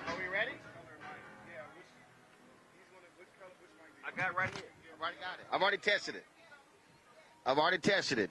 Are we ready? I got it right here. I've already got it. I've already tested it. I've already tested it.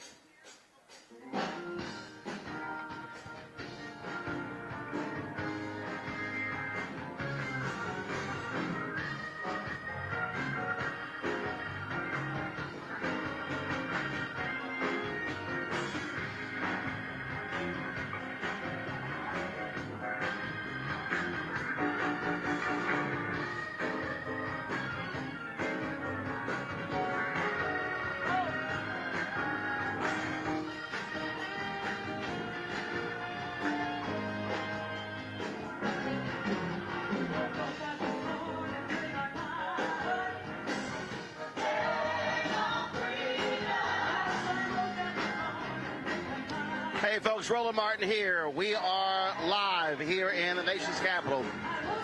Hey folks, Roland Martin here. We are live here in the nation's capital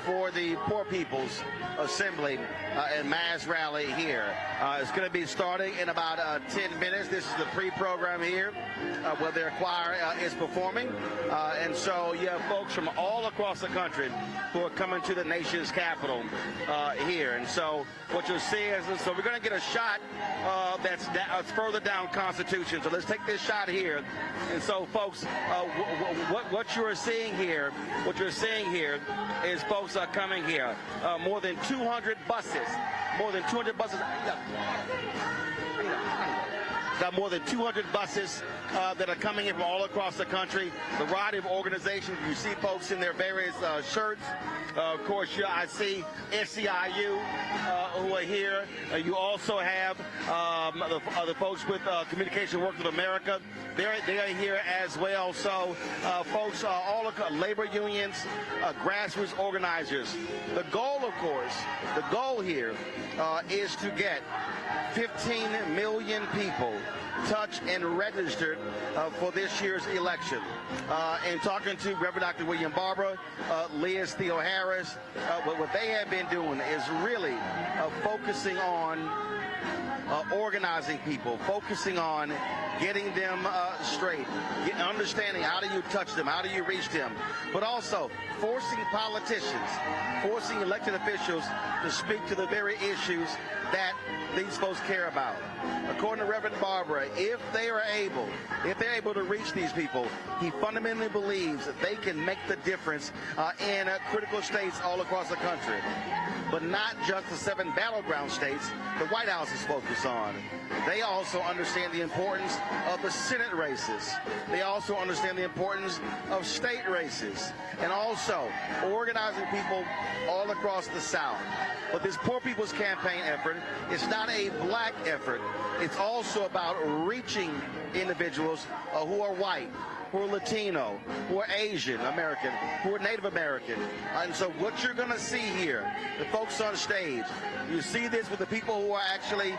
for the Poor People's Assembly and mass rally here. It's going to be starting in about 10 minutes. This is the pre-program here where their choir is performing. And so you have folks from all across the country who are coming to the nation's capital here. And so what you'll see is, so we're going to get a shot that's further down Constitution. So let's take this shot here. And so folks, what you're seeing here is folks are coming here. More than 200 buses. Got more than 200 buses that are coming in from all across the country. The variety of organizations, you see folks in their various shirts. Of course, I see SEIU who are here. You also have the folks with Communication Workers of America. They are here as well. So folks, all of labor unions, grassroots organizers. The goal, of course, here is to get 15 million people touched and registered for this year's election. And talking to Reverend Dr. William Barber, Liz Theo Harris, what they have been doing is really focusing on organizing people, focusing on getting them straight, understanding how do you touch them, how do you reach them, but also forcing politicians, forcing elected officials to speak to the very issues that these folks care about. According to Reverend Barber, if they're able to reach these people, he fundamentally believes that they can make the difference in critical states all across the country. But not just the 7 battleground states the White House is focused on. They also understand the importance of the Senate races. They also understand the importance of state races, and also organizing people all across the South. But this Poor People's Campaign effort is not a black effort. It's also about reaching individuals who are white, who are Latino, who are Asian American, who are Native American. And so what you're going to see here, the folks on stage, you see this with the people who are actually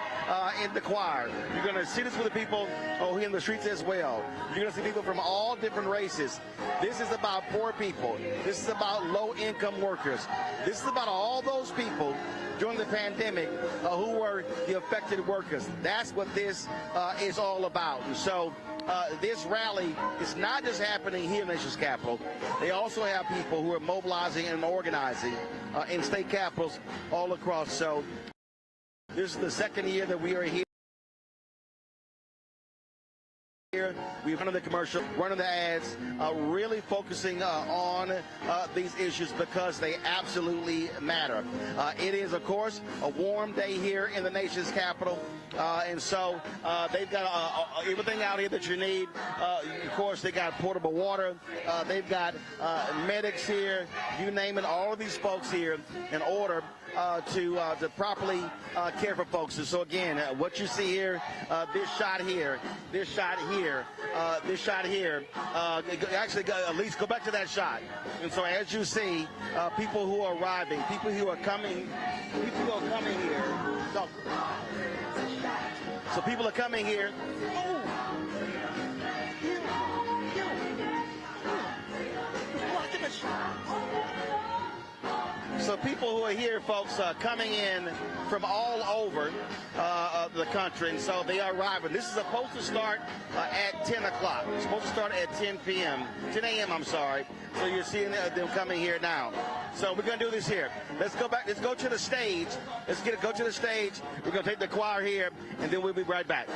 in the choir. You're going to see this with the people here in the streets as well. You're going to see people from all different races. This is about poor people. This is about low-income workers. This is about all those people during the pandemic who were the affected workers. That's what this is all about. And so this rally is not just happening here in the nation's capital. They also have people who are mobilizing and organizing in state capitals all across. So this is the second year that we are here. here. We're running the commercial, running the ads, really focusing on these issues because they absolutely matter. It is, of course, a warm day here in the nation's capital, and so they've got everything out here that you need. Of course, they got portable water. They've got medics here. You name it, all of these folks here in order to properly care for folks. And so again, what you see here, this shot here, this shot here, actually at least go back to that shot. And so as you see, people who are arriving, people who are coming here. So people are coming here. So people who are here, folks, coming in from all over the country, and so they are arriving. This is supposed to start at 10 o'clock. It's supposed to start at 10 a.m., I'm sorry. So you're seeing them coming here now. So we're going to do this here. Let's go back. Let's go to the stage. Go to the stage. We're going to take the choir here, and then we'll be right back.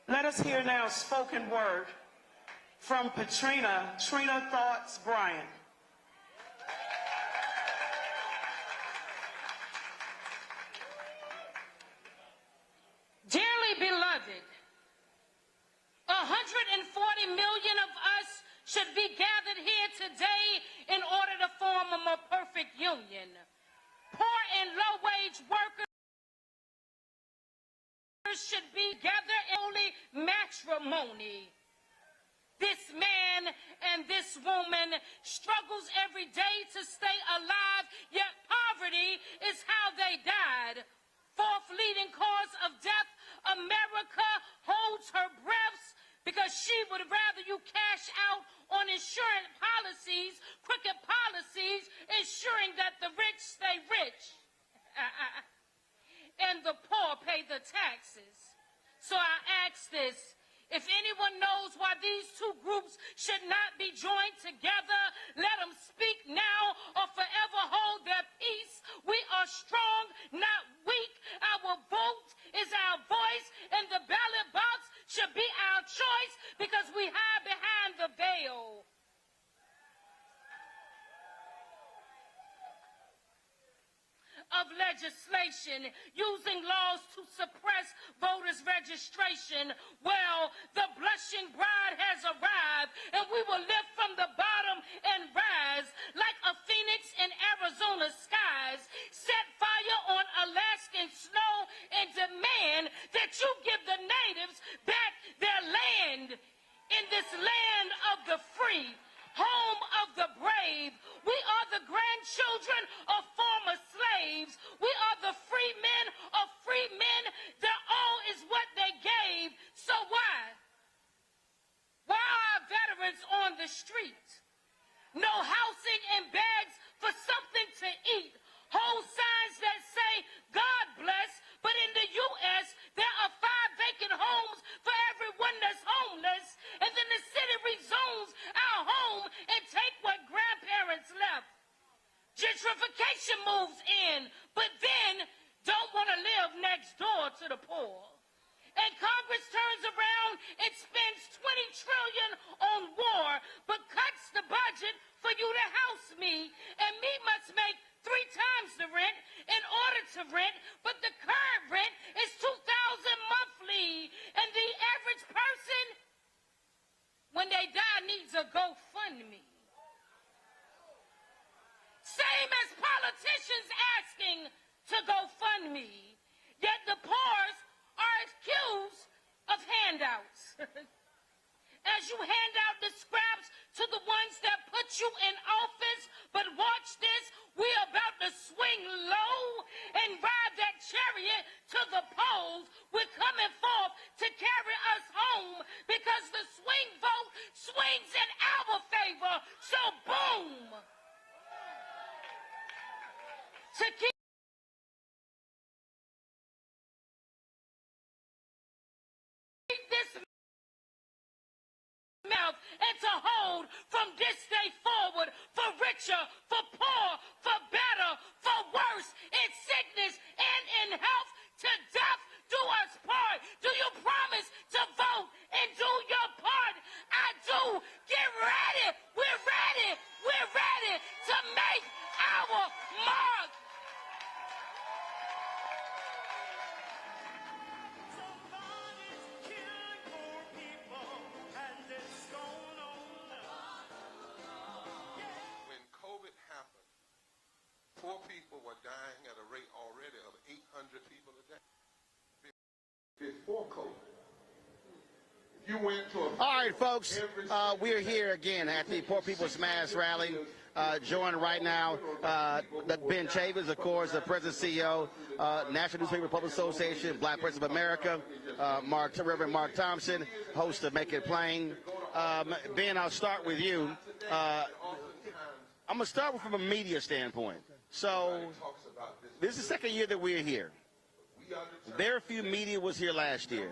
Let us hear now spoken word from Trina Thoughts Bryan. Dearly beloved, 140 million of us should be gathered here today in order to form a more perfect union. Poor and low-wage workers should be gathered in holy matrimony. This man and this woman struggles every day to stay alive, yet poverty is how they died. Fourth leading cause of death, America holds her breaths because she would rather you cash out on insurance policies, crooked policies, ensuring that the rich stay rich. And the poor pay the taxes. So I ask this, if anyone knows why these two groups should not be joined together, let them speak now or forever hold their peace. We are strong, not weak. Our vote is our voice, and the ballot box should be our choice legislation using laws to suppress voters' registration. Well, the blushing bride has arrived, and we will lift from the bottom and rise like a phoenix in Arizona skies, set fire on Alaskan snow, and demand that you give the natives back their land. In this land of the free, home of the brave, we are the grandchildren of former slaves. We are the free men of free men. Their all is what they gave. So why? Why are veterans on the street? No housing and bags for something to eat. Whole signs that say, God bless, but in the U.S., there are 5 vacant homes for everyone that's homeless, and then the city rezones our home and take what grandparents left. Gentrification moves in, but then don't want to live next door to the poor. And Congress turns around and spends $20 trillion on war, but cuts the budget for you to house me, and me must make 3 times the rent in order to rent, but the current rent is $2,000 monthly, and the average person, when they die, needs a GoFundMe. Same as politicians asking to GoFundMe, yet the poor are accused of handouts. As you hand out the scraps to the ones that put you in office, but watch this, we're about to swing low and ride that chariot to the polls. We're coming forth to carry us home because the swing vote swings in our favor. So boom! To keep this mouth and to hold from this day forward, for richer, for poor, for better, for worse, in sickness and in health, to death do us part. Do you promise to vote and do your part? I do. Get ready. We're ready. We're ready to make our mark. Poor people were dying at a rate already of 800 people a day before COVID. If you went to all right, folks, we're here again at the Poor People's Mass Rally. Joined right now, Ben Chavez, of course, the President CEO, National Newspaper Public Association, Black Press of America, Reverend Mark Thompson, host of Make It Plain. Ben, I'll start with you. I'm going to start from a media standpoint. So this is the second year that we're here. Very few media was here last year.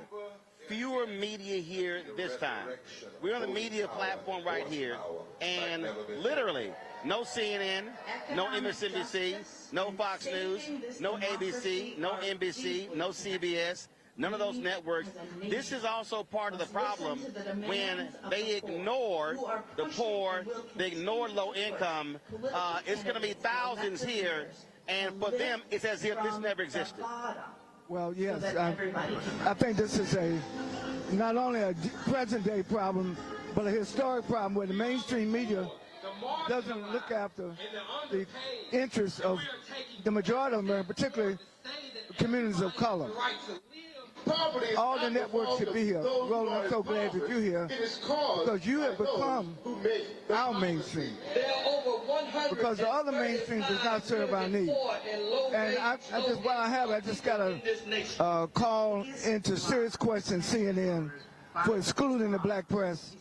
Fewer media here this time. We're on the media platform right here, and literally no CNN, no MSNBC, no Fox News, no ABC, no NBC, no CBS, none of those networks. This is also part of the problem when they ignore the poor, they ignore low income. It's going to be thousands here, and for them, it's as if this never existed. Well, yes, I think this is not only a present-day problem, but a historic problem where the mainstream media doesn't look after the interests of the majority of America, particularly communities of color. All the networks should be here. Roland, I'm so glad that you're here because you have become our mainstream. Because the other mainstream does not serve our needs. And I just got a call into serious questions CNN for excluding the black press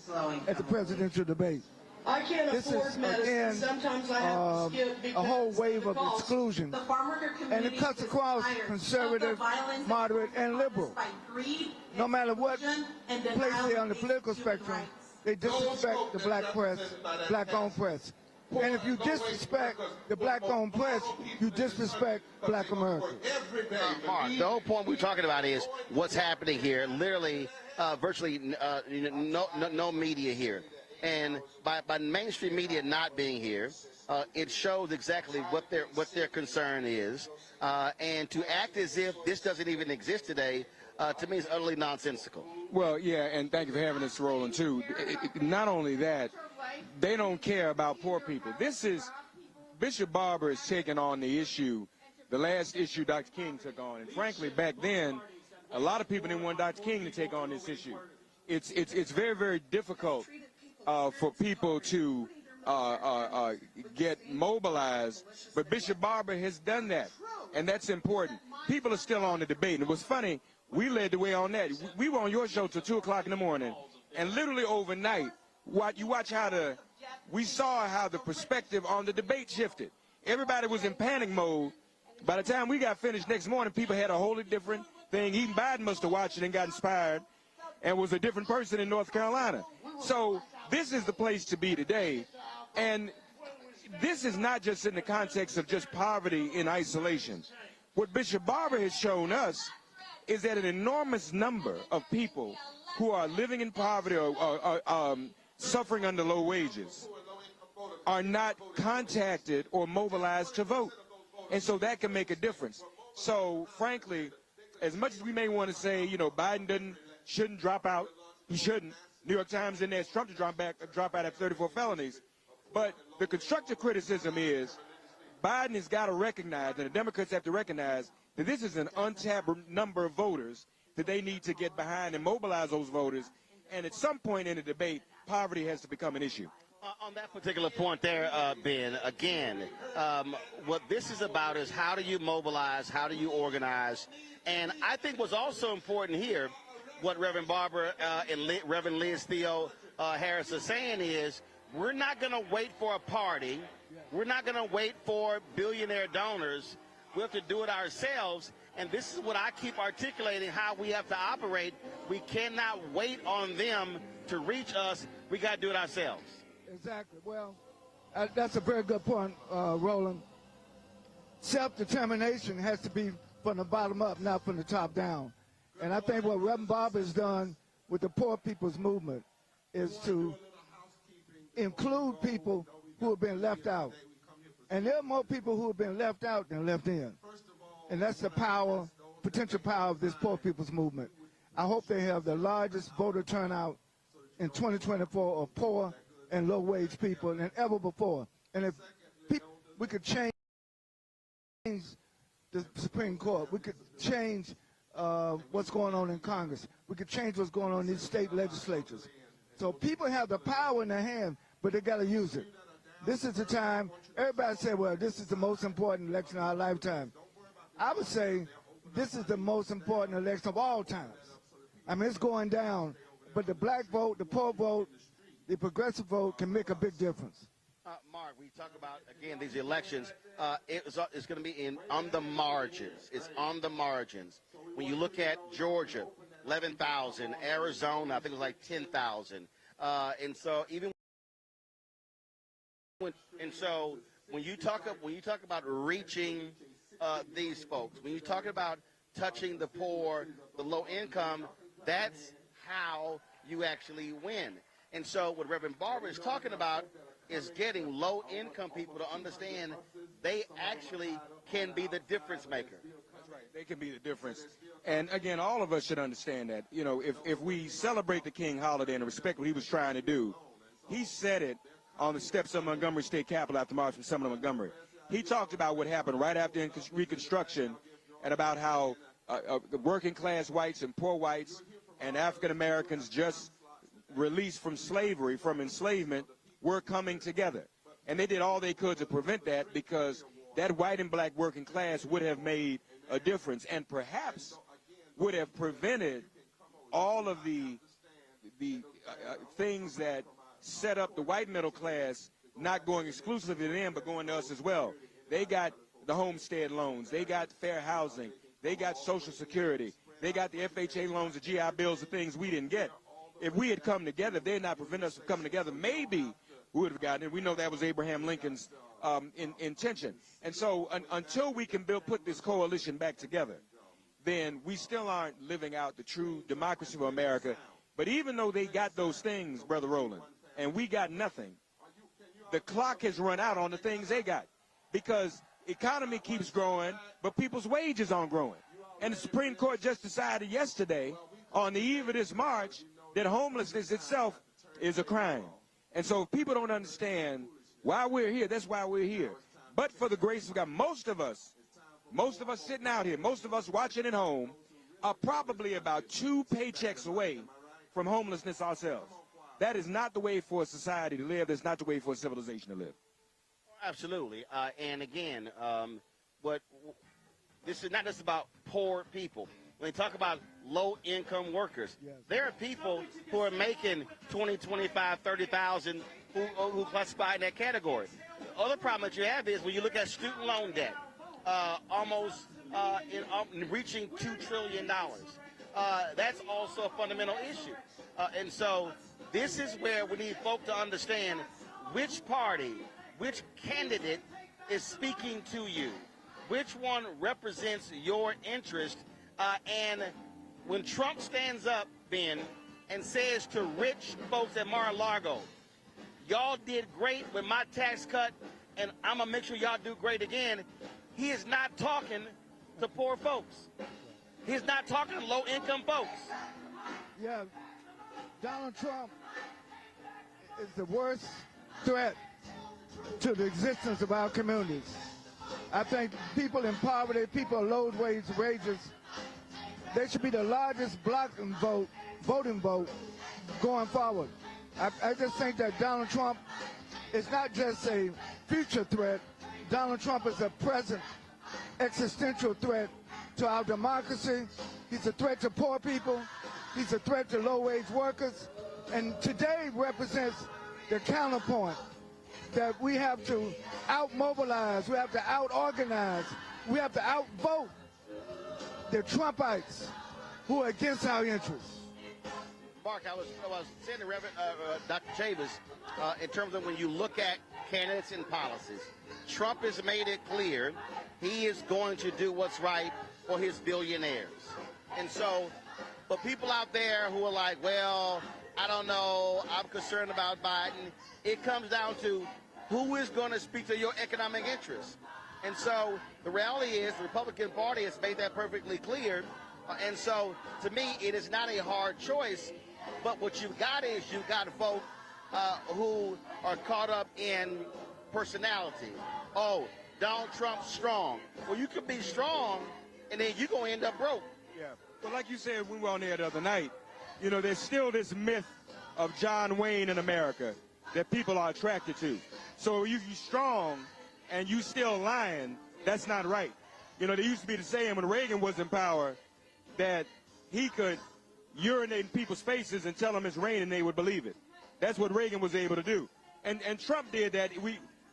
at the presidential debate. I can't afford medicine. Sometimes I have to skip a whole wave of exclusion, and it cuts across conservative, moderate, and liberal. No matter what place they're on the political spectrum, they disrespect the black press, black-owned press. And if you disrespect the black-owned press, you disrespect black America. Mark, the whole point we're talking about is what's happening here. Literally, virtually no media here. And by mainstream media not being here, it shows exactly what their concern is, and to act as if this doesn't even exist today, to me, is utterly nonsensical. Well, yeah, and thank you for having us, Roland, too. Not only that, they don't care about poor people. This is, Bishop Barber is taking on the issue, the last issue Dr. King took on. And frankly, back then, a lot of people didn't want Dr. King to take on this issue. It's very, very difficult for people to get mobilized, but Bishop Barber has done that, and that's important. People are still on the debate, and it was funny, we led the way on that. We were on your show till 2 o'clock in the morning, and literally overnight, we saw how the perspective on the debate shifted. Everybody was in panic mode. By the time we got finished next morning, people had a wholly different thing. Even Biden must have watched it and got inspired and was a different person in North Carolina. So this is the place to be today. And this is not just in the context of just poverty in isolation. What Bishop Barber has shown us is that an enormous number of people who are living in poverty or suffering under low wages are not contacted or mobilized to vote. And so that can make a difference. So, frankly, as much as we may want to say, you know, Biden shouldn't drop out, he shouldn't. New York Times in there, Trump to drop out after 34 felonies. But the constructive criticism is Biden has got to recognize, and the Democrats have to recognize, that this is an untapped number of voters that they need to get behind and mobilize those voters. And at some point in the debate, poverty has to become an issue. On that particular point there, Ben, again, what this is about is how do you mobilize, how do you organize, and I think what's also important here, what Reverend Barber and Reverend Liz Theo Harris are saying is, we're not going to wait for a party, we're not going to wait for billionaire donors, we have to do it ourselves, and this is what I keep articulating, how we have to operate. We cannot wait on them to reach us, we got to do it ourselves. Exactly. Well, that's a very good point, Roland. Self-determination has to be from the bottom up, not from the top down. And I think what Reverend Barber has done with the poor people's movement is to include people who have been left out. And there are more people who have been left out than left in. And that's the power, potential power of this poor people's movement. I hope they have the largest voter turnout in 2024 of poor and low-wage people than ever before. And if we could change the Supreme Court, we could change what's going on in Congress, we could change what's going on in these state legislatures. So people have the power in their hand, but they got to use it. This is the time, everybody say, well, this is the most important election of our lifetime. I would say this is the most important election of all times. I mean, it's going down, but the black vote, the poor vote, the progressive vote can make a big difference. Mark, we talk about, again, these elections, it's going to be on the margins. It's on the margins. When you look at Georgia, 11,000, Arizona, I think it was like 10,000. And so even when you talk about reaching these folks, when you talk about touching the poor, the low income, that's how you actually win. And so what Reverend Barber is talking about is getting low-income people to understand they actually can be the difference maker. That's right. They can be the difference. And, again, all of us should understand that. You know, if we celebrate the King holiday and respect what he was trying to do, he said it on the steps of Montgomery State Capitol after March from Sumner Montgomery. He talked about what happened right after Reconstruction and about how working-class whites and poor whites and African-Americans just released from slavery, from enslavement, were coming together. And they did all they could to prevent that, because that white and black working class would have made a difference and perhaps would have prevented all of the things that set up the white middle class not going exclusively to them but going to us as well. They got the homestead loans. They got fair housing. They got Social Security. They got the FHA loans, the GI Bills, the things we didn't get. If we had come together, if they had not prevented us from coming together, maybe we would have gotten it. We know that was Abraham Lincoln's intention. And so until we can put this coalition back together, then we still aren't living out the true democracy of America. But even though they got those things, Brother Roland, and we got nothing, the clock has run out on the things they got, because economy keeps growing, but people's wages aren't growing. And the Supreme Court just decided yesterday, on the eve of this march, that homelessness itself is a crime. And so if people don't understand why we're here, that's why we're here. But for the grace of God, most of us sitting out here, most of us watching at home, are probably about 2 paychecks away from homelessness ourselves. That is not the way for a society to live. That's not the way for a civilization to live. Absolutely. And again, this is not just about poor people. When you talk about low-income workers, there are people who are making 20, 25, 30,000 who classify in that category. The other problem that you have is when you look at student loan debt, reaching $2 trillion. That's also a fundamental issue. And so this is where we need folk to understand which party, which candidate is speaking to you, which one represents your interest. And when Trump stands up, Ben, and says to rich folks at Mar-a-Lago, y'all did great with my tax cut, and I'm going to make sure y'all do great again, he is not talking to poor folks. He's not talking to low-income folks. Yeah, Donald Trump is the worst threat to the existence of our communities. I think people in poverty, people low wages, they should be the largest block and voting vote going forward. I just think that Donald Trump is not just a future threat. Donald Trump is a present existential threat to our democracy. He's a threat to poor people. He's a threat to low-wage workers. And today represents the counterpoint that we have to out-mobilize, we have to out-organize, we have to out-vote the Trumpites who are against our interests. Mark, I was saying to Reverend Dr. Chavis, in terms of when you look at candidates and policies, Trump has made it clear he is going to do what's right for his billionaires. And so, but people out there who are like, well, I don't know, I'm concerned about Biden, it comes down to who is going to speak to your economic interests. And so the reality is the Republican Party has made that perfectly clear. And so to me, it is not a hard choice. But what you've got is you've got folk who are caught up in personality. Oh, Donald Trump's strong. Well, you could be strong, and then you're going to end up broke. Yeah. Well, like you said when we were on there the other night, you know, there's still this myth of John Wayne in America that people are attracted to. So if you're strong and you still lying, that's not right. You know, there used to be the saying when Reagan was in power that he could urinate in people's faces and tell them it's raining and they would believe it. That's what Reagan was able to do. And Trump did that.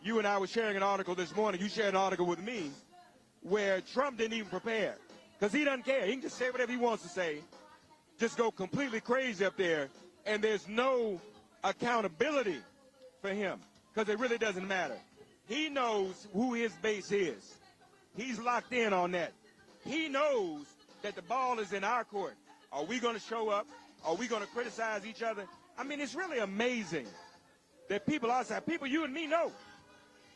You and I were sharing an article this morning. You shared an article with me where Trump didn't even prepare because he doesn't care. He can just say whatever he wants to say, just go completely crazy up there, and there's no accountability for him because it really doesn't matter. He knows who his base is. He's locked in on that. He knows that the ball is in our court. Are we going to show up? Are we going to criticize each other? I mean, it's really amazing that people outside, people you and me know,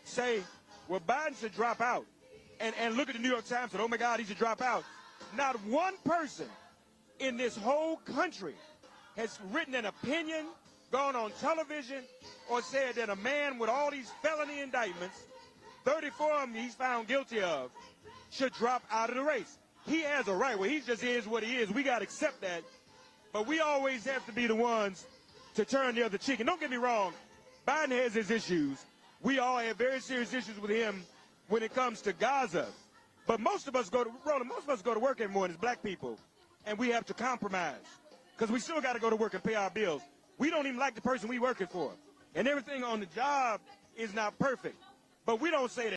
say, well, Biden should drop out. And look at the New York Times and, oh, my God, he should drop out. Not one person in this whole country has written an opinion, gone on television, or said that a man with all these felony indictments, 34 of them he's found guilty of, should drop out of the race. He has a right. Well, he just is what he is. We got to accept that. But we always have to be the ones to turn the other cheek. And don't get me wrong, Biden has his issues. We all have very serious issues with him when it comes to Gaza. But most of us go to work every morning as black people, and we have to compromise because we still got to go to work and pay our bills. We don't even like the person we working for. And everything on the job is not perfect. But we don't say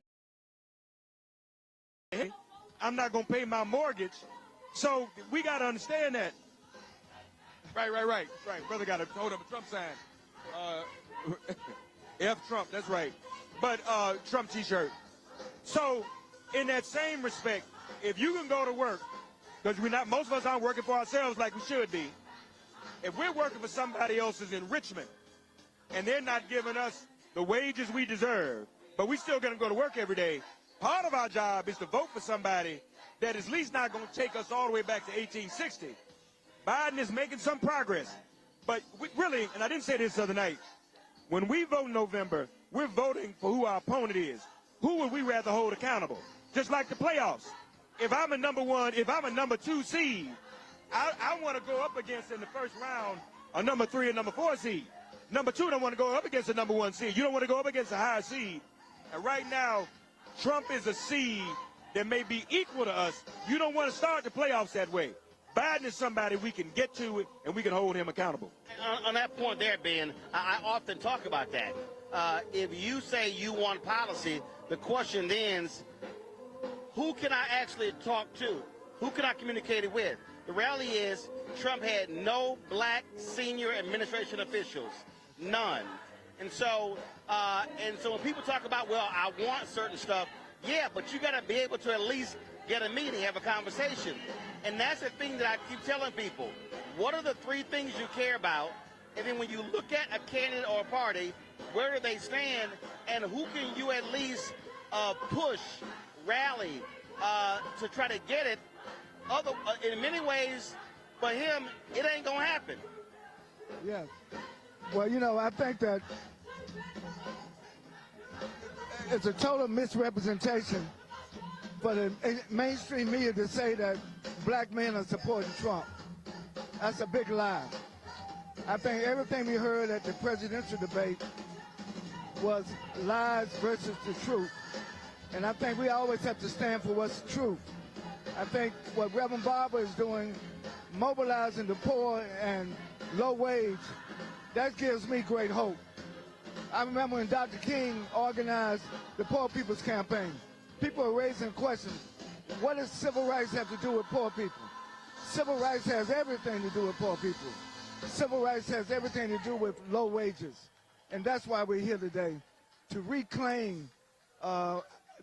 that. I'm not going to pay my mortgage. So we got to understand that. Right. Brother got to hold up a Trump sign. F Trump, that's right. But Trump T-shirt. So in that same respect, if you can go to work, because most of us aren't working for ourselves like we should be. If we're working for somebody else's enrichment and they're not giving us the wages we deserve, but we still going to go to work every day. Part of our job is to vote for somebody that is at least not going to take us all the way back to 1860. Biden is making some progress, but we really, and I didn't say this the other night, when we vote in November, we're voting for who our opponent is. Who would we rather hold accountable? Just like the playoffs. If I'm a number 2 seed, I want to go up against in the first round a number 3 and number 4 seed. Number 2 don't want to go up against a number 1 seed. You don't want to go up against a higher seed. And right now, Trump is a seed that may be equal to us. You don't want to start the playoffs that way. Biden is somebody we can get to it, and we can hold him accountable. On that point there, Ben, I often talk about that. If you say you want policy, the question then is, who can I actually talk to? Who can I communicate it with? The reality is, Trump had no black senior administration officials, none. And so when people talk about, well, I want certain stuff, yeah, but you got to be able to at least get a meeting, have a conversation. And that's the thing that I keep telling people. What are the 3 things you care about? And then when you look at a candidate or a party, where do they stand? And who can you at least push, rally to try to get it? In many ways, for him, it ain't going to happen. Yes. Well, you know, I think that it's a total misrepresentation for the mainstream media to say that black men are supporting Trump. That's a big lie. I think everything we heard at the presidential debate was lies versus the truth. And I think we always have to stand for what's the truth. I think what Reverend Barber is doing, mobilizing the poor and low wage, that gives me great hope. I remember when Dr. King organized the Poor People's Campaign. People are raising questions. What does civil rights have to do with poor people? Civil rights has everything to do with poor people. Civil rights has everything to do with low wages. And that's why we're here today, to reclaim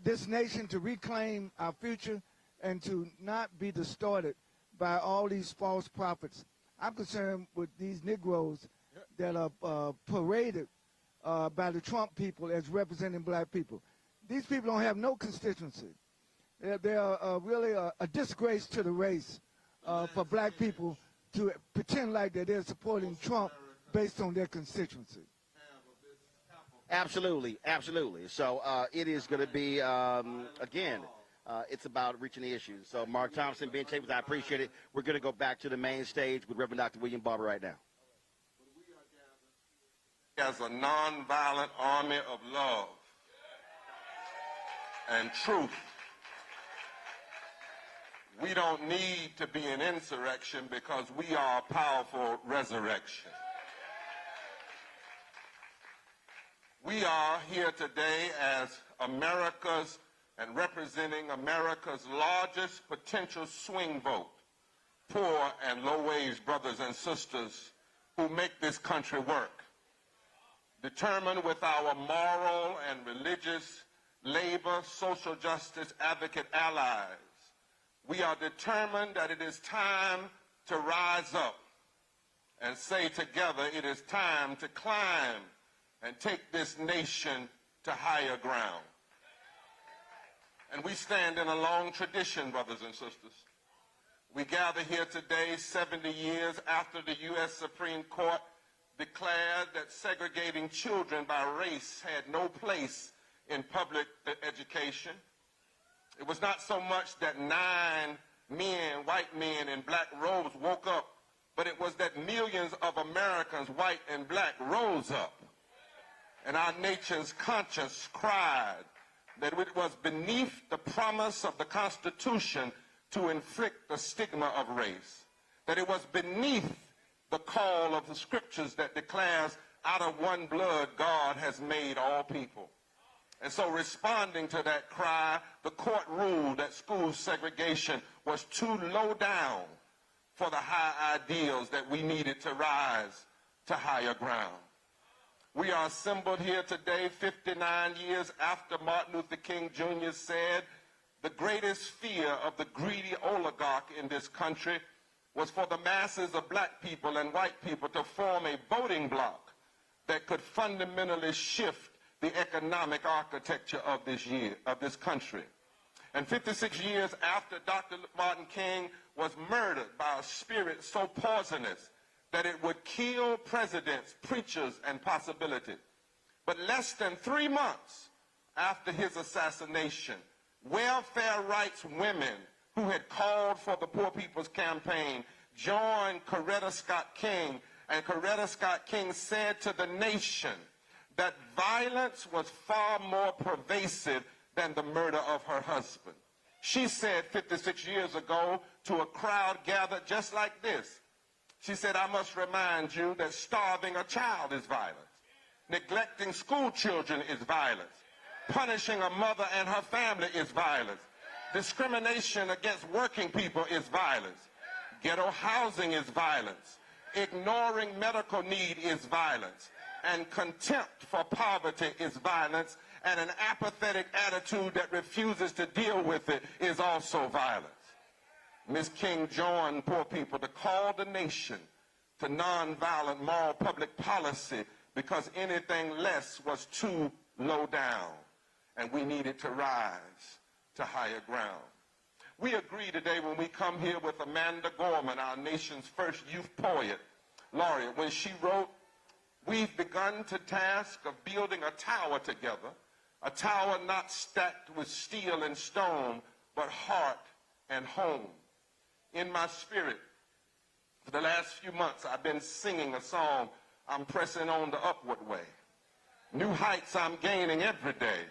this nation, to reclaim our future, and to not be distorted by all these false prophets. I'm concerned with these Negroes that are paraded by the Trump people as representing black people. These people don't have no constituency. They are really a disgrace to the race for black people to pretend like that they're supporting Trump based on their constituency. Absolutely, absolutely. So it is going to be, again, it's about reaching the issues. So Mark Thompson, Ben Chambers, I appreciate it. We're going to go back to the main stage with Reverend Dr. William Barber right now. As a nonviolent army of love and truth. We don't need to be an insurrection because we are a powerful resurrection. We are here today as America's and representing America's largest potential swing vote, poor and low-wage brothers and sisters who make this country work. Determined with our moral and religious, labor, social justice advocate allies, we are determined that it is time to rise up and say together it is time to climb and take this nation to higher ground. And we stand in a long tradition, brothers and sisters. We gather here today 70 years after the U.S. Supreme Court declared that segregating children by race had no place in public education. It was not so much that 9 men, white men in black robes woke up, but it was that millions of Americans, white and black, rose up. And our nation's conscience cried that it was beneath the promise of the Constitution to inflict the stigma of race, that it was beneath the call of the scriptures that declares, out of one blood God has made all people. And so responding to that cry, the court ruled that school segregation was too low down for the high ideals that we needed to rise to higher ground. We are assembled here today 59 years after Martin Luther King Jr. said, the greatest fear of the greedy oligarch in this country was for the masses of black people and white people to form a voting bloc that could fundamentally shift the economic architecture of this country. And 56 years after Dr. Martin King was murdered by a spirit so poisonous that it would kill presidents, preachers, and possibility. But less than 3 months after his assassination, welfare rights women who had called for the Poor People's Campaign joined Coretta Scott King, and Coretta Scott King said to the nation that violence was far more pervasive than the murder of her husband. She said 56 years ago to a crowd gathered just like this, she said, "I must remind you that starving a child is violence. Neglecting school children is violence. Punishing a mother and her family is violence. Discrimination against working people is violence. Ghetto housing is violence. Ignoring medical need is violence. And contempt for poverty is violence. And an apathetic attitude that refuses to deal with it is also violence." Ms. King joined poor people to call the nation to nonviolent moral public policy because anything less was too low down, and we needed to rise to higher ground. We agree today when we come here with Amanda Gorman, our nation's first youth poet laureate, when she wrote, "We've begun the task of building a tower together, a tower not stacked with steel and stone, but heart and home." In my spirit, for the last few months, I've been singing a song, "I'm pressing on the upward way. New heights I'm gaining every day.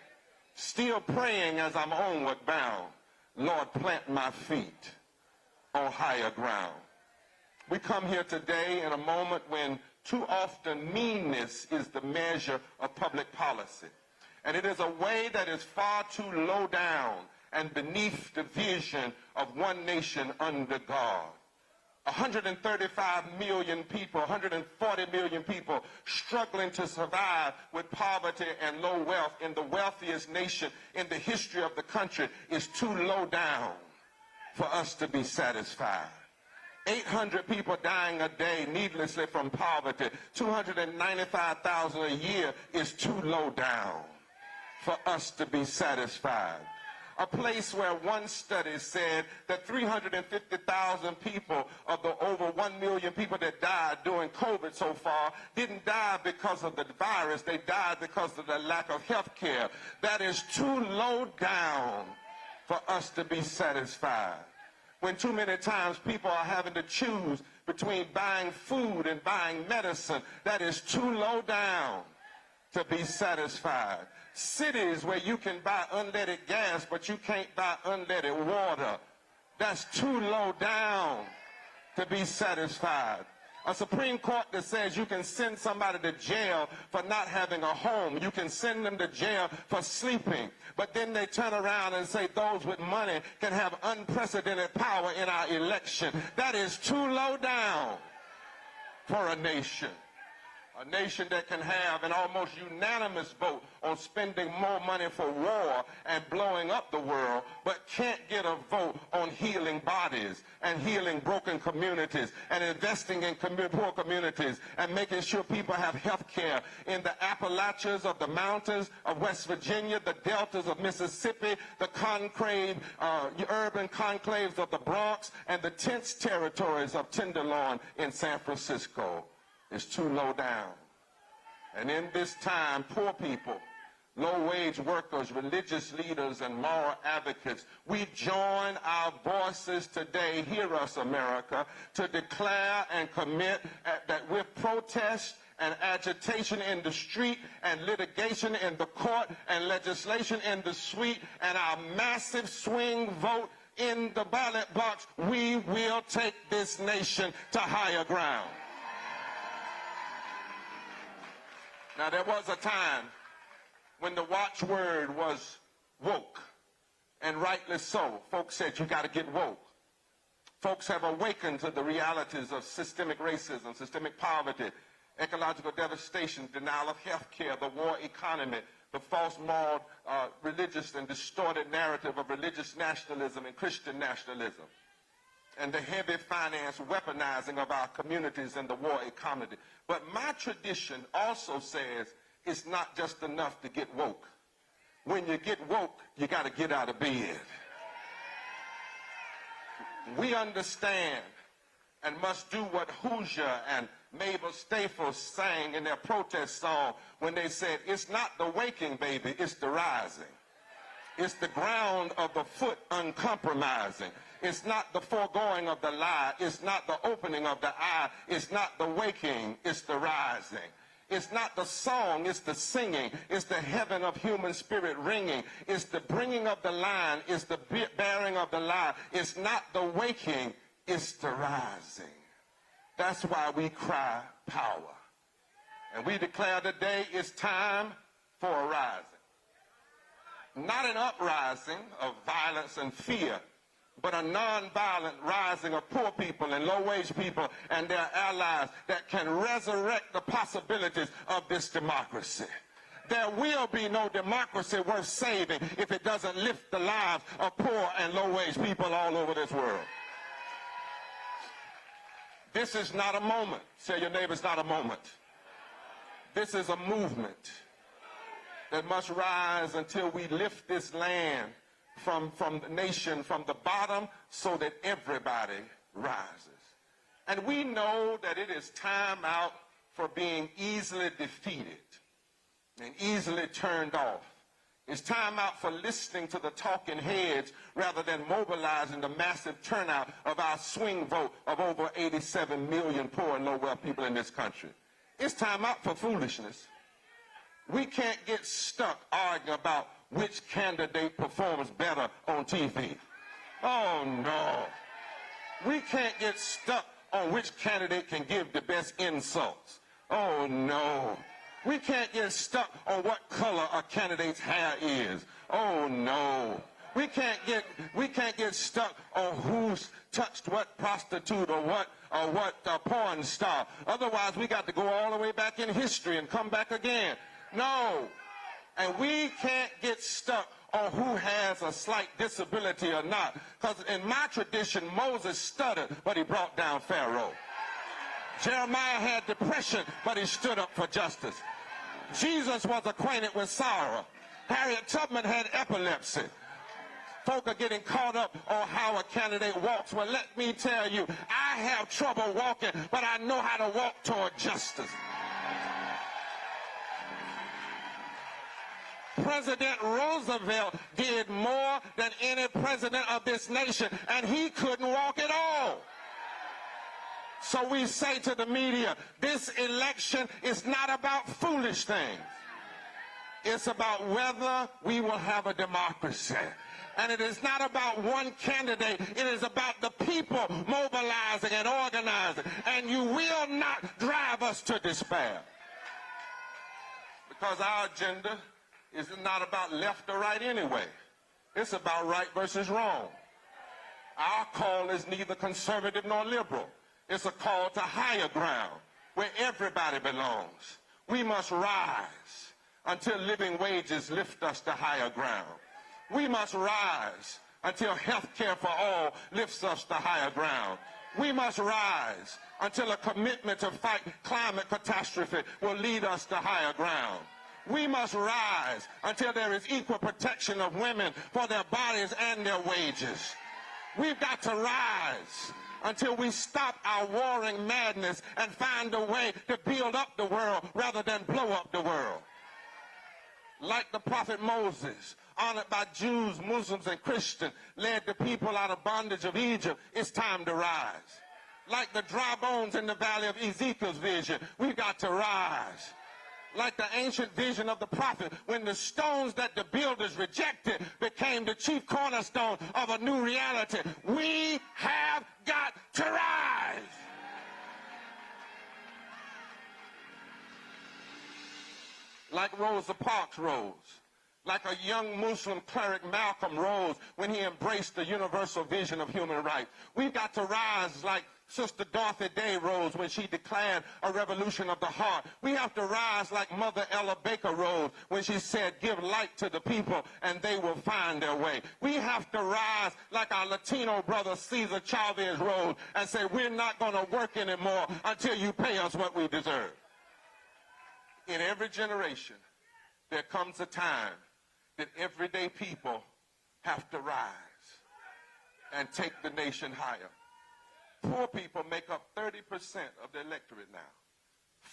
Still praying as I'm onward bound. Lord, plant my feet on higher ground." We come here today in a moment when too often meanness is the measure of public policy. And it is a way that is far too low down and beneath the vision of one nation under God. 135 million people, 140 million people struggling to survive with poverty and low wealth in the wealthiest nation in the history of the country is too low down for us to be satisfied. 800 people dying a day needlessly from poverty, 295,000 a year is too low down for us to be satisfied. A place where one study said that 350,000 people of the over 1 million people that died during COVID so far didn't die because of the virus. They died because of the lack of health care. That is too low down for us to be satisfied. When too many times people are having to choose between buying food and buying medicine, that is too low down to be satisfied. Cities where you can buy unleaded gas, but you can't buy unleaded water. That's too low down to be satisfied. A Supreme Court that says you can send somebody to jail for not having a home. You can send them to jail for sleeping. But then they turn around and say those with money can have unprecedented power in our election. That is too low down for a nation. A nation that can have an almost unanimous vote on spending more money for war and blowing up the world, but can't get a vote on healing bodies and healing broken communities and investing in poor communities and making sure people have health care in the Appalachians of the mountains of West Virginia, the deltas of Mississippi, the urban conclaves of the Bronx, and the tense territories of Tenderloin in San Francisco. Is too low down. And in this time, poor people, low-wage workers, religious leaders, and moral advocates, we join our voices today, hear us, America, to declare and commit that with protest and agitation in the street and litigation in the court and legislation in the suite and our massive swing vote in the ballot box, we will take this nation to higher ground. Now, there was a time when the watchword was woke, and rightly so. Folks said, you got to get woke. Folks have awakened to the realities of systemic racism, systemic poverty, ecological devastation, denial of health care, the war economy, the false moral, religious and distorted narrative of religious nationalism and Christian nationalism, and the heavy finance weaponizing of our communities and the war economy. But my tradition also says it's not just enough to get woke. When you get woke, you got to get out of bed. We understand and must do what Hoosier and Mabel Staples sang in their protest song when they said, it's not the waking, baby, it's the rising. It's the ground of the foot uncompromising. It's not the foregoing of the lie. It's not the opening of the eye. It's not the waking, it's the rising. It's not the song, it's the singing. It's the heaven of human spirit ringing. It's the bringing of the line. It's the bearing of the lie. It's not the waking, it's the rising. That's why we cry power. And we declare today it's time for a rising. Not an uprising of violence and fear, but a nonviolent rising of poor people and low-wage people and their allies that can resurrect the possibilities of this democracy. There will be no democracy worth saving if it doesn't lift the lives of poor and low-wage people all over this world. This is not a moment. Say your neighbor, it's not a moment. This is a movement that must rise until we lift this land from the nation, from the bottom, so that everybody rises. And we know that it is time out for being easily defeated and easily turned off. It's time out for listening to the talking heads rather than mobilizing the massive turnout of our swing vote of over 87 million poor and low-wealth people in this country. It's time out for foolishness. We can't get stuck arguing about which candidate performs better on TV. Oh, no. We can't get stuck on which candidate can give the best insults. Oh, no. We can't get stuck on what color a candidate's hair is. Oh, no. We can't get stuck on who's touched what prostitute or what porn star. Otherwise, we got to go all the way back in history and come back again. No. And we can't get stuck on who has a slight disability or not. Because in my tradition, Moses stuttered, but he brought down Pharaoh. Jeremiah had depression, but he stood up for justice. Jesus was acquainted with sorrow. Harriet Tubman had epilepsy. Folk are getting caught up on how a candidate walks. Well, let me tell you, I have trouble walking, but I know how to walk toward justice. President Roosevelt did more than any president of this nation, and he couldn't walk at all. So we say to the media, this election is not about foolish things. It's about whether we will have a democracy. And it is not about one candidate. It is about the people mobilizing and organizing. And you will not drive us to despair. Because our agenda is not about left or right anyway. It's about right versus wrong. Our call is neither conservative nor liberal. It's a call to higher ground where everybody belongs. We must rise until living wages lift us to higher ground. We must rise until health care for all lifts us to higher ground. We must rise until a commitment to fight climate catastrophe will lead us to higher ground. We must rise until there is equal protection of women for their bodies and their wages. We've got to rise until we stop our warring madness and find a way to build up the world rather than blow up the world. Like the prophet Moses, honored by Jews, Muslims, and Christians, led the people out of bondage of Egypt, it's time to rise. Like the dry bones in the valley of Ezekiel's vision, we've got to rise. Like the ancient vision of the prophet, when the stones that the builders rejected became the chief cornerstone of a new reality. We have got to rise. Like Rosa Parks rose. Like a young Muslim cleric Malcolm rose when he embraced the universal vision of human rights. We've got to rise like Sister Dorothy Day rose when she declared a revolution of the heart. We have to rise like Mother Ella Baker rose when she said, give light to the people and they will find their way. We have to rise like our Latino brother Cesar Chavez rose and say, we're not going to work anymore until you pay us what we deserve. in every generation, there comes a time that everyday people have to rise and take the nation higher. Poor people make up 30% of the electorate now,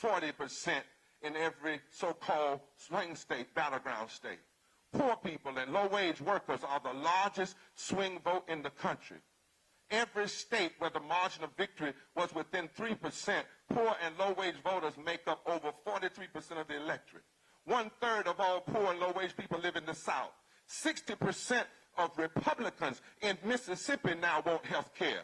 40% in every so-called swing state, battleground state. Poor people and low-wage workers are the largest swing vote in the country. Every state where the margin of victory was within 3%, poor and low-wage voters make up over 43% of the electorate. 1/3 of all poor and low-wage people live in the South. 60% of Republicans in Mississippi now want health care,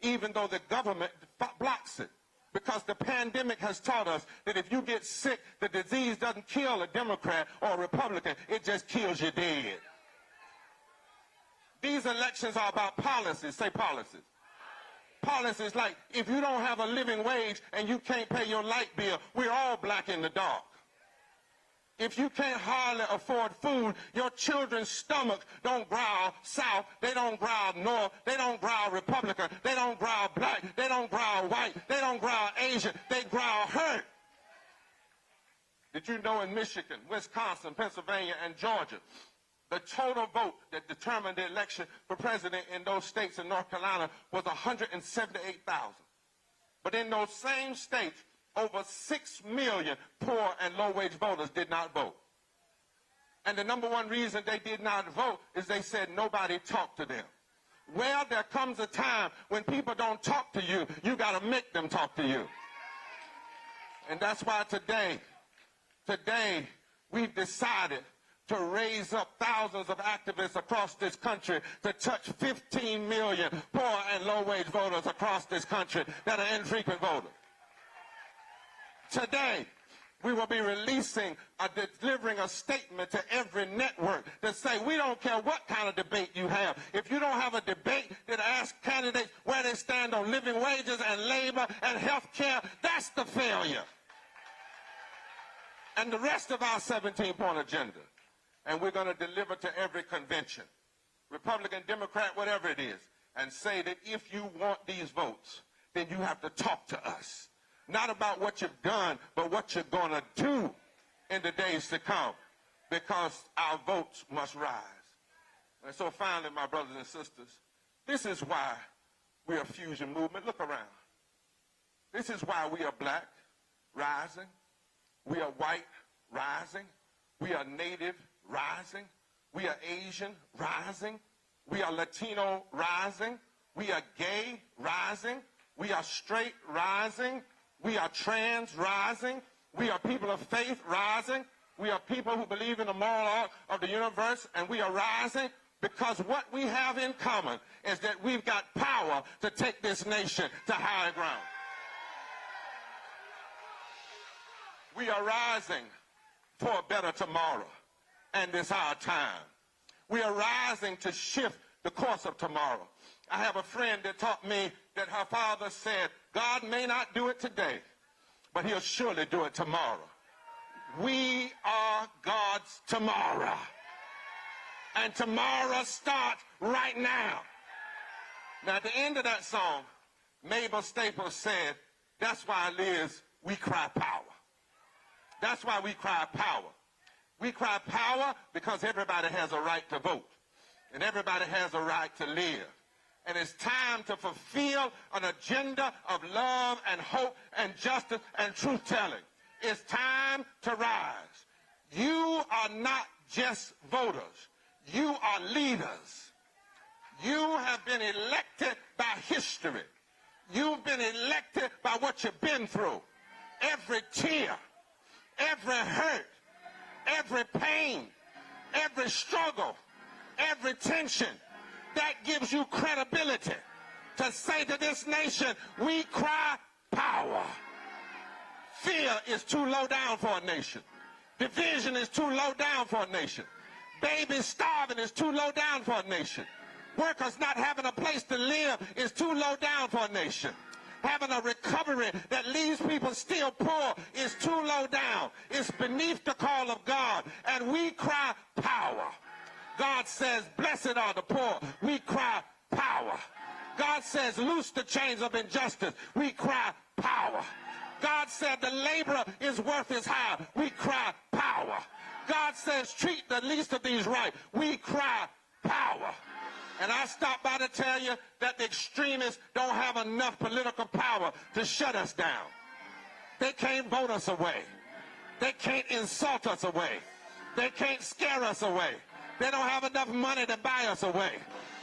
even though the government blocks it. Because the pandemic has taught us that if you get sick, the disease doesn't kill a Democrat or a Republican, it just kills you dead. These elections are about policies. Say policies. Policies like, if you don't have a living wage and you can't pay your light bill, we're all black in the dark. If you can't hardly afford food, your children's stomachs don't growl South, they don't growl North, they don't growl Republican, they don't growl black, they don't growl white, they don't growl Asian, they growl hurt. Did you know in Michigan, Wisconsin, Pennsylvania, and Georgia, the total vote that determined the election for president in those states in North Carolina was 178,000. But in those same states, over 6 million poor and low-wage voters did not vote. And the number one reason they did not vote is they said nobody talked to them. Well, there comes a time when people don't talk to you, you got to make them talk to you. And that's why today we've decided to raise up thousands of activists across this country to touch 15 million poor and low-wage voters across this country that are infrequent voters. Today, we will be delivering a statement to every network to say, we don't care what kind of debate you have. If you don't have a debate that asks candidates where they stand on living wages and labor and health care, that's the failure. And the rest of our 17-point agenda. And we're going to deliver to every convention, Republican, Democrat, whatever it is, and say that if you want these votes, then you have to talk to us. Not about what you've done, but what you're going to do in the days to come, because our votes must rise. And so finally, my brothers and sisters, this is why we're a fusion movement. Look around. This is why we are black, rising. We are white, rising. We are native, rising. We are Asian, rising. We are Latino, rising. We are gay, rising. We are straight, rising. We are trans, rising. We are people of faith, rising. We are people who believe in the moral arc of the universe, and we are rising because what we have in common is that we've got power to take this nation to higher ground. We are rising for a better tomorrow, and it's our time. We are rising to shift the course of tomorrow. I have a friend that taught me that her father said, God may not do it today, but he'll surely do it tomorrow. We are God's tomorrow. And tomorrow starts right now. Now, at the end of that song, Mabel Staples said, that's why, Liz, we cry power. That's why we cry power. We cry power because everybody has a right to vote. And everybody has a right to live. And it's time to fulfill an agenda of love and hope and justice and truth-telling. It's time to rise. You are not just voters. You are leaders. You have been elected by history. You've been elected by what you've been through. Every tear, every hurt, every pain, every struggle, every tension. That gives you credibility to say to this nation, we cry power. Fear is too low down for a nation. Division is too low down for a nation. Babies starving is too low down for a nation. Workers not having a place to live is too low down for a nation. Having a recovery that leaves people still poor is too low down. It's beneath the call of God, and we cry power. God says, blessed are the poor. We cry power. God says, loose the chains of injustice. We cry power. God said the laborer is worth his hire. We cry power. God says treat the least of these right. We cry power. And I stopped by to tell you that the extremists don't have enough political power to shut us down. They can't vote us away. They can't insult us away. They can't scare us away. They don't have enough money to buy us away.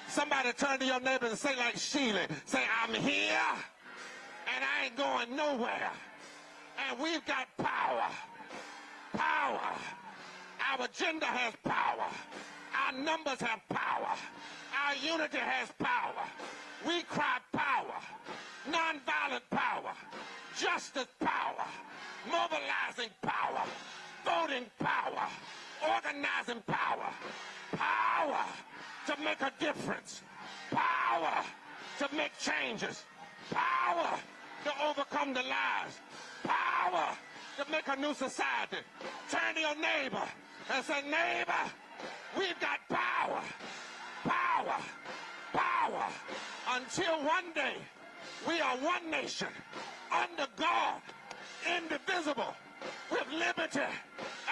Somebody turn to your neighbor and say like Sheila, say, I'm here and I ain't going nowhere. And we've got power. Power. Our agenda has power. Our numbers have power. Our unity has power. We cry power. Nonviolent power. Justice power. Mobilizing power. Voting power. Organizing power. Power to make a difference. Power to make changes. Power to overcome the lies. Power to make a new society. Turn to your neighbor and say, neighbor, we've got power. Power. Power. Until one day we are one nation, under God, indivisible, with liberty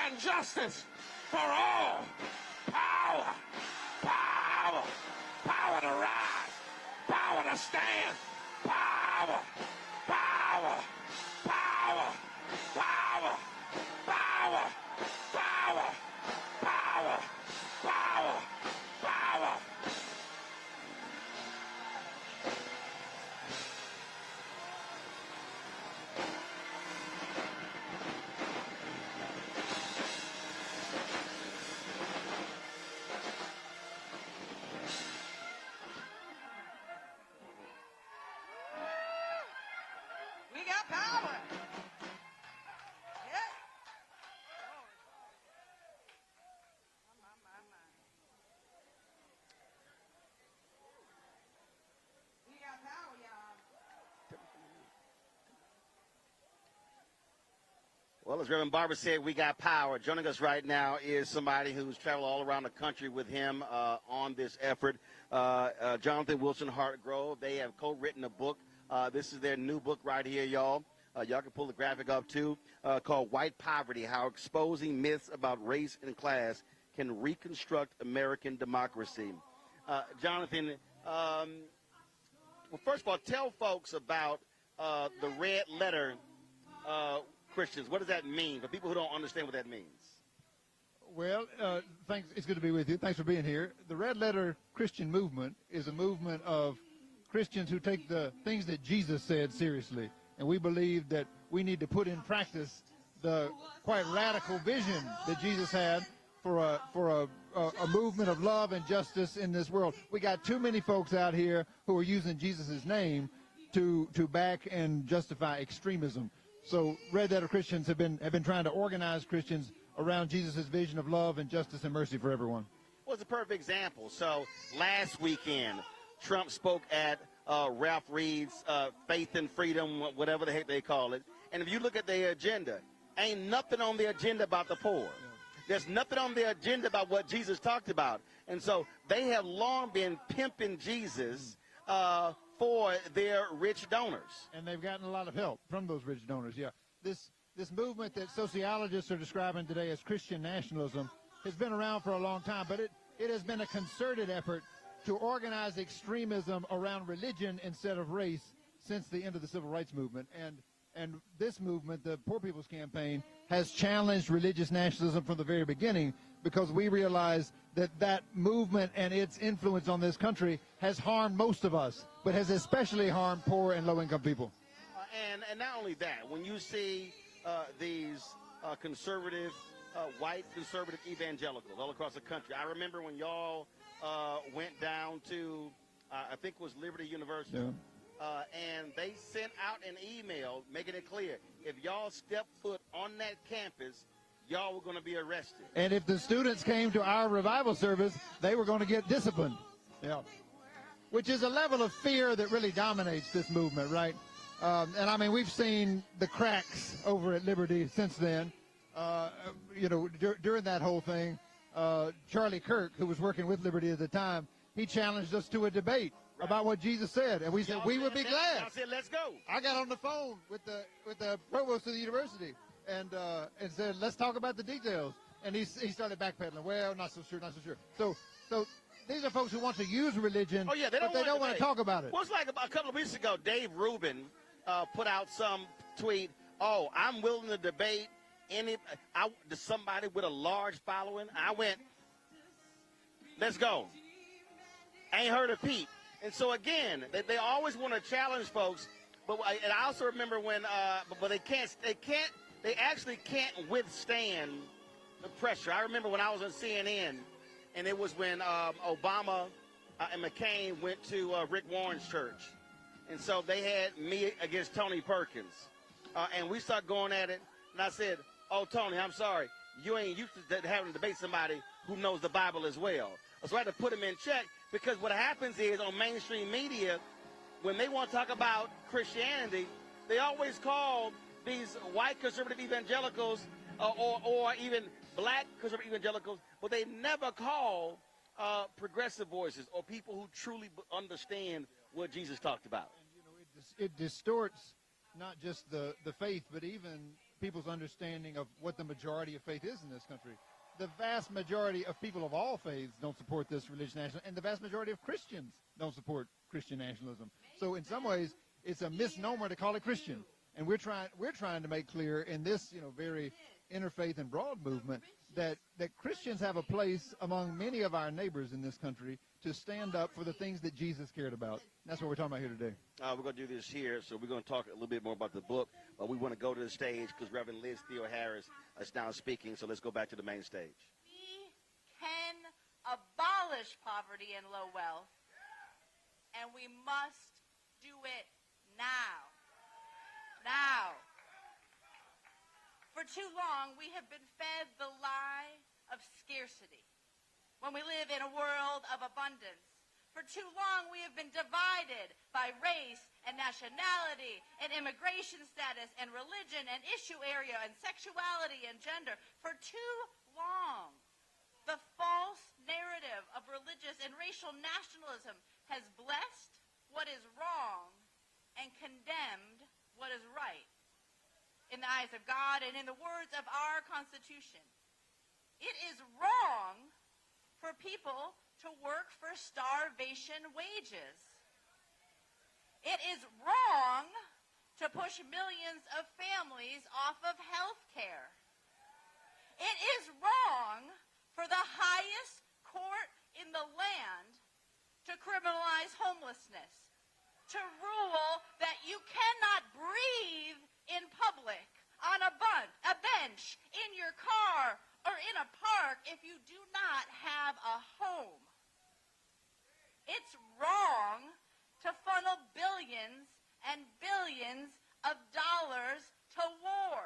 and justice for all. Power. Power. Power to rise. Power to stand. Power. Power. Power. Power. Power. Power. Power. Power. Power. We got power. Yeah. We got power, y'all. Well, as Reverend Barber said, we got power. Joining us right now is somebody who's traveled all around the country with him on this effort, Jonathan Wilson Hartgrove. They have co-written a book. This is their new book right here, y'all. Y'all can pull the graphic up, too, called White Poverty, How Exposing Myths About Race and Class Can Reconstruct American Democracy. Jonathan, well, first of all, tell folks about the red letter Christians. What does that mean for people who don't understand what that means? Well, thanks. It's good to be with you. Thanks for being here. The Red Letter Christian movement is a movement of Christians who take the things that Jesus said seriously. And we believe that we need to put in practice the quite radical vision that Jesus had for a movement of love and justice in this world. We got too many folks out here who are using Jesus' name to back and justify extremism. So Red Letter Christians have been trying to organize Christians around Jesus' vision of love and justice and mercy for everyone. Well, it's a perfect example. So last weekend, Trump spoke at Ralph Reed's Faith and Freedom, whatever the heck they call it. And if you look at their agenda, ain't nothing on the agenda about the poor. There's nothing on the agenda about what Jesus talked about. And so they have long been pimping Jesus for their rich donors. And they've gotten a lot of help from those rich donors, yeah. This movement that sociologists are describing today as Christian nationalism has been around for a long time, but it has been a concerted effort to organize extremism around religion instead of race since the end of the civil rights movement. And this movement, the Poor People's Campaign, has challenged religious nationalism from the very beginning because we realize that movement and its influence on this country has harmed most of us, but has especially harmed poor and low-income people. And not only that, when you see these conservative, white conservative evangelicals all across the country, I remember when y'all went down to, I think it was Liberty University, and they sent out an email making it clear, if y'all step foot on that campus, y'all were going to be arrested. And if the students came to our revival service, they were going to get disciplined. Yeah. Which is a level of fear that really dominates this movement, right? And I mean, we've seen the cracks over at Liberty since then. During that whole thing, Charlie Kirk, who was working with Liberty at the time, he challenged us to a debate. about what Jesus said, and we said we would be glad. I said, let's go. I got on the phone with the provost of the university and said, let's talk about the details. And he started backpedaling. Well, not so sure, not so sure. So these are folks who want to use religion, but they don't want to talk about it. Well, it's like a couple of weeks ago, Dave Rubin put out some tweet. Oh, I'm willing to debate somebody with a large following. I went, let's go. I ain't heard of Pete. And so again, they always want to challenge folks. And I also remember when, but they actually can't withstand the pressure. I remember when I was on CNN, and it was when Obama and McCain went to Rick Warren's church. And so they had me against Tony Perkins. And we started going at it, and I said, oh, Tony, I'm sorry. You ain't used to having to debate somebody who knows the Bible as well. So I had to put him in check, because what happens is on mainstream media, when they want to talk about Christianity, they always call these white conservative evangelicals or even black conservative evangelicals, but they never call progressive voices or people who truly understand what Jesus talked about. And, you know, it distorts not just the faith, but even people's understanding of what the majority of faith is in this country. The vast majority of people of all faiths don't support this religious nationalism, and the vast majority of Christians don't support Christian nationalism. So in some ways, it's a misnomer to call it Christian. And we're trying to make clear in this, you know, very interfaith and broad movement that Christians have a place among many of our neighbors in this country to stand up for the things that Jesus cared about. And that's what we're talking about here today. We're going to do this here, so we're going to talk a little bit more about the book. We want to go to the stage because Reverend Theo Harris is now speaking, so let's go back to the main stage. We can abolish poverty and low wealth, and we must do it now. Now. For too long, we have been fed the lie of scarcity when we live in a world of abundance. For too long, we have been divided by race and nationality and immigration status and religion and issue area and sexuality and gender. For too long, the false narrative of religious and racial nationalism has blessed what is wrong and condemned what is right in the eyes of God and in the words of our Constitution. It is wrong for people to work for starvation wages. It is wrong to push millions of families off of health care. It is wrong for the highest court in the land to criminalize homelessness, to rule that you cannot breathe in public, on a bench, in your car, or in a park if you do not have a home. It's wrong to funnel billions and billions of dollars to war.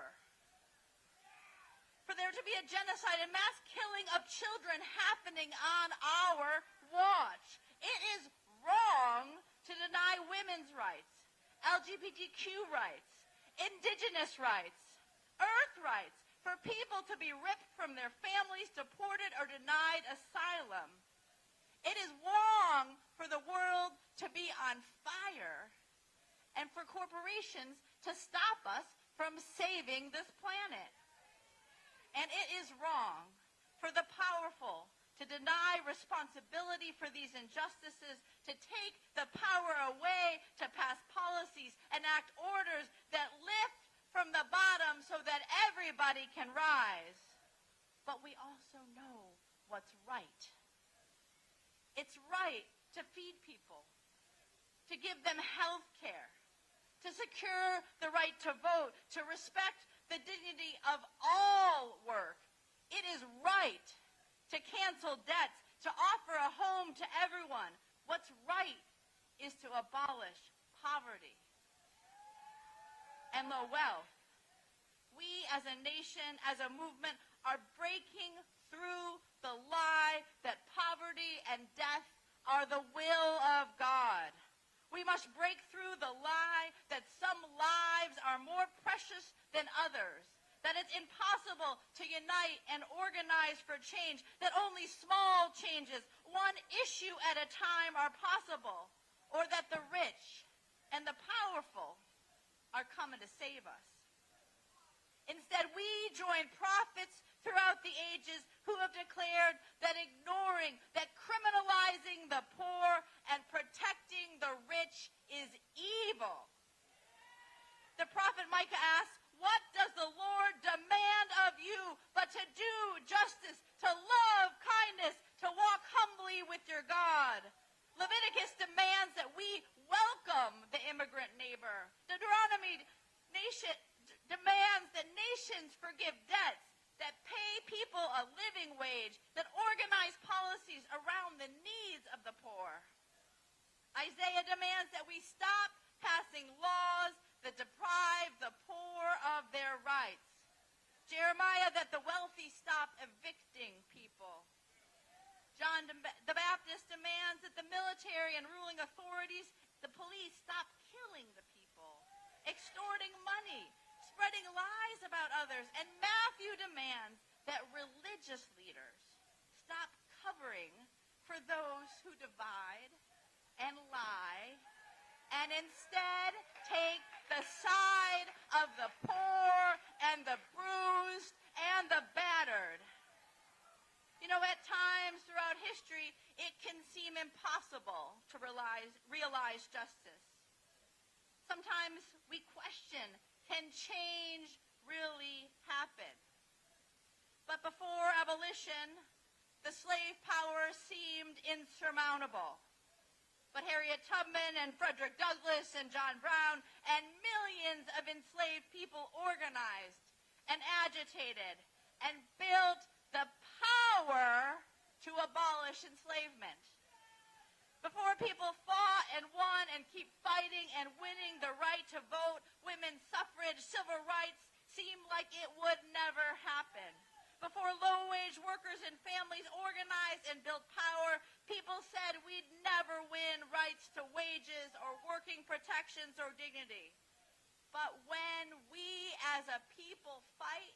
For there to be a genocide and mass killing of children happening on our watch. It is wrong to deny women's rights, LGBTQ rights, Indigenous rights, Earth rights, for people to be ripped from their families, deported, or denied asylum. It is wrong for the world to be on fire and for corporations to stop us from saving this planet. And it is wrong for the powerful to deny responsibility for these injustices, to take the power away to pass policies, enact orders that lift from the bottom so that everybody can rise. But we also know what's right. It's right to feed people, to give them health care, to secure the right to vote, to respect the dignity of all work. It is right to cancel debts, to offer a home to everyone. What's right is to abolish poverty and low wealth. We as a nation, as a movement, are breaking through the lie that poverty and death are the will of God. We must break through the lie that some lives are more precious than others, that it's impossible to unite and organize for change, that only small changes, one issue at a time, are possible, or that the rich and the powerful are coming to save us. Instead, we join prophets throughout the ages who have declared that ignoring, that criminalizing the poor and protecting the rich is evil. The prophet Micah asks, what does the Lord demand of you but to do justice, to love kindness, to walk humbly with your God? Leviticus demands that we welcome the immigrant neighbor. Deuteronomy demands that nations forgive debts, that pay people a living wage, that organize policies around the needs of the poor. Isaiah demands that we stop passing laws that deprive the poor of their rights. Jeremiah, that the wealthy stop evicting people. John the Baptist demands that the military and ruling authorities, the police, stop killing the people, extorting money, spreading lies about others. And Matthew demands that religious leaders stop covering for those who divide and lie, and instead take the side of the poor and the bruised and the battered. You know, at times throughout history, it can seem impossible to realize justice. Sometimes we question, can change really happen? But before abolition, the slave power seemed insurmountable. But Harriet Tubman and Frederick Douglass and John Brown and millions of enslaved people organized and agitated and built the power to abolish enslavement. Before people fought and won and keep fighting and winning the right to vote, women's suffrage, civil rights seemed like it would never happen. Before low-wage workers and families organized and built power, people said we'd never win rights to wages or working protections or dignity. But when we as a people fight,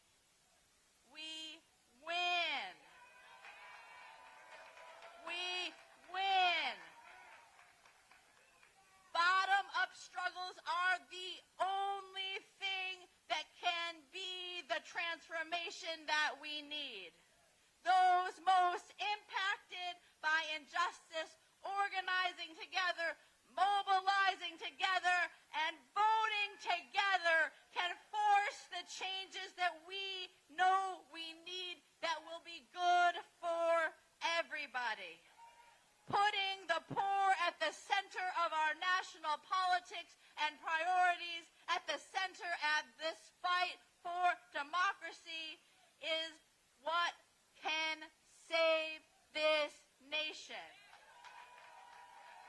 we win. We win. Bottom-up struggles are the only thing that can be the transformation that we need. Those most impacted by injustice organizing together, mobilizing together, and voting together can force the changes that we know we need that will be good for everybody. Putting the poor at the center of our national politics and priorities, at the center of this fight for democracy, is what can save this nation.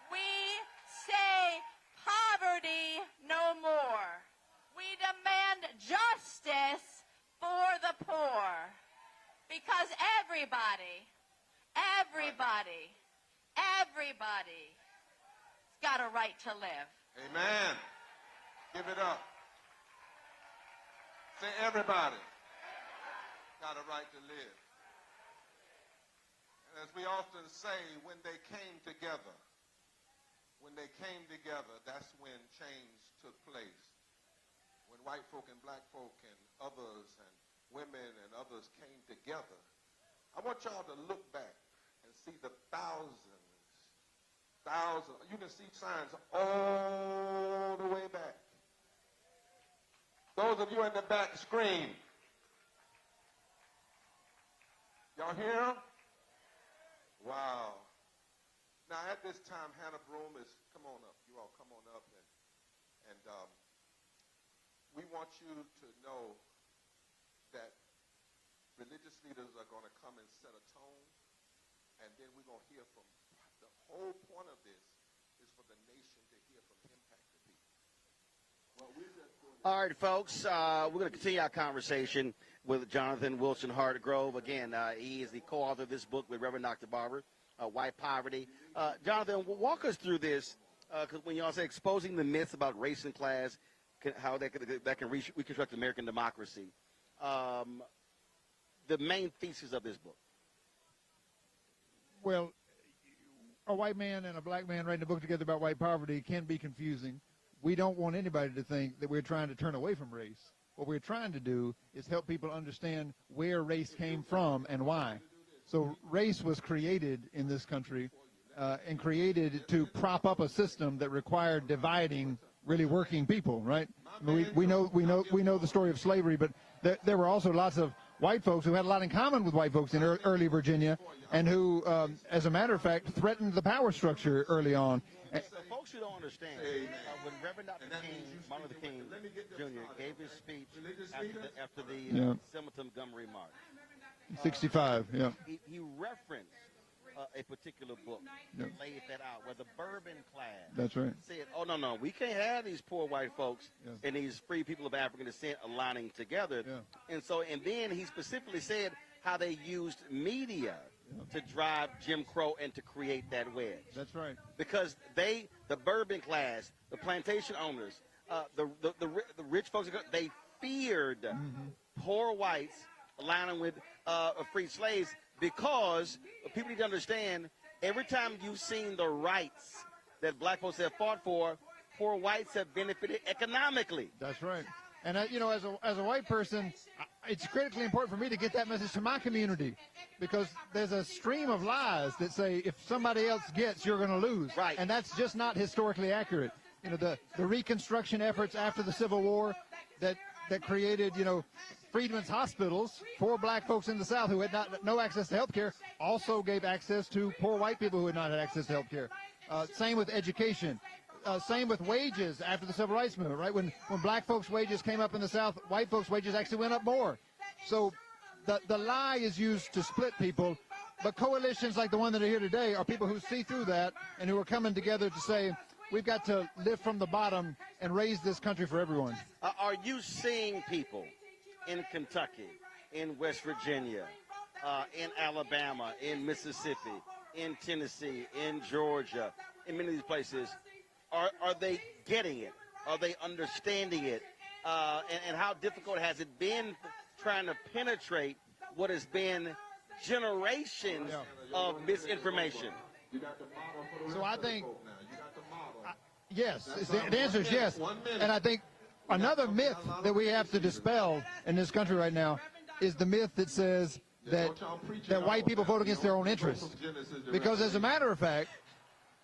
We say poverty no more. We demand justice for the poor, because everybody's got a right to live. Amen. Give it up. Say everybody got a right to live. And as we often say, when they came together, that's when change took place. When white folk and black folk and others and women and others came together, I want y'all to look back and see the thousands. You can see signs all the way back. Those of you in the back, scream. Y'all hear them? Wow. Now at this time, Hannah Broom is, come on up. You all come on up. And we want you to know that religious leaders are going to come and set a tone. And then we're going to hear from, the whole point of this is for the nation to hear from impacted people. Well, all right, folks, we're going to continue our conversation with Jonathan Wilson Hartgrove. Again, he is the co-author of this book with Reverend Dr. Barber, White Poverty. Jonathan, walk us through this, because when y'all say exposing the myths about race and class, how that can reconstruct American democracy, the main thesis of this book. Well, a white man and a black man writing a book together about white poverty can be confusing. We don't want anybody to think that we're trying to turn away from race. What we're trying to do is help people understand where race came from and why. So race was created in this country and created to prop up a system that required dividing really working people, right? I mean, we know the story of slavery, but there were also lots of white folks who had a lot in common with white folks in early Virginia, and who, as a matter of fact, threatened the power structure early on. So folks who don't understand, when Reverend Dr. King, Martin Luther King Jr. gave his speech after the Selma Montgomery March, 65, yeah. He referenced a particular book, laid that out, where the Bourbon class That's right. said, oh, no, we can't have these poor white folks and these free people of African descent aligning together. And then he specifically said how they used media to drive Jim Crow and to create that wedge. That's right. Because the Bourbon class, the plantation owners, the rich folks, they feared poor whites aligning with freed slaves, because people need to understand, every time you've seen the rights that black folks have fought for, poor whites have benefited economically. That's right. And, you know, as a white person, it's critically important for me to get that message to my community, because there's a stream of lies that say if somebody else gets, you're going to lose. Right. And that's just not historically accurate. You know, the Reconstruction efforts after the Civil War that created, you know, Freedmen's hospitals for black folks in the South who had no access to health care, also gave access to poor white people who had not had access to health care. Same with education. Same with wages after the Civil Rights Movement, right? When black folks' wages came up in the South, white folks' wages actually went up more. So the lie is used to split people, but coalitions like the one that are here today are people who see through that and who are coming together to say, we've got to lift from the bottom and raise this country for everyone. Are you seeing people in Kentucky, in West Virginia, in Alabama, in Mississippi, in Tennessee, in Georgia, in many of these places, are they getting it? Are they understanding it? And how difficult has it been trying to penetrate what has been generations of misinformation? So I think, yes, the answer is yes. And I think another myth that we have to dispel in this country right now is the myth that says that white people vote against their own interests. Because as a matter of fact,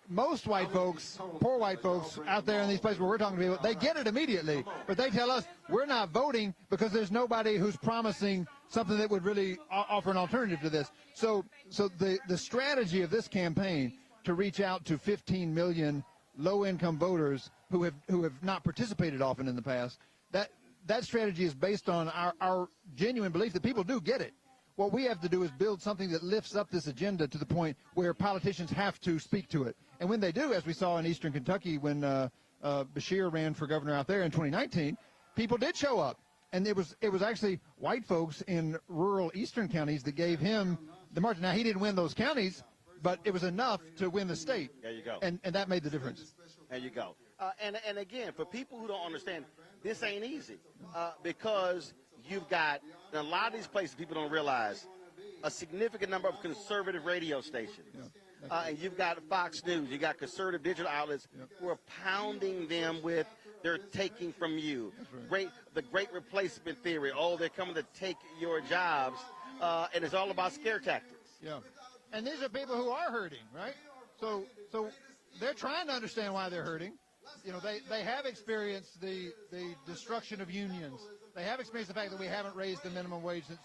most white folks, poor white folks out there in these places where we're talking to people, they get it immediately. But they tell us we're not voting because there's nobody who's promising something that would really offer an alternative to this. So the strategy of this campaign to reach out to 15 million low-income voters who have not participated often in the past, that strategy is based on our genuine belief that people do get it. What we have to do is build something that lifts up this agenda to the point where politicians have to speak to it. And when they do, as we saw in eastern Kentucky when Bashir ran for governor out there in 2019, people did show up. And it was actually white folks in rural eastern counties that gave him the margin. Now, he didn't win those counties, but it was enough to win the state. There you go. And that made the difference. There you go. And again, for people who don't understand, this ain't easy because you've got, in a lot of these places, people don't realize, a significant number of conservative radio stations. And you've got Fox News, you got conservative digital outlets who are pounding them with they're taking from you. The great replacement theory. Oh, they're coming to take your jobs. And it's all about scare tactics. Yeah. And these are people who are hurting, right? So they're trying to understand why they're hurting. You know, they have experienced the destruction of unions. They have experienced the fact that we haven't raised the minimum wage since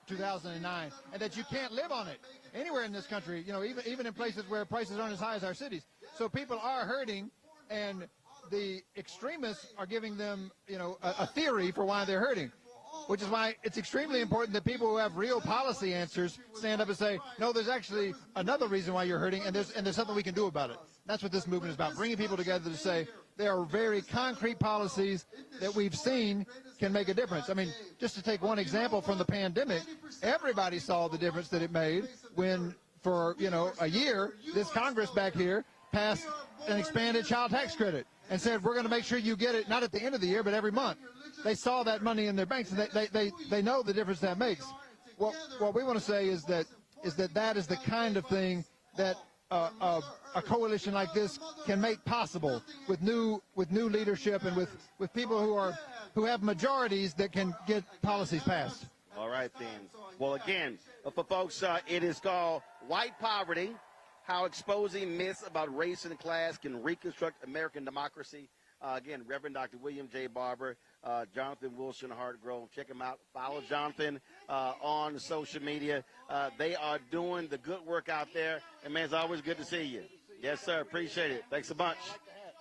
2009, and that you can't live on it anywhere in this country, you know, even in places where prices aren't as high as our cities. So people are hurting, and the extremists are giving them, you know, a theory for why they're hurting, which is why it's extremely important that people who have real policy answers stand up and say, no, there's actually another reason why you're hurting, and there's something we can do about it. That's what this movement is about, bringing people together to say there are very concrete policies that we've seen can make a difference. I mean, just to take one example from the pandemic, everybody saw the difference that it made when, for, you know, a year, this Congress back here passed an expanded child tax credit and said, we're going to make sure you get it, not at the end of the year, but every month. They saw that money in their banks, and they know the difference that makes. What we want to say is that is the kind of thing that a coalition like this can make possible with new leadership and with people who have majorities that can get policies passed. All right, then. Well, again, for folks, it is called White Poverty, How Exposing Myths About Race and Class Can Reconstruct American Democracy. Again, Reverend Dr. William J. Barber, Jonathan Wilson Hartgrove. Check him out. Follow Jonathan on social media. They are doing the good work out there. And, man, it's always good to see you. Yes, sir. Appreciate it. Thanks a bunch.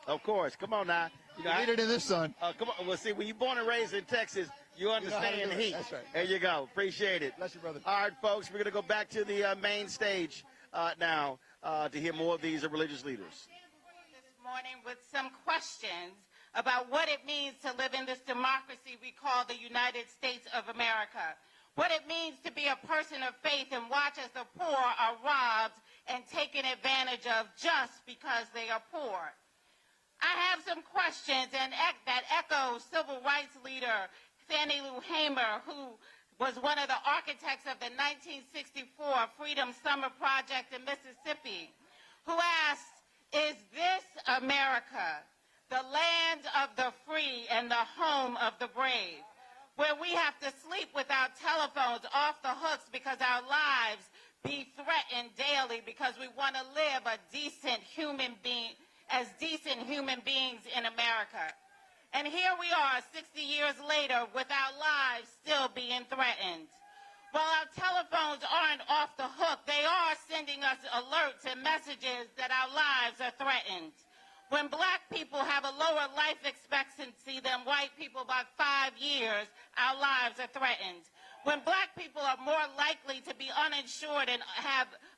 Of course. Come on now. You need it in this, son. Come on. Well, see, when you're born and raised in Texas, you understand the heat. That's right. There you go. Appreciate it. Bless you, brother. All right, folks, we're going to go back to the main stage now to hear more of these religious leaders. This morning with some questions about what it means to live in this democracy we call the United States of America. What it means to be a person of faith and watch as the poor are robbed and taken advantage of just because they are poor. I have some questions that echo civil rights leader Fannie Lou Hamer, who was one of the architects of the 1964 Freedom Summer Project in Mississippi, who asked, is this America, the land of the free and the home of the brave, where we have to sleep with our telephones off the hooks because our lives be threatened daily because we want to live as decent human beings in America? And here we are 60 years later with our lives still being threatened. While our telephones aren't off the hook, they are sending us alerts and messages that our lives are threatened. When black people have a lower life expectancy than white people by 5 years, our lives are threatened. When black people are more likely to be uninsured and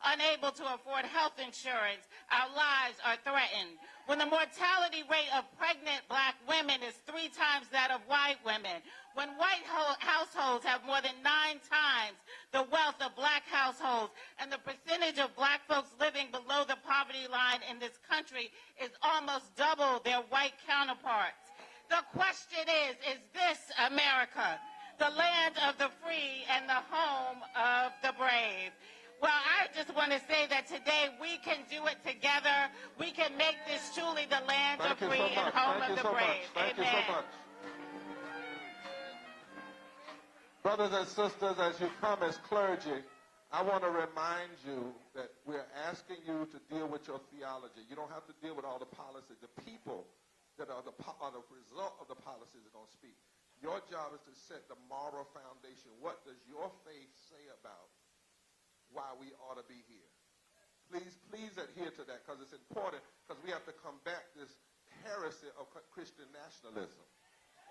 unable to afford health insurance, our lives are threatened. When the mortality rate of pregnant black women is 3 times that of white women, when white households have more than 9 times the wealth of black households, and the percentage of black folks living below the poverty line in this country is almost double their white counterparts. The question is this America, the land of the free and the home of the brave? Well, I just want to say that today we can do it together. We can make this truly the land of free and home of the brave. Thank you so much. Brothers and sisters, as you come as clergy, I want to remind you that we're asking you to deal with your theology. You don't have to deal with all the policies. The people that are the result of the policies are going to speak. Your job is to set the moral foundation. What does your faith say about why we ought to be here? Please adhere to that, because it's important, because we have to combat this heresy of Christian nationalism,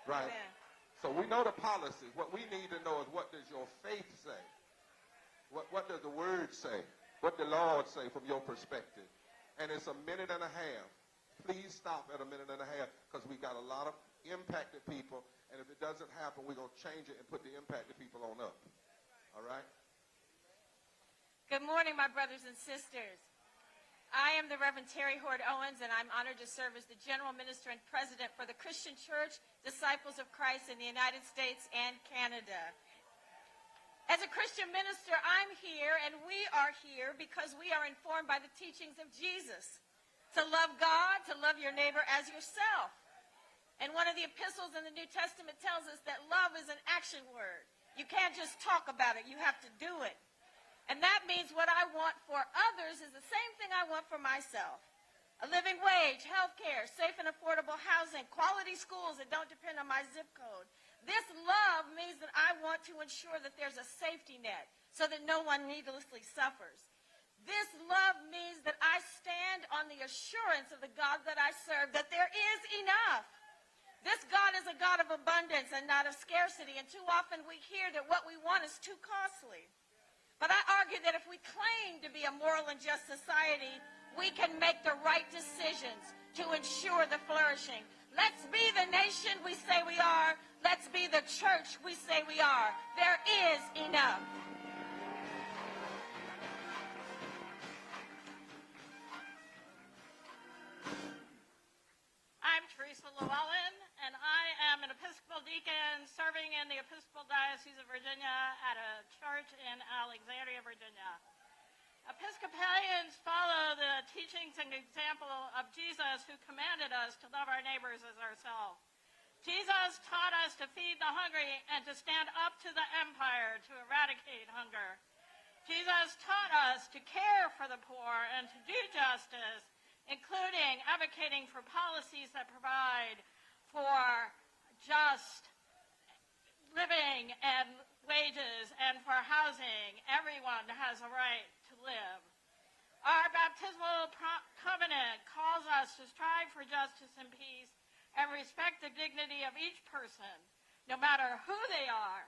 right? Amen. So we know the policies. What we need to know is, what does your faith say? What does the word say? What the Lord say from your perspective? And it's 1.5 minutes. Please stop at 1.5 minutes, because we got a lot of impacted people, and if it doesn't happen, we're going to change it and put the impacted people on up. All right? Good morning, my brothers and sisters. I am the Reverend Terry Hord Owens, and I'm honored to serve as the General Minister and President for the Christian Church Disciples of Christ in the United States and Canada. As a Christian minister, I'm here, and we are here because we are informed by the teachings of Jesus to love God, to love your neighbor as yourself. And one of the epistles in the New Testament tells us that love is an action word. You can't just talk about it, you have to do it. And that means what I want for others is the same thing I want for myself. A living wage, health care, safe and affordable housing, quality schools that don't depend on my zip code. This love means that I want to ensure that there's a safety net so that no one needlessly suffers. This love means that I stand on the assurance of the God that I serve, that there is enough. This God is a God of abundance and not of scarcity, and too often we hear that what we want is too costly. But I argue that if we claim to be a moral and just society, we can make the right decisions to ensure the flourishing. Let's be the nation we say we are. Let's be the church we say we are. There is enough. I'm Teresa Llewellyn, and I am an Episcopal deacon serving in the Episcopal Diocese of Virginia at a church in Alexandria, Virginia. Episcopalians follow the teachings and example of Jesus, who commanded us to love our neighbors as ourselves. Jesus taught us to feed the hungry and to stand up to the empire to eradicate hunger. Jesus taught us to care for the poor and to do justice, including advocating for policies that provide for just living and wages and for housing. Everyone has a right to live. Our baptismal covenant calls us to strive for justice and peace and respect the dignity of each person, no matter who they are,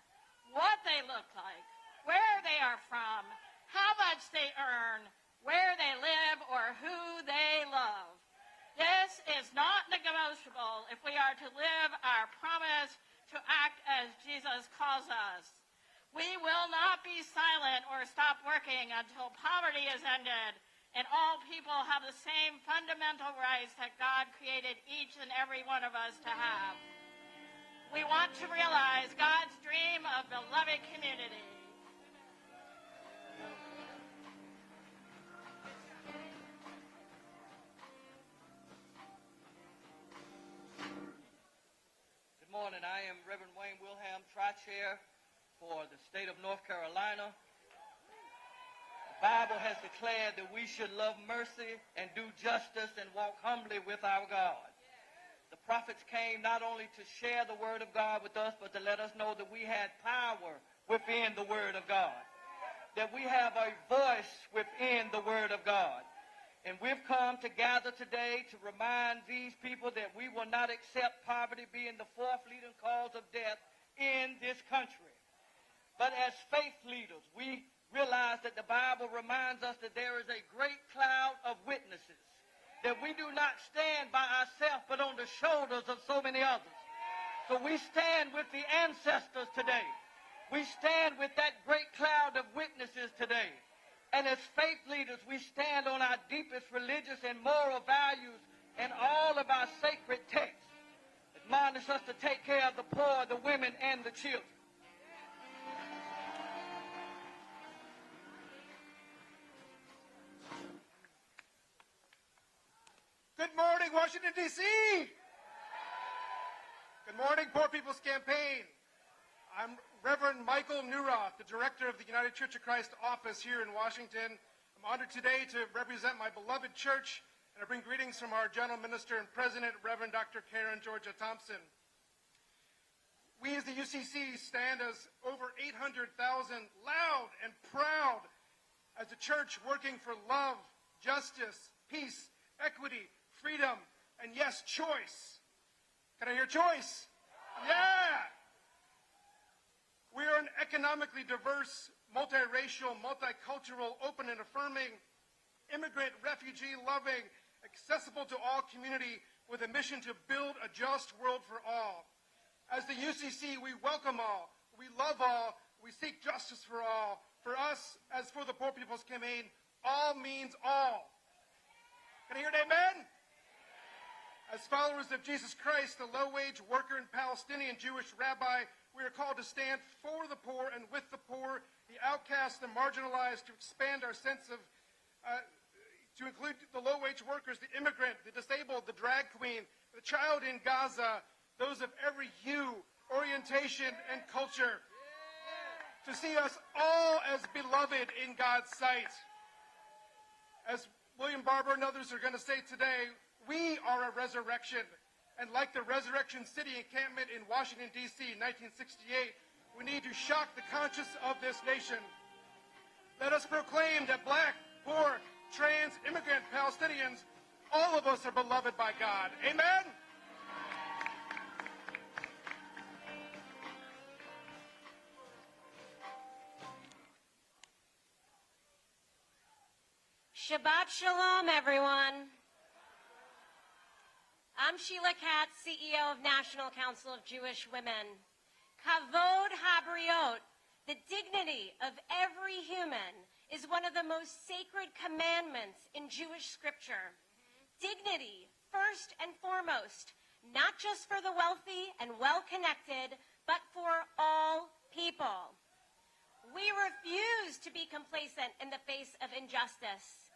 what they look like, where they are from, how much they earn, where they live, or who they love. This is not negotiable if we are to live our promise to act as Jesus calls us. We will not be silent or stop working until poverty is ended and all people have the same fundamental rights that God created each and every one of us to have. We want to realize God's dream of beloved community. Good morning. I am Reverend Wayne Wilhelm, Tri-Chair for the state of North Carolina. The Bible has declared that we should love mercy and do justice and walk humbly with our God. The prophets came not only to share the word of God with us, but to let us know that we had power within the word of God, that we have a voice within the word of God. And we've come to gather today to remind these people that we will not accept poverty being the fourth leading cause of death in this country. But as faith leaders, we realize that the Bible reminds us that there is a great cloud of witnesses, that we do not stand by ourselves, but on the shoulders of so many others. So we stand with the ancestors today. We stand with that great cloud of witnesses today. And as faith leaders, we stand on our deepest religious and moral values and all of our sacred texts. Admonish us to take care of the poor, the women, and the children. Good morning, Washington, D.C. Good morning, Poor People's Campaign. I'm Reverend Michael Neuroth, the Director of the United Church of Christ office here in Washington. I'm honored today to represent my beloved church, and I bring greetings from our General Minister and President, Reverend Dr. Karen Georgia Thompson. We as the UCC stand as over 800,000 loud and proud as a church working for love, justice, peace, equity, freedom, and yes, choice. Can I hear choice? Yeah! We are an economically diverse, multiracial, multicultural, open and affirming, immigrant, refugee-loving, accessible to all community with a mission to build a just world for all. As the UCC, we welcome all, we love all, we seek justice for all. For us, as for the Poor People's Campaign, all means all. Can I hear an amen? As followers of Jesus Christ, the low-wage worker and Palestinian Jewish rabbi, we are called to stand for the poor and with the poor, the outcast, the marginalized, to expand our sense of, to include the low-wage workers, the immigrant, the disabled, the drag queen, the child in Gaza, those of every hue, orientation, and culture. To see us all as beloved in God's sight. As William Barber and others are going to say today, we are a resurrection. And like the Resurrection City encampment in Washington, D.C. in 1968, we need to shock the conscience of this nation. Let us proclaim that black, poor, trans, immigrant, Palestinians, all of us are beloved by God. Amen? Shabbat Shalom, everyone. I'm Sheila Katz, CEO of National Council of Jewish Women. Kavod habriot, the dignity of every human, is one of the most sacred commandments in Jewish scripture. Dignity, first and foremost, not just for the wealthy and well-connected, but for all people. We refuse refuse to be complacent in the face of injustice.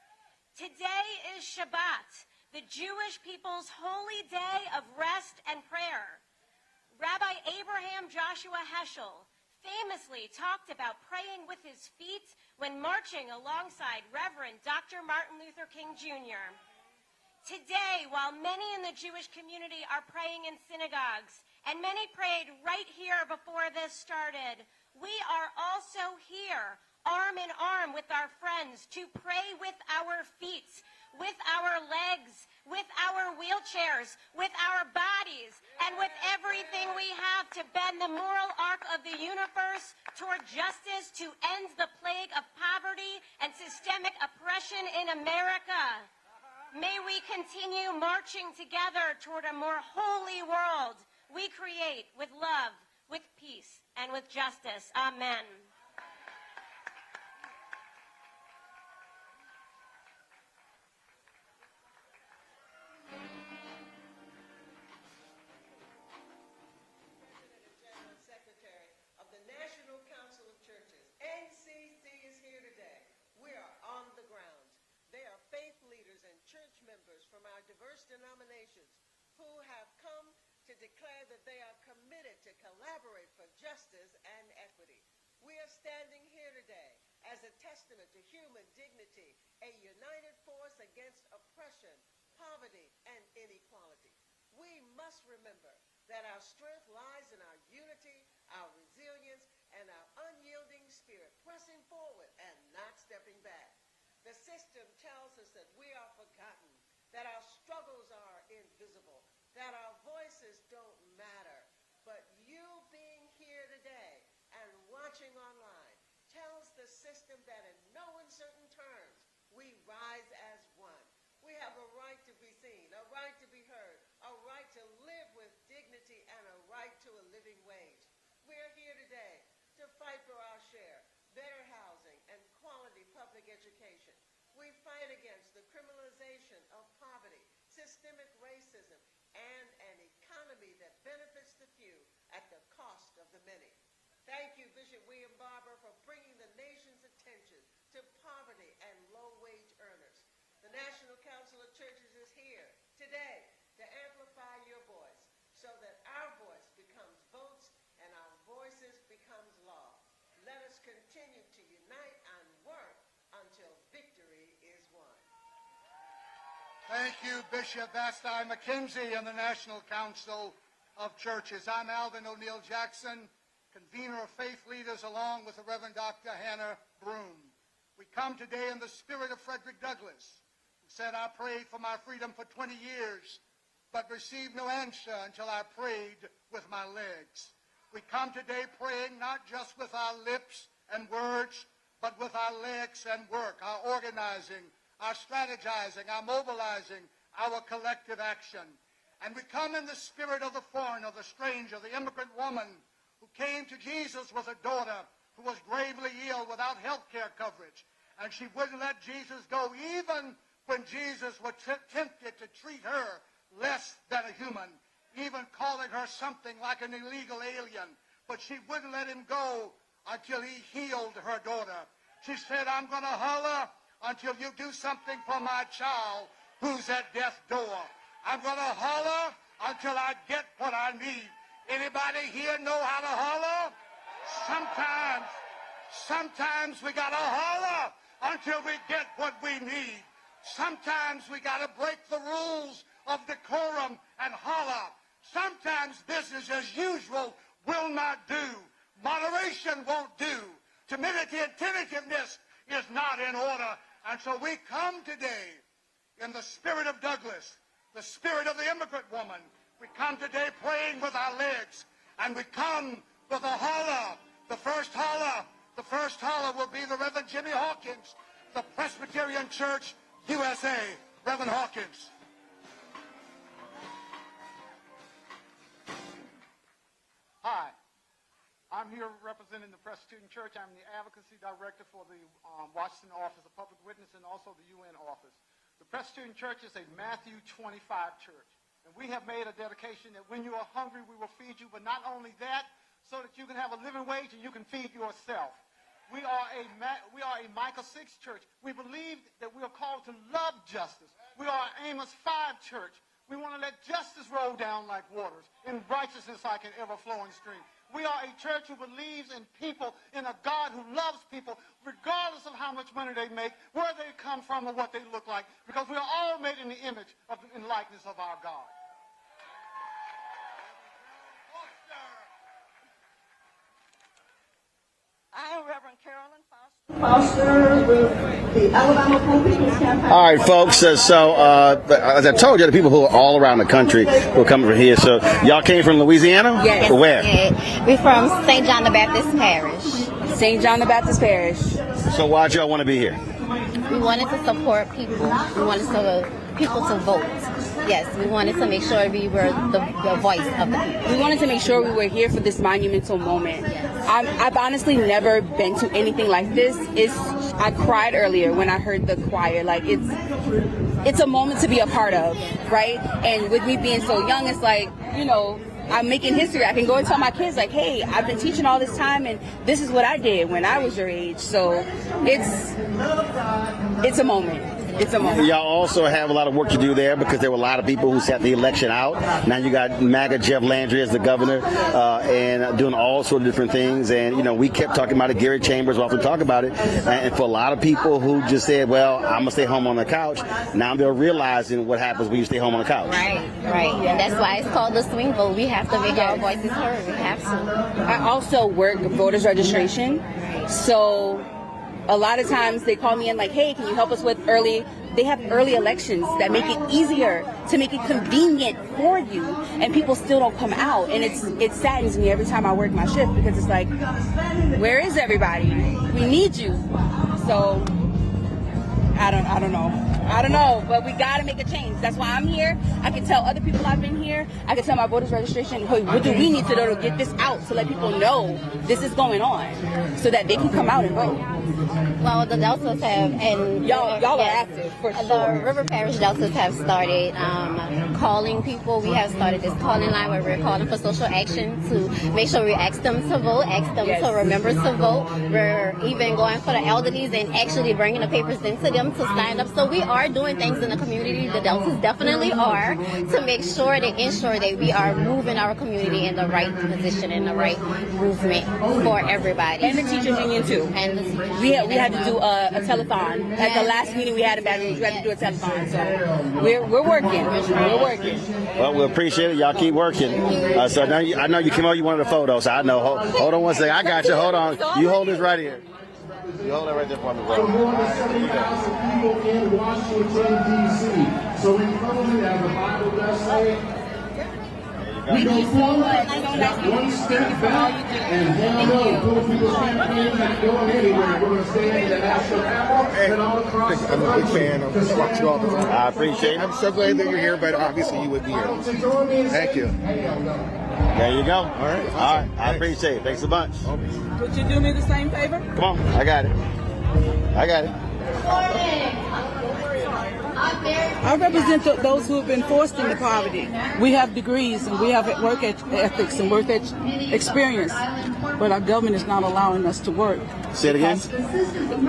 Today is Shabbat, the Jewish people's holy day of rest and prayer. Rabbi Abraham Joshua Heschel famously talked about praying with his feet when marching alongside Reverend Dr. Martin Luther King Jr. Today, while many in the Jewish community are praying in synagogues, and many prayed right here before this started, we are also here, arm in arm with our friends, to pray with our feet, with our legs, with our wheelchairs, with our bodies, and with everything we have to bend the moral arc of the universe toward justice, to end the plague of poverty and systemic oppression in America. May we continue marching together toward a more holy world we create with love, with peace, and with justice. Amen. Secretary of the National Council of Churches. NCC is here today. We are on the ground. They are faith leaders and church members from our diverse denominations who have come to declare that they are committed to collaborate for justice and equity. We are standing here today as a testament to human dignity, a united force against oppression, poverty, and inequality. We must remember that our strength lies in our unity, our resilience, and our unyielding spirit, pressing forward and not stepping back. The system tells us that we are forgotten, that our struggles are invisible, that our voices don't matter. But you being here today and watching online tells the system that in no uncertain terms we rise as one. We have a right to be seen, a right to be heard, a right to live with dignity, and a right to a living wage. We're here today to fight for our share, better housing, and quality public education. We fight against the criminalization of poverty, systemic racism, and an economy that benefits the few at the cost of the many. Thank you, Bishop William Barber, for bringing the nation's attention to poverty and low-wage earners. The National Council of Churches is here today to amplify your voice so that our voice becomes votes and our voices becomes law. Let us continue to unite and work until victory is won. Thank you, Bishop Basti McKenzie and the National Council of Churches. I'm Alvin O'Neill Jackson, convener of faith leaders, along with the Reverend Dr. Hannah Broom. We come today in the spirit of Frederick Douglass, who said, I prayed for my freedom for 20 years, but received no answer until I prayed with my legs. We come today praying not just with our lips and words, but with our legs and work, our organizing, our strategizing, our mobilizing, our collective action. And we come in the spirit of the foreigner, the stranger, the immigrant woman who came to Jesus with a daughter who was gravely ill without health care coverage. And she wouldn't let Jesus go even when Jesus was tempted to treat her less than a human, even calling her something like an illegal alien. But she wouldn't let him go until he healed her daughter. She said, I'm going to holler until you do something for my child who's at death's door. I'm going to holler until I get what I need. Anybody here know how to holler? Sometimes we got to holler until we get what we need. Sometimes we got to break the rules of decorum and holler. Sometimes business as usual will not do. Moderation won't do. Timidity and tentativeness is not in order. And so we come today in the spirit of Douglass, the spirit of the immigrant woman. We come today praying with our legs, and we come with a holler. The first holler will be the Reverend Jimmy Hawkins, the Presbyterian Church, USA. Reverend Hawkins. Hi, I'm here representing the Presbyterian Church. I'm the advocacy director for the Washington Office of Public Witness and also the UN office. The Presbyterian Church is a Matthew 25 church. And we have made a dedication that when you are hungry, we will feed you. But not only that, so that you can have a living wage and you can feed yourself. We are a Micah 6 church. We believe that we are called to love justice. We are an Amos 5 church. We want to let justice roll down like waters and righteousness like an ever-flowing stream. We are a church who believes in people, in a God who loves people, regardless of how much money they make, where they come from, or what they look like, because we are all made in the image and likeness of our God. I am Reverend Carolyn Foster with the Alabama People's Campaign. All right, folks. As I told you, the people who are all around the country who are coming from here. So y'all came from Louisiana? Yes. Where? Yeah. We're from St. John the Baptist Parish. St. John the Baptist Parish. So why'd y'all want to be here? We wanted to support people. We wanted people to vote. Yes, we wanted to make sure we were the voice of the people. We wanted to make sure we were here for this monumental moment. Yes. I've honestly never been to anything like this. I cried earlier when I heard the choir. Like, it's a moment to be a part of, right? And with me being so young, it's like, you know, I'm making history. I can go and tell my kids, like, hey, I've been teaching all this time, and this is what I did when I was your age. So it's a moment. It's a moment. Y'all also have a lot of work to do there because there were a lot of people who sat the election out. Now you got MAGA Jeff Landry as the governor and doing all sorts of different things. And, you know, we kept talking about it. Gary Chambers often talk about it. And for a lot of people who just said, well, I'm going to stay home on the couch, now they're realizing what happens when you stay home on the couch. Right. And that's why it's called the swing vote. We have to make our voices heard. We have to. I also work voters registration. So a lot of times they call me in like, hey, can you help us with they have early elections that make it easier, to make it convenient for you, and people still don't come out. And it saddens me every time I work my shift because it's like, where is everybody? We need you. So I don't know, but we got to make a change. That's why I'm here. I can tell other people I've been here. I can tell my voters registration, hey, what do we need to do to get this out to let people know this is going on so that they can come out and vote? Well, the Deltas have, and y'all are active for sure. The River Parish Deltas have started calling people. We have started this calling line where we're calling for social action to make sure we ask them to vote, ask them to remember to vote. We're even going for the elderlies and actually bringing the papers into them to sign up. So we are doing things in the community. The Deltas definitely are, to make sure to ensure that we are moving our community in the right position, in the right movement for everybody. And the teachers union too. And the teachers. We had to do a telethon. At the last meeting we had in Baton Rouge, we had to do a telethon. So we're working. We're working. Well, we appreciate it. Y'all keep working. So now I know you came out, you wanted a photo, so I know. Hold on one second. I got you. Hold on. You hold this right here. You hold that right there for me, bro. People in Washington, D.C. So in closing, as the Bible does say, we go forward, got one step back, and down the road, Poor People's Campaign not going anywhere. We're going to stand in the national anthem and all across the country. I'm a big fan of watch you all the time. I appreciate it. I'm so glad that you're here, but obviously you would be here. Thank you. There you go. All right. I appreciate it. Thanks a bunch. Would you do me the same favor? Come on. I got it. I represent those who have been forced into poverty. We have degrees and we have work ethics and work experience, but our government is not allowing us to work. Say it again.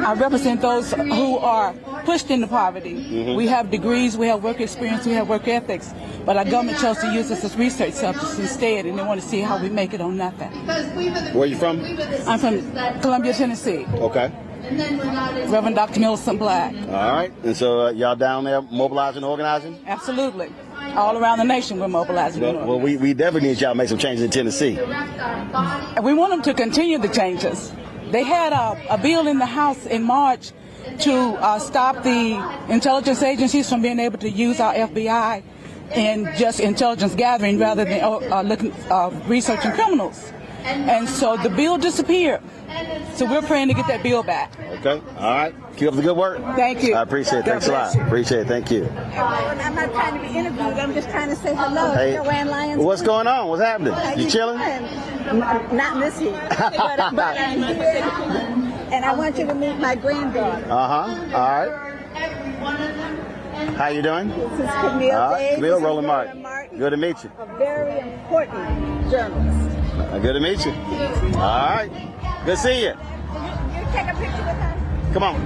I represent those who are pushed into poverty. Mm-hmm. We have degrees, we have work experience, we have work ethics, but our government chose to use us as research subjects instead, and they want to see how we make it on nothing. Where are you from? I'm from Columbia, Tennessee. Okay. Reverend Dr. Millicent Black. All right. And so y'all down there mobilizing and organizing? Absolutely. All around the nation we're mobilizing. Well, we definitely need y'all to make some changes in Tennessee. And we want them to continue the changes. They had a bill in the House in March to stop the intelligence agencies from being able to use our FBI in just intelligence gathering rather than researching criminals. And so the bill disappeared. So we're praying to get that bill back. Okay. All right. Keep up the good work. Thank you. I appreciate it. Thanks a lot. Appreciate it. Thank you. I'm not trying to be interviewed. I'm just trying to say hello. Hey, what's going on? What's happening? You chilling? Not in this heat. but I'm here. And I want you to meet my granddaughter. Uh-huh. All right. How you doing? This is Camille Day. Camille Roland Martin. Good to meet you. A very important journalist. Good to meet you. All right. Good to see you. Come on.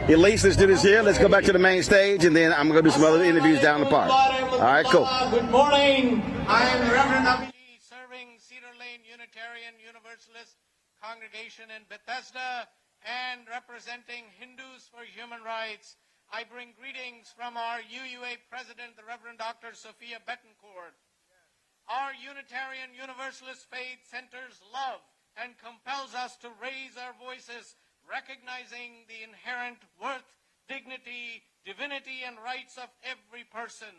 Elise, let's do this here. Let's go back to the main stage, and then I'm going to do some other interviews down the park. All right, cool. Good morning. I am the Reverend serving Cedar Lane Unitarian Universalist Congregation in Bethesda and representing Hindus for Human Rights. I bring greetings from our UUA President, the Reverend Dr. Sophia Betancourt. Our Unitarian Universalist faith centers love and compels us to raise our voices, recognizing the inherent worth, dignity, divinity, and rights of every person.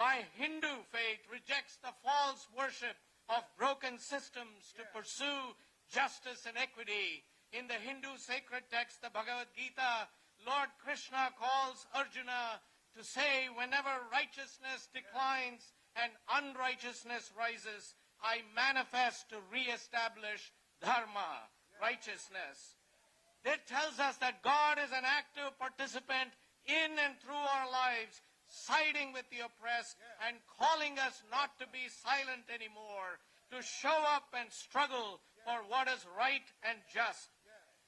My Hindu faith rejects the false worship of broken systems to pursue justice and equity. In the Hindu sacred text, the Bhagavad Gita, Lord Krishna calls Arjuna to say, whenever righteousness declines and unrighteousness rises, I manifest to reestablish dharma, righteousness. It tells us that God is an active participant in and through our lives, siding with the oppressed and calling us not to be silent anymore, to show up and struggle for what is right and just.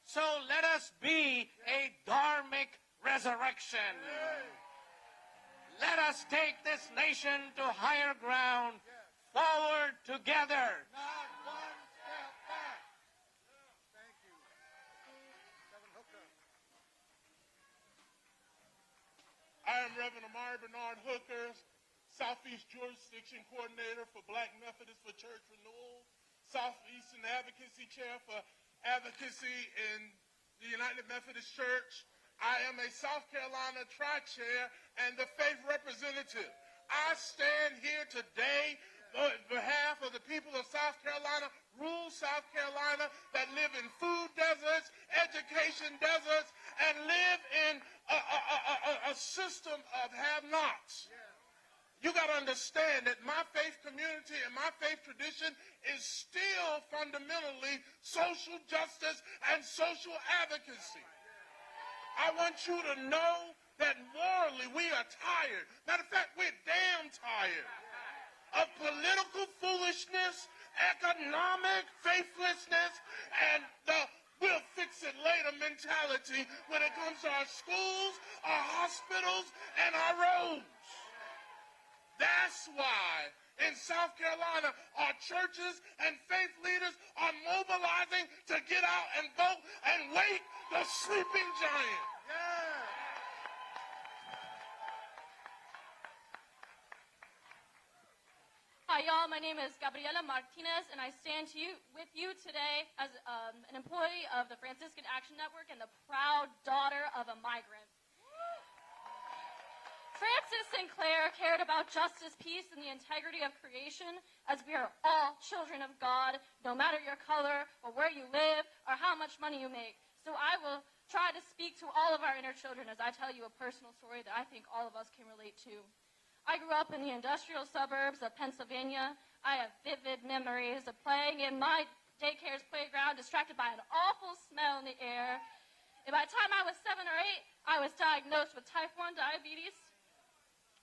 So let us be a dharmic resurrection. Let us take this nation to higher ground, forward together. I am Reverend Amari Bernard Hooker, Southeast Jurisdiction Coordinator for Black Methodists for Church Renewal, Southeastern Advocacy Chair for Advocacy in the United Methodist Church. I am a South Carolina Tri-Chair and the Faith Representative. I stand here today on behalf of the people of South Carolina, rural South Carolina, that live in food deserts, education deserts, and live in a system of have-nots. You got to understand that my faith community and my faith tradition is still fundamentally social justice and social advocacy. I want you to know that morally we are tired. Matter of fact, we're damn tired of political foolishness, economic faithlessness, and the we'll fix it later mentality when it comes to our schools, our hospitals, and our roads. That's why in South Carolina, our churches and faith leaders are mobilizing to get out and vote and wake the sleeping giant. Hi, y'all. My name is Gabriela Martinez, and I stand with you today as an employee of the Franciscan Action Network and the proud daughter of a migrant. Francis Sinclair cared about justice, peace, and the integrity of creation, as we are all children of God, no matter your color or where you live or how much money you make. So I will try to speak to all of our inner children as I tell you a personal story that I think all of us can relate to. I grew up in the industrial suburbs of Pennsylvania. I have vivid memories of playing in my daycare's playground, distracted by an awful smell in the air. And by the time I was 7 or 8, I was diagnosed with type 1 diabetes.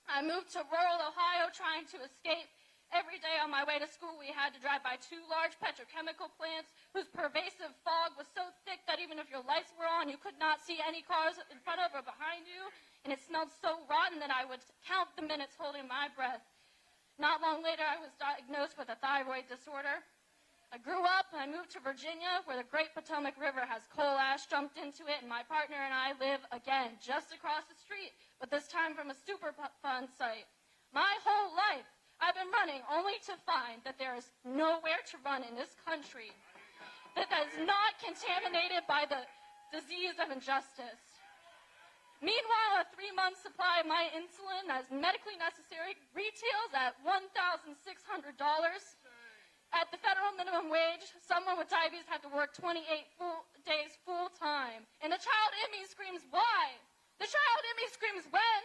I moved to rural Ohio trying to escape. Every day on my way to school, we had to drive by 2 large petrochemical plants whose pervasive fog was so thick that even if your lights were on, you could not see any cars in front of or behind you. And it smelled so rotten that I would count the minutes holding my breath. Not long later, I was diagnosed with a thyroid disorder. I grew up and I moved to Virginia, where the Great Potomac River has coal ash dumped into it, and my partner and I live again just across the street, but this time from a Superfund site. My whole life, I've been running only to find that there is nowhere to run in this country that is not contaminated by the disease of injustice. Meanwhile, a 3-month supply of my insulin, as medically necessary, retails at $1,600. At the federal minimum wage, someone with diabetes had to work 28 days full-time. And the child in me screams, why? The child in me screams, when?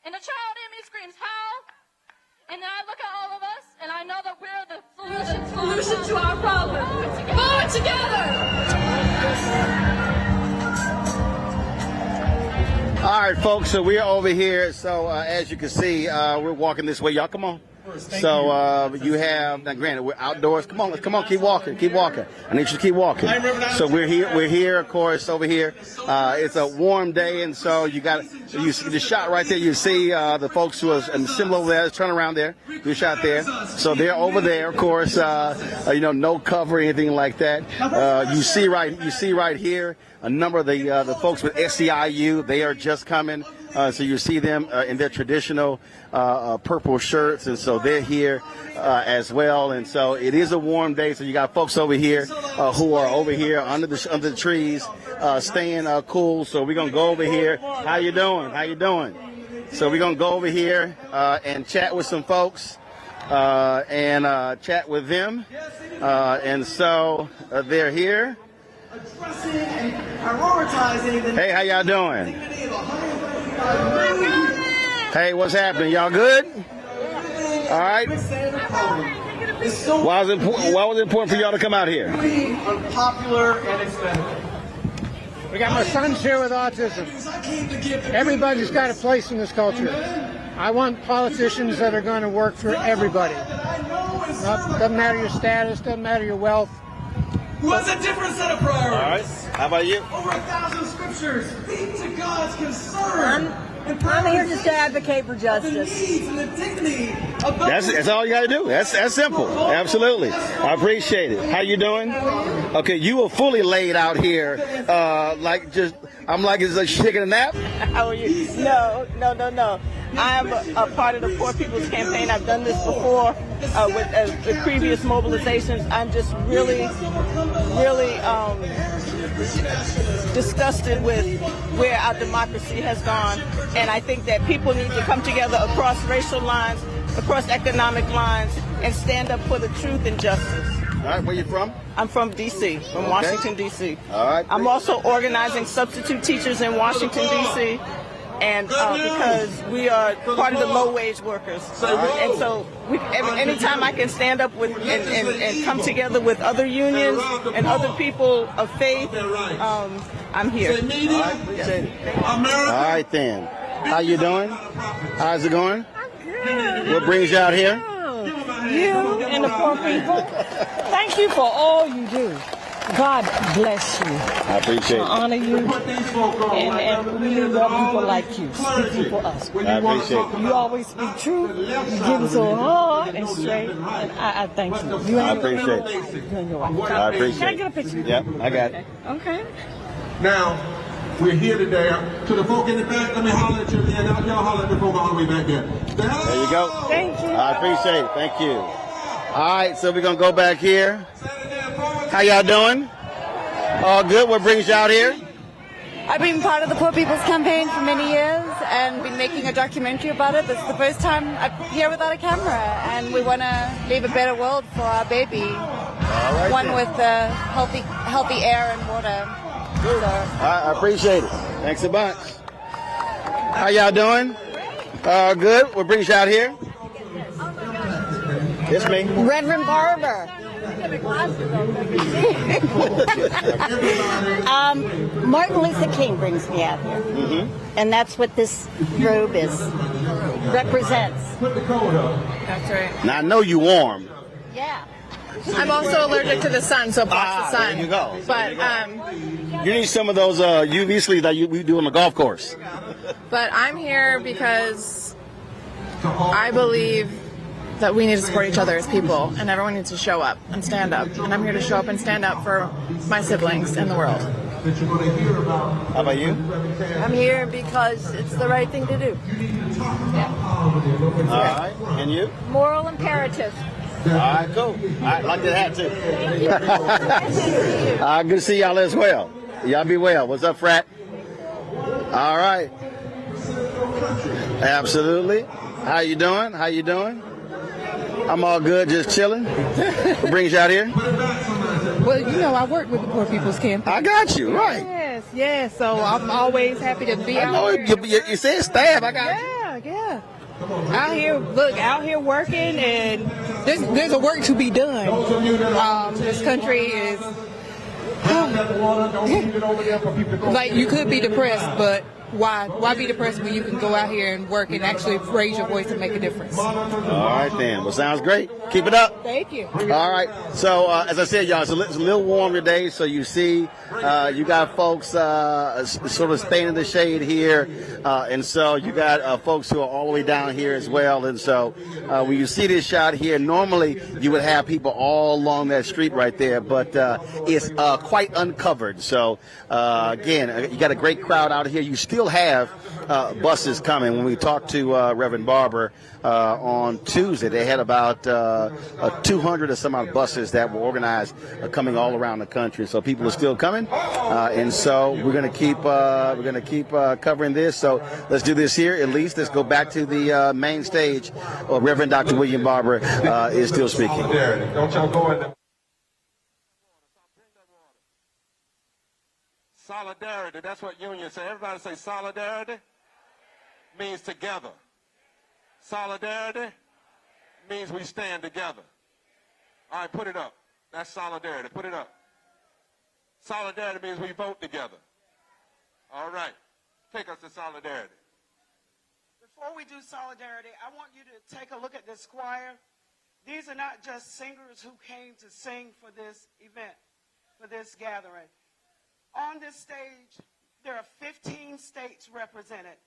And the child in me screams, how? And then I look at all of us, and I know that we're the solution to our problem. Vote together! All right, folks, so we're over here. So as you can see, we're walking this way. Y'all come on. So you have, now granted, we're outdoors. Come on, keep walking. I need you to keep walking. So we're here, of course, over here. It's a warm day, and so you see the shot right there. You see the folks who are similar over there. Turn around there. Do a shot there. So they're over there, of course. No cover or anything like that. You see right here a number of the folks with SEIU. They are just coming. So you see them in their traditional purple shirts, and so they're here as well. And so it is a warm day. So you got folks over here who are over here under the trees, staying cool. So we're gonna go over here. How you doing? So we're gonna go over here and chat with some folks and chat with them. And so they're here. Hey, how y'all doing? Hey, what's happening? Y'all good? All right. Why was it important for y'all to come out here? Unpopular and expensive. We got my sons here with autism. Everybody's got a place in this culture. I want politicians that are going to work for everybody. Doesn't matter your status, doesn't matter your wealth. Who has a different set of priorities? All right. How about you? Over 1,000 scriptures speak to God's concern. I'm here just to advocate for justice. The needs and the dignity of That's all you got to do. That's simple. Absolutely. I appreciate it. How you doing? Okay, you were fully laid out here. I'm like, is like she taking a nap? How are you? No. I'm a part of the Poor People's Campaign. I've done this before with previous mobilizations. I'm just really disgusted with where our democracy has gone. And I think that people need to come together across racial lines, across economic lines, and stand up for the truth and justice. All right, where you from? I'm from D.C., from Washington, D.C. All right. I'm also organizing substitute teachers in Washington, D.C., and because we are part of the low-wage workers. And so anytime I can stand up with and come together with other unions and other people of faith, I'm here. All right, then. How you doing? How's it going? I'm good. What brings you out here? You and the poor people. Thank you for all you do. God bless you. I appreciate it. I honor you. And we need more people like you speaking for us. I appreciate it. You always speak truth. You give it so hard and straight. And I thank you. I appreciate it. You and your wife. I appreciate it. Can I get a picture? Yep, I got it. Okay. Now, we're here today. To the folk in the back, let me holler at you again. Y'all holler at the folk all the way back there. There you go. Thank you. I appreciate it. Thank you. All right, so we're going to go back here. How y'all doing? All good? What brings you out here? I've been part of the Poor People's Campaign for many years and been making a documentary about it. This is the first time I'm here without a camera, and we want to leave a better world for our baby. Right, one then. with healthy air and water. So. I appreciate it. Thanks a bunch. How y'all doing? Good. What brings you out here? It's me. Reverend Barber. Martin Luther King brings me out here. Mm-hmm. And that's what this robe represents. That's right. Now, I know you warm. Yeah. I'm also allergic to the sun, so block the sun. There you go. But You need some of those UV sleeves that we do on the golf course. but I'm here because I believe that we need to support each other as people, and everyone needs to show up and stand up. And I'm here to show up and stand up for my siblings in the world. How about you? I'm here because it's the right thing to do. All right. And you? Moral imperative. All right, cool. I like that hat, too. Good to see y'all as well. Y'all be well. What's up, frat? All right. Absolutely. How you doing? How you doing? I'm all good, just chilling. What brings you out here? Well, you know, I work with the Poor People's Campaign. I got you, right. Yes. So I'm always happy to be out here. You said staff. I got you. Yeah. Out here working, and there's a work to be done. This country is like, you could be depressed, but why be depressed when you can go out here and work and actually raise your voice and make a difference? All right, then. Well, sounds great. Keep it up. Thank you. All right. So, as I said, y'all, it's a little warm today. So you see, you got folks sort of staying in the shade here. And so you got folks who are all the way down here as well. And so when you see this shot here, normally you would have people all along that street right there. But it's quite uncovered. So, again, you got a great crowd out here. You still have buses coming. When we talked to Reverend Barber on Tuesday, they had about 200 or some odd buses that were organized coming all around the country. So people are still coming, and so we're going to keep covering this. So let's do this here. At least let's go back to the main stage. Reverend Dr. William Barber is still speaking. Don't y'all go in there. Solidarity, that's what union say. Everybody say solidarity means together. Solidarity means we stand together. All right, put it up. That's solidarity. Put it up. Solidarity means we vote together. All right. Take us to solidarity. Before we do solidarity, I want you to take a look at this choir. These are not just singers who came to sing for this event, for this gathering. On this stage, there are 15 states represented.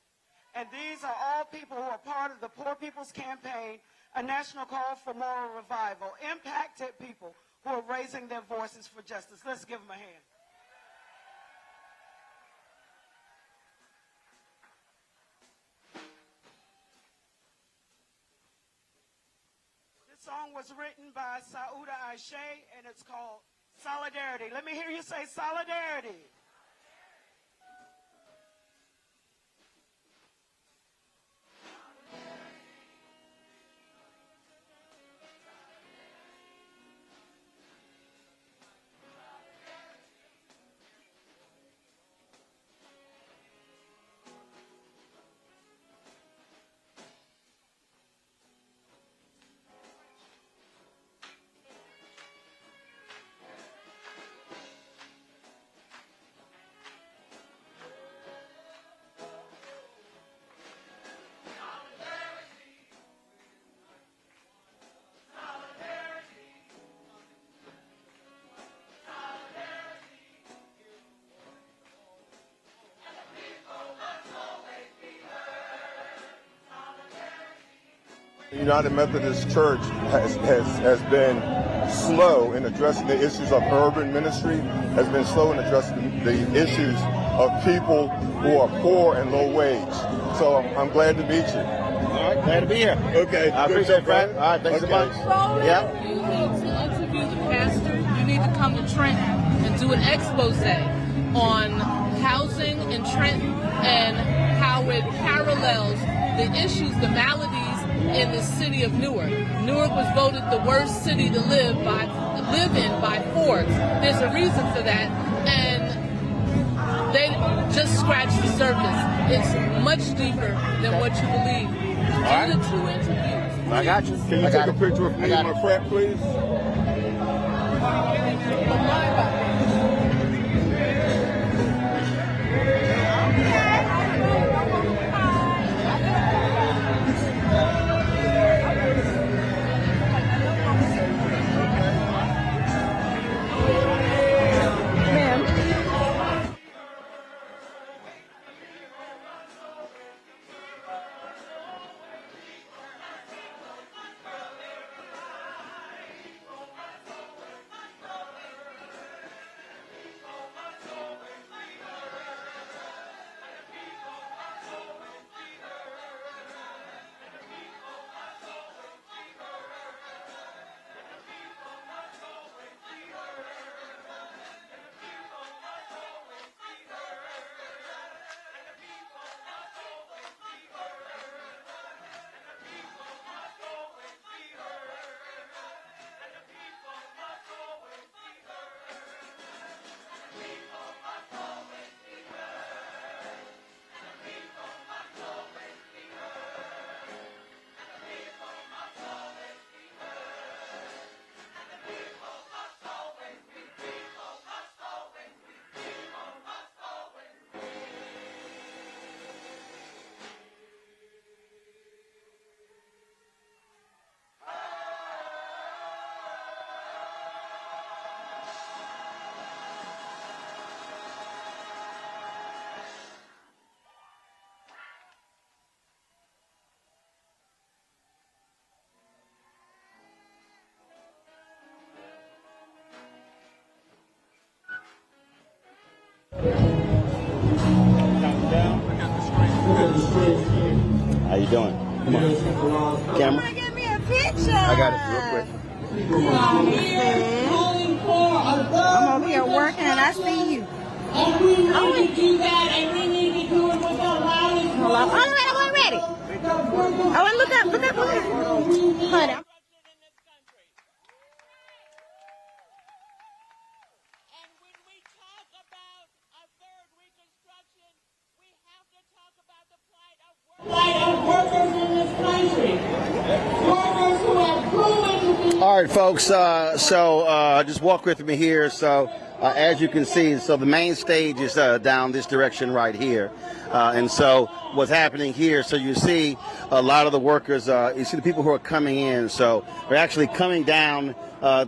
And these are all people who are part of the Poor People's Campaign, a national call for moral revival, impacted people who are raising their voices for justice. Let's give them a hand. This song was written by Sauda Aishe, and it's called Solidarity. Let me hear you say solidarity. The United Methodist Church has been slow in addressing the issues of urban ministry, has been slow in addressing the issues of people who are poor and low wage. So I'm glad to meet you. All right, glad to be here. Okay. I appreciate it, Fred. All right, thanks so much. Yeah. You need to interview the pastor. You need to come to Trenton and do an expose on housing in Trenton and how it parallels the issues, the maladies in the city of Newark. Newark was voted the worst city to live in by Forbes. There's a reason for that, and they just scratched the surface. It's much deeper than what you believe. Do the 2 interviews. I got you. Can you take a picture of me and my friend, please? How you doing? Come on. Camera. Give me a picture. I got it real quick. I'm over here working and I see you. And we need to do that, and we need to do it with the loudest. Hold on. All right, I'm ready. Oh, and look up. Hold on. Plight of workers in this country. Workers who have proven to be. All right, folks. Just walk with me here. So, as you can see, so the main stage is down this direction right here. And so what's happening here, so you see a lot of the workers, you see the people who are coming in. So they're actually coming down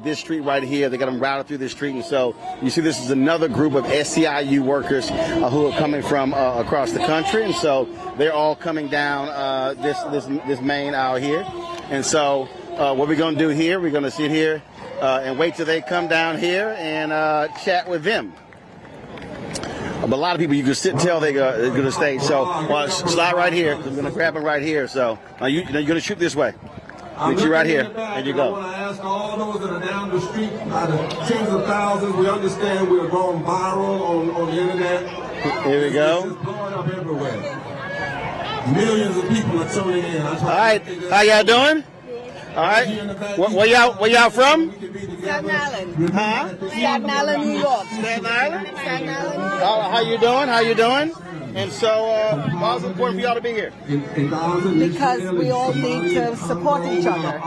this street right here. They got them routed through this street. And so you see this is another group of SEIU workers who are coming from across the country. And so they're all coming down this main aisle here. And so what we're going to do here, we're going to sit here and wait till they come down here and chat with them. But a lot of people, you can sit and tell they're going to stay. So slide right here. I'm going to grab them right here. So you're going to shoot this way. Meet you right here. There you go. I want to ask all those that are down the street, by the tens of thousands, we understand we're going viral on the internet. Here we go. It's blowing up everywhere. Millions of people are tuning in. All right. How y'all doing? All right. Where y'all from? Staten Island. Huh? Staten Island, New York. Staten Island? Staten Island. How you doing? How you doing? And so, why is it important for y'all to be here? Because we all need to support each other.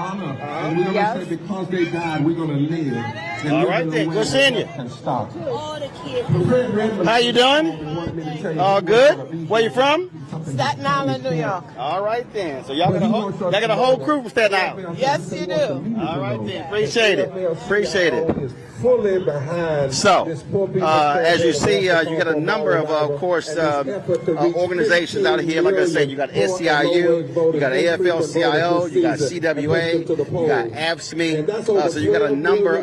Yes. Because they died, we're going to live. All right then. Good seeing you. All the kids. How you doing? All good. Where you from? Staten Island, New York. All right then. So y'all got a whole crew from Staten Island. Yes, you do. All right then. Appreciate it. Appreciate it. Fully behind. So, as you see, you got a number of course, organizations out here. Like I said, you got SEIU, you got AFL-CIO, you got CWA, you got AFSCME. So you got a number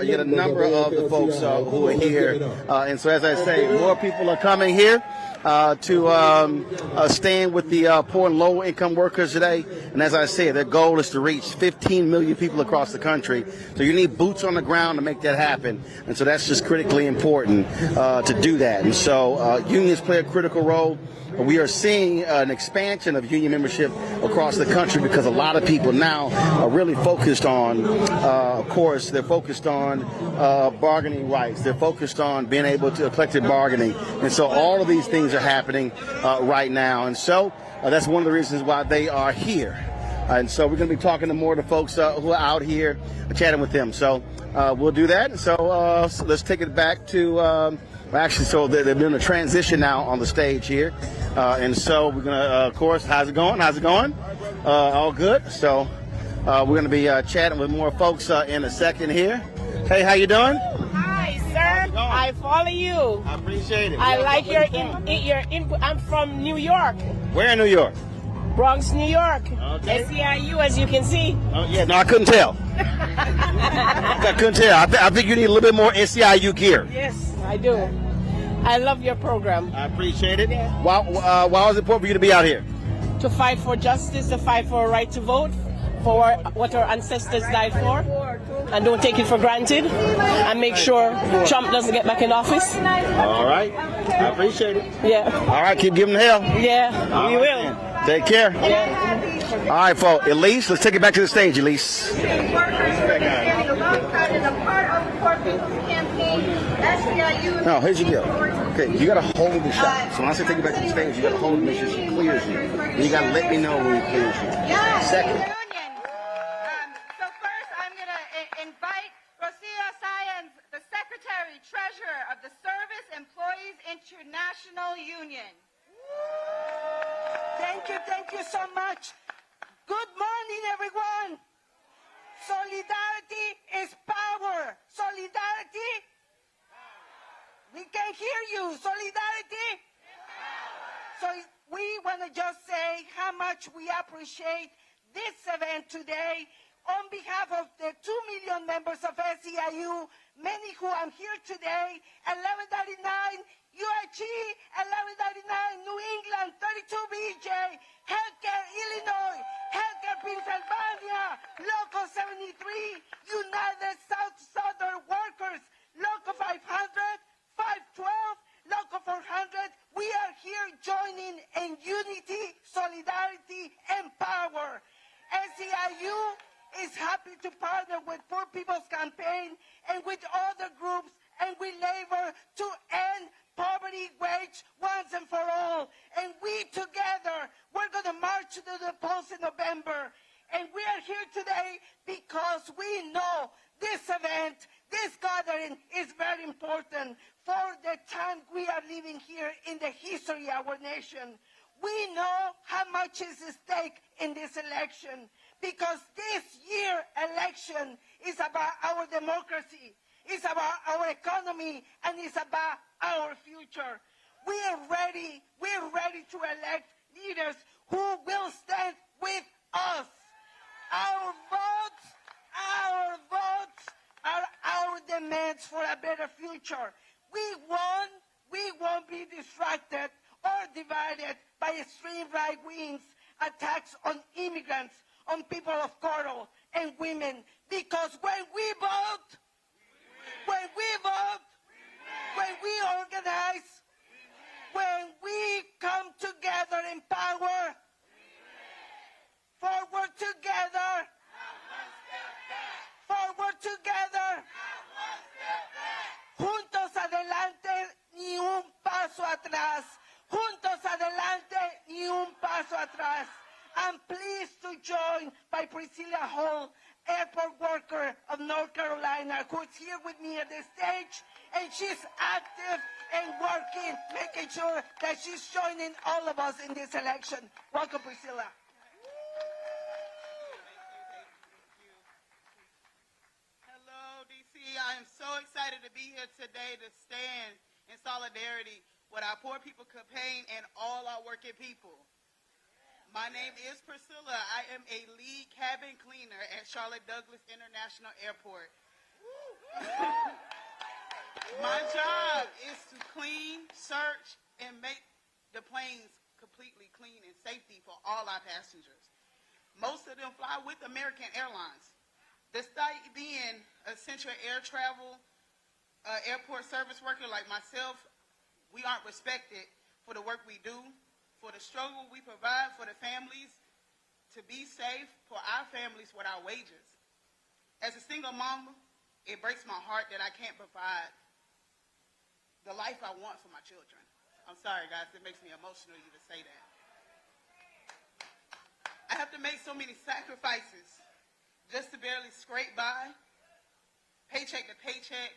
of the folks who are here. And so, as I say, more people are coming here to stand with the poor and low-income workers today. And as I said, their goal is to reach 15 million people across the country. So you need boots on the ground to make that happen. And so that's just critically important to do that. And so unions play a critical role. We are seeing an expansion of union membership across the country because a lot of people now are really focused on, of course, they're focused on bargaining rights. They're focused on being able to collective bargaining. And so all of these things are happening right now. And so that's one of the reasons why they are here. And so we're going to be talking to more of the folks who are out here, chatting with them. So we'll do that. And so let's take it back to, so they're doing a transition now on the stage here. And so we're going to, of course, how's it going? All good. So we're going to be chatting with more folks in a second here. Hey, how you doing? Hi, sir. I follow you. I appreciate it. I like your input. I'm from New York. Where in New York? Bronx, New York. Okay. SEIU, as you can see. Oh, yeah. No, I couldn't tell. I couldn't tell. I think you need a little bit more SEIU gear. Yes, I do. I love your program. I appreciate it. Yeah. Why was it important for you to be out here? To fight for justice, to fight for a right to vote, for what our ancestors died for, and don't take it for granted, and make sure Trump doesn't get back in office. All right. I appreciate it. Yeah. All right, keep giving hell. Yeah, we will. Then. Take care. Yeah. All right, folks. Elise, let's take it back to the stage, Elise. No, here's your deal. Okay, you gotta hold the shot. So when I say take it back to the stage, you gotta hold it, make sure she clears you. And you gotta let me know when it clears you. Second. So first, I'm gonna invite Rosia Sayans, the Secretary Treasurer of the Service Employees International Union. Thank you so much. Good morning, everyone. Solidarity is power. Solidarity. We can hear you. Solidarity. So we want to just say how much we appreciate this event today. On behalf of the 2 million members of SEIU, many who are here today, 1139, you achieved to partner with Poor People's Campaign and with other groups, and we labor to end poverty wage once and for all. And we together, we're going to march to the polls in November. And we are here today because we know this event, this gathering is very important for the time we are living here in the history of our nation. We know how much is at stake in this election because this year election is about our democracy, it's about our economy, and it's about our future. We are ready to elect leaders who will stand with us. Our votes are our demands for a better future. We won't be distracted or divided by extreme right wings attacks on immigrants, on people of color and women. Because when we vote, when we organize, when we come together in power, forward together, forward together, juntos adelante, ni un paso atrás. Juntos adelante, ni un paso atrás. I'm pleased to join by Priscilla Hall, airport worker of North Carolina, who is here with me at the stage, and she's active and working, making sure that she's joining all of us in this election. Welcome, Priscilla. Hello, DC. I am so excited to be here today to stand in solidarity with our poor people campaign and all our working people. My name is Priscilla. I am a lead cabin cleaner at Charlotte Douglas International Airport. My job is to clean, search, and make the planes completely clean and safety for all our passengers. Most of them fly with American Airlines. Despite being essential air travel, airport service worker like myself, we aren't respected for the work we do, for the struggle we provide for the families, to be safe for our families with our wages. As a single mama, it breaks my heart that I can't provide the life I want for my children. I'm sorry, guys, it makes me emotional even say that. I have to make so many sacrifices just to barely scrape by, paycheck to paycheck,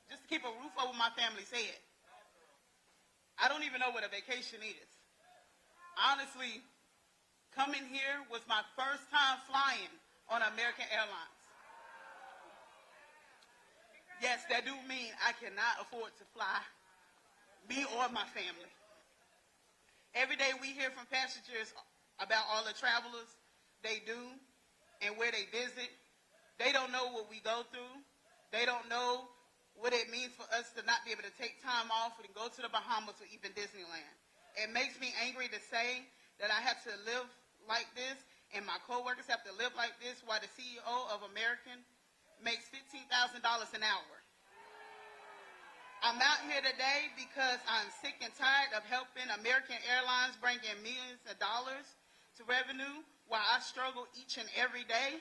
just to keep a roof over my family's head. I don't even know what a vacation is. Honestly, coming here was my first time flying on American Airlines. Yes, that do mean I cannot afford to fly, me or my family. Every day we hear from passengers about all the travelers they do and where they visit. They don't know what we go through. They don't know what it means for us to not be able to take time off and go to the Bahamas or even Disneyland. It makes me angry to say that I have to live like this and my coworkers have to live like this while the CEO of American makes $15,000 an hour. I'm out here today because I'm sick and tired of helping American Airlines bring in millions of dollars to revenue while I struggle each and every day.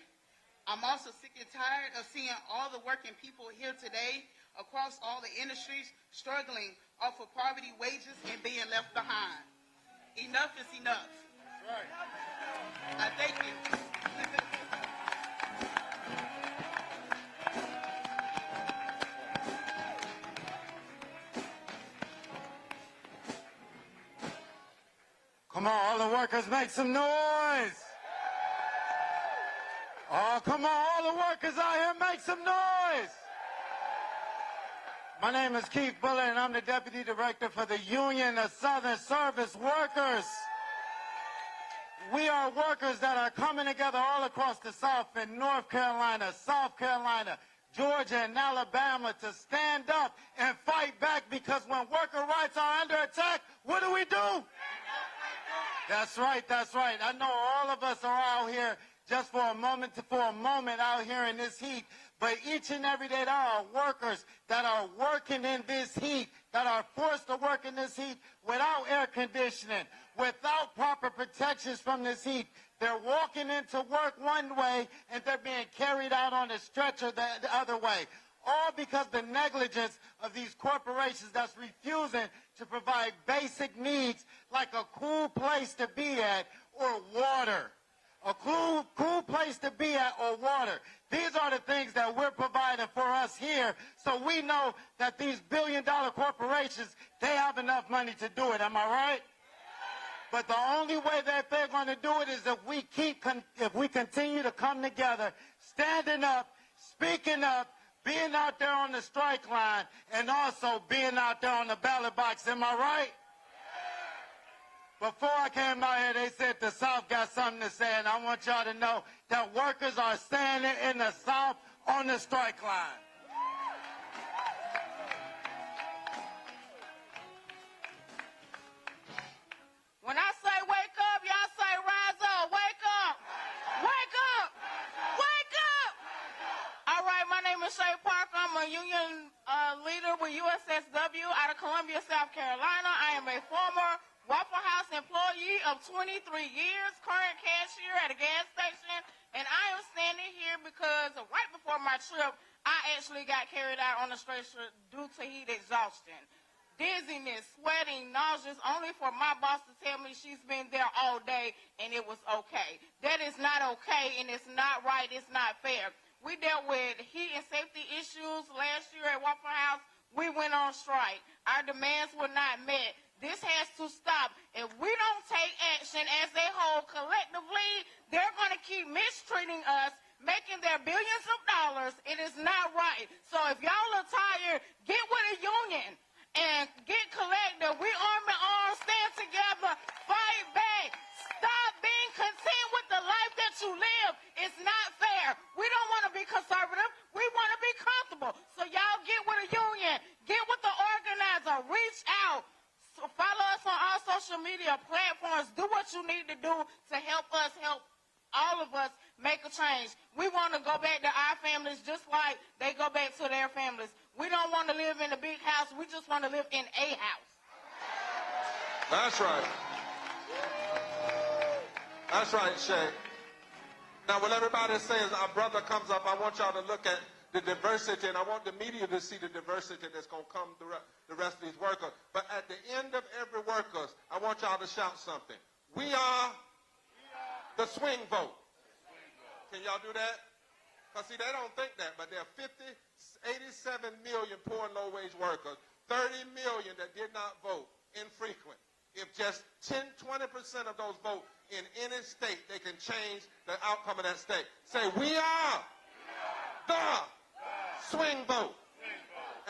I'm also sick and tired of seeing all the working people here today across all the industries struggling off of poverty wages and being left behind. Enough is enough. Right. I thank you. Come on, all the workers, make some noise. Oh, come on, all the workers out here, make some noise. My name is Keith Bullard, and I'm the Deputy Director for the Union of Southern Service Workers. We are workers that are coming together all across the South in North Carolina, South Carolina, Georgia, and Alabama to stand up and fight back, because when worker rights are under attack, what do we do? That's right, that's right. I know all of us are out here just for a moment out here in this heat, But each and every day there are workers that are working in this heat, that are forced to work in this heat without air conditioning, without proper protections from this heat. They're walking into work one way and they're being carried out on a stretcher the other way. All because the negligence of these corporations that's refusing to provide basic needs like a cool place to be at or water. A cool place to be at or water. These are the things that we're providing for us here, so we know that these billion-dollar corporations, they have enough money to do it. Am I right? But the only way that they're going to do it is if we continue to come together, standing up, speaking up, being out there on the strike line, and also being out there on the ballot box. Am I right? Before I came out here, they said the South got something to say, and I want y'all to know that workers are standing in the South on the strike line. When I say wake up, y'all say rise up. Wake up. Wake up. Wake up. All right, my name is Shay Parker. I'm a union leader with USSW out of Columbia, South Carolina. I am a former Waffle House employee of 23 years, current cashier at a gas station, and I am standing here because right before my trip, I actually got carried out on the stretcher due to heat exhaustion. Dizziness, sweating, nauseous, only for my boss to tell me she's been there all day and it was okay. That is not okay, and it's not right, it's not fair. We dealt with heat and safety issues last year at Waffle House. We went on strike. Our demands were not met. This has to stop. If we don't take action as a whole collectively, they're going to keep mistreating us, making their billions of dollars. It is not right. So if y'all are tired, get with a union and get collective. We arm in arm, stand together, fight back. Stop being content with the life that you live. It's not fair. We don't want to be conservative. We want to be comfortable. So y'all get with a union. Get with the organizer. Reach out. So follow us on all social media platforms. Do what you need to do to help us help all of us make a change. We want to go back to our families just like they go back to their families. We don't want to live in a big house. We just want to live in a house. That's right. That's right, Shay. Now, when everybody says our brother comes up, I want y'all to look at the diversity, and I want the media to see the diversity that's going to come through the rest of these workers. But at the end of every worker, I want y'all to shout something. We are the swing vote. Can y'all do that? Because, see, they don't think that, but there are 87 million poor and low-wage workers, 30 million that did not vote, infrequent. If just 10-20% of those vote in any state, they can change the outcome of that state. Say, we are the swing vote.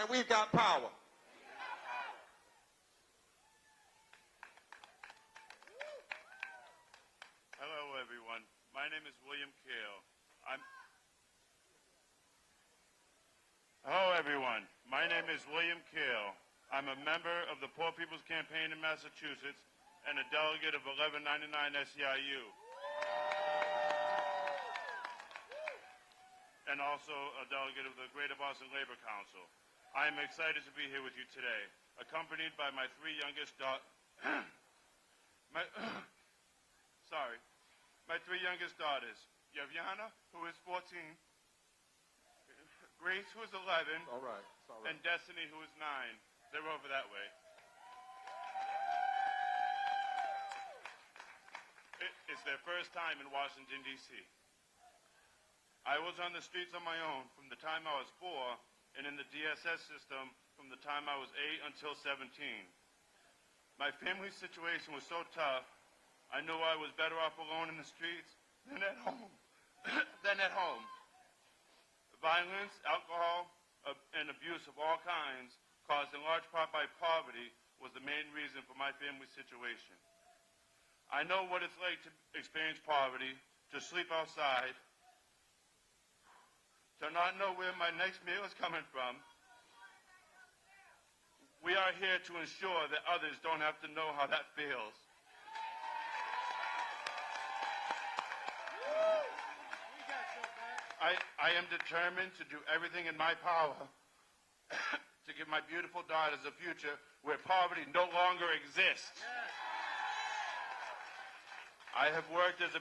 And we've got power. Hello, everyone. My name is William Kale. Hello, everyone. My name is William Kale. I'm a member of the Poor People's Campaign in Massachusetts and a delegate of 1199 SEIU. And also a delegate of the Greater Boston Labor Council. I am excited to be here with you today, accompanied by my three youngest daughters. My three youngest daughters, Yaviana, who is 14, Grace, who is 11, all right. And Destiny, who is 9. They're over that way. It's their first time in Washington, D.C. I was on the streets on my own from the time I was 4 and in the DSS system from the time I was 8 until 17. My family's situation was so tough, I knew I was better off alone in the streets than at home. Violence, alcohol, and abuse of all kinds, caused in large part by poverty, was the main reason for my family's situation. I know what it's like to experience poverty, to sleep outside, to not know where my next meal is coming from. We are here to ensure that others don't have to know how that feels. I am determined to do everything in my power to give my beautiful daughters a future where poverty no longer exists. I have worked as a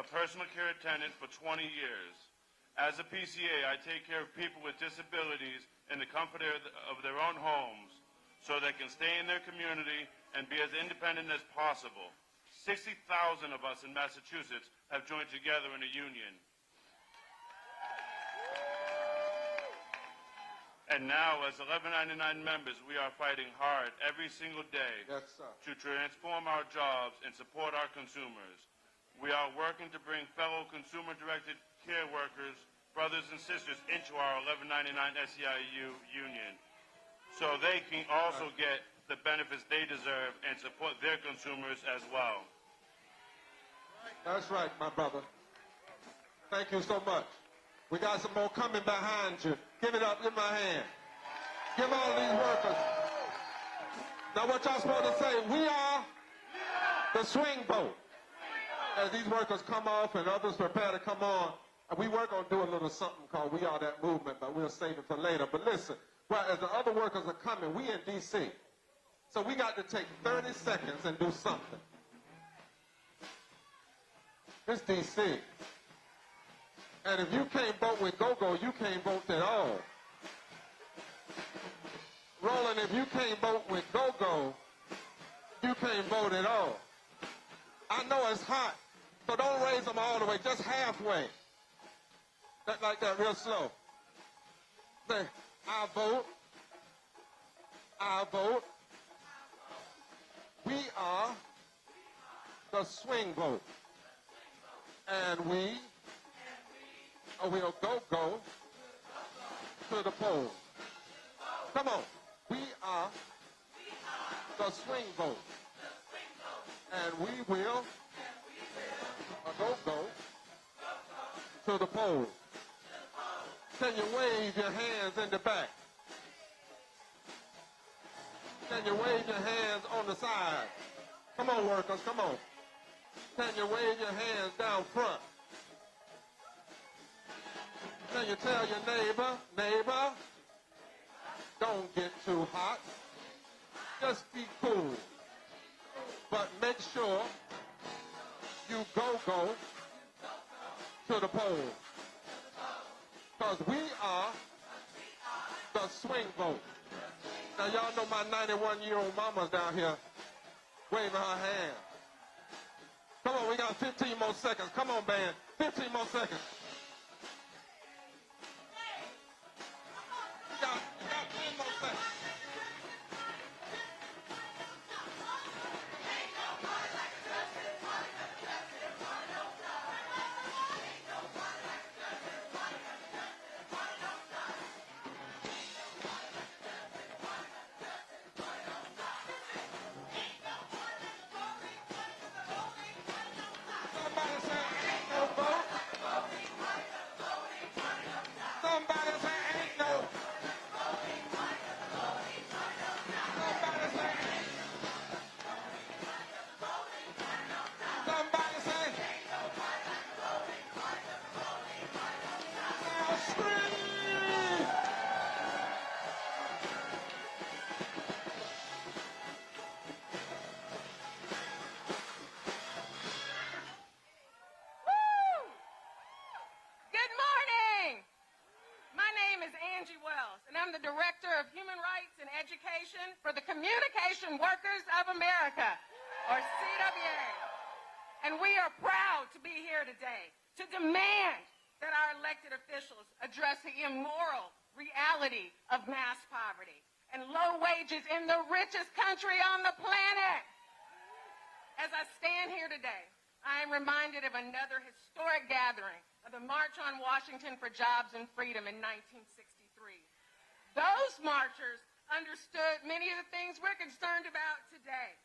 personal care attendant for 20 years. As a PCA, I take care of people with disabilities in the comfort of their own homes so they can stay in their community and be as independent as possible. 60,000 of us in Massachusetts have joined together in a union. And now, as 1199 members, we are fighting hard every single day to transform our jobs and support our consumers. We are working to bring fellow consumer-directed care workers, brothers and sisters, into our 1199 SEIU union so they can also get the benefits they deserve and support their consumers as well. That's right, my brother. Thank you so much. We got some more coming behind you. Give it up in my hand. Give all these workers. Now what y'all supposed to say? We are the swing boat. As these workers come off and others prepare to come on, we were going to do a little something called We Are That Movement, but we'll save it for later. But listen, well, as the other workers are coming, we in D.C., so we got to take 30 seconds and do something. It's D.C. And if you can't vote with go-go, you can't vote at all. Roland, if you can't vote with go-go, you can't vote at all. I know it's hot, so don't raise them all the way, just halfway. Like that, real slow. Say, I vote. I vote. We are the swing vote. And we will go to the polls. Come on. We are the swing vote. And we will go to the polls. Can you wave your hands in the back? Can you wave your hands on the side? Come on, workers, come on. Can you wave your hands down front? Can you tell your neighbor, don't get too hot. Just be cool. But make sure you go to the polls. Because we are the swing vote. Now, y'all know my 91-year-old mama's down here waving her hand. Come on, we got 15 more seconds. Come on, band. 15 more seconds. You got 10 more seconds. For the Communication Workers of America, or CWA. And we are proud to be here today to demand that our elected officials address the immoral reality of mass poverty and low wages in the richest country on the planet. As I stand here today, I am reminded of another historic gathering of the March on Washington for Jobs and Freedom in 1963. Those marchers understood many of the things we're concerned about today.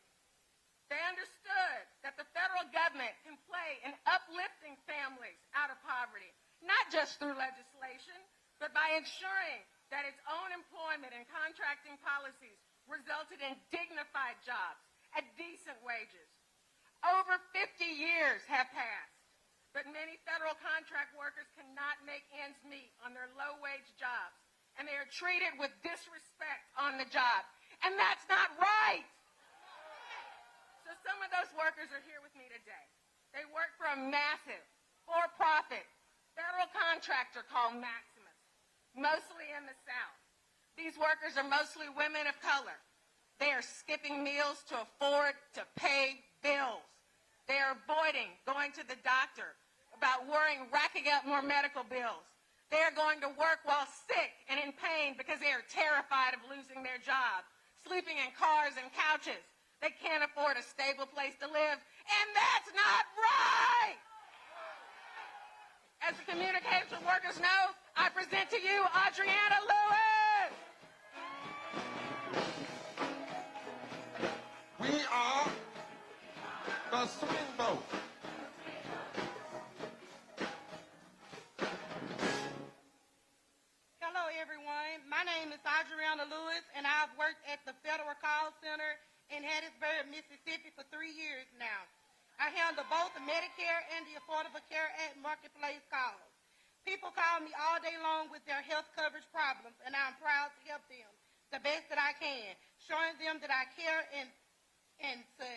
They understood that the federal government can play in uplifting families out of poverty, not just through legislation, but by ensuring that its own employment and contracting policies resulted in dignified jobs at decent wages. Over 50 years have passed. but many federal contract workers cannot make ends meet on their low-wage jobs, and they are treated with disrespect on the job. And that's not right. So some of those workers are here with me today. They work for a massive, for-profit, federal contractor called Maximus, mostly in the South. These workers are mostly women of color. They are skipping meals to afford to pay bills. They are avoiding going to the doctor, about worrying, racking up more medical bills. They are going to work while sick and in pain because they are terrified of losing their job, sleeping in cars and couches. They can't afford a stable place to live, and that's not right! As the communication workers know, I present to you Adriana Lewis! We are the swing vote. Hello, everyone. My name is Adriana Lewis, and I've worked at the Federal Call Center in Hattiesburg, Mississippi for 3 years now. I handle both the Medicare and the Affordable Care Act marketplace calls. People call me all day long with their health coverage problems, and I'm proud to help them the best that I can, showing them that I care and to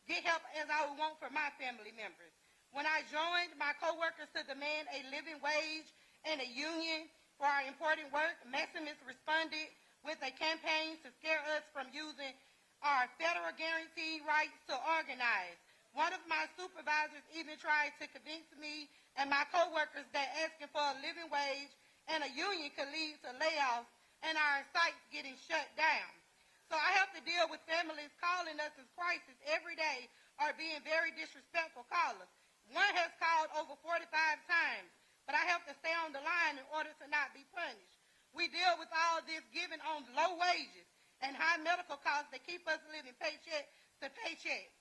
get help as I would want for my family members. When I joined my coworkers to demand a living wage and a union for our important work, Maximus responded with a campaign to scare us from using our federal guaranteed rights to organize. One of my supervisors even tried to convince me and my coworkers that asking for a living wage and a union could lead to layoffs and our sites getting shut down. So I have to deal with families calling us in crisis every day or being very disrespectful callers. One has called over 45 times, but I have to stay on the line in order to not be punished. We deal with all this given on low wages and high medical costs that keep us living paycheck to paycheck.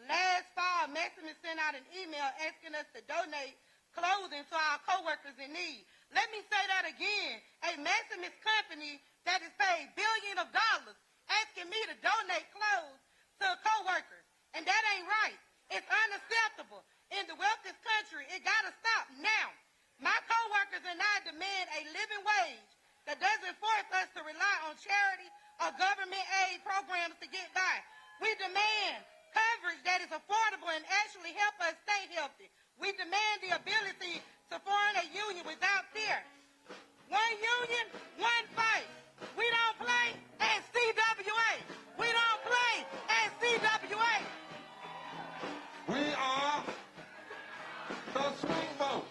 Last fall, Maximus sent out an email asking us to donate clothing to our coworkers in need. Let me say that again. A Maximus company that is paid billions of dollars asking me to donate clothes to coworkers. And that ain't right. It's unacceptable. In the wealthiest country, it got to stop now. My coworkers and I demand a living wage that doesn't force us to rely on charity or government aid programs to get by. We demand coverage that is affordable and actually help us stay healthy. We demand the ability to form a union without fear. One union, one fight. We don't play at CWA. We don't play at CWA. We are the swing vote.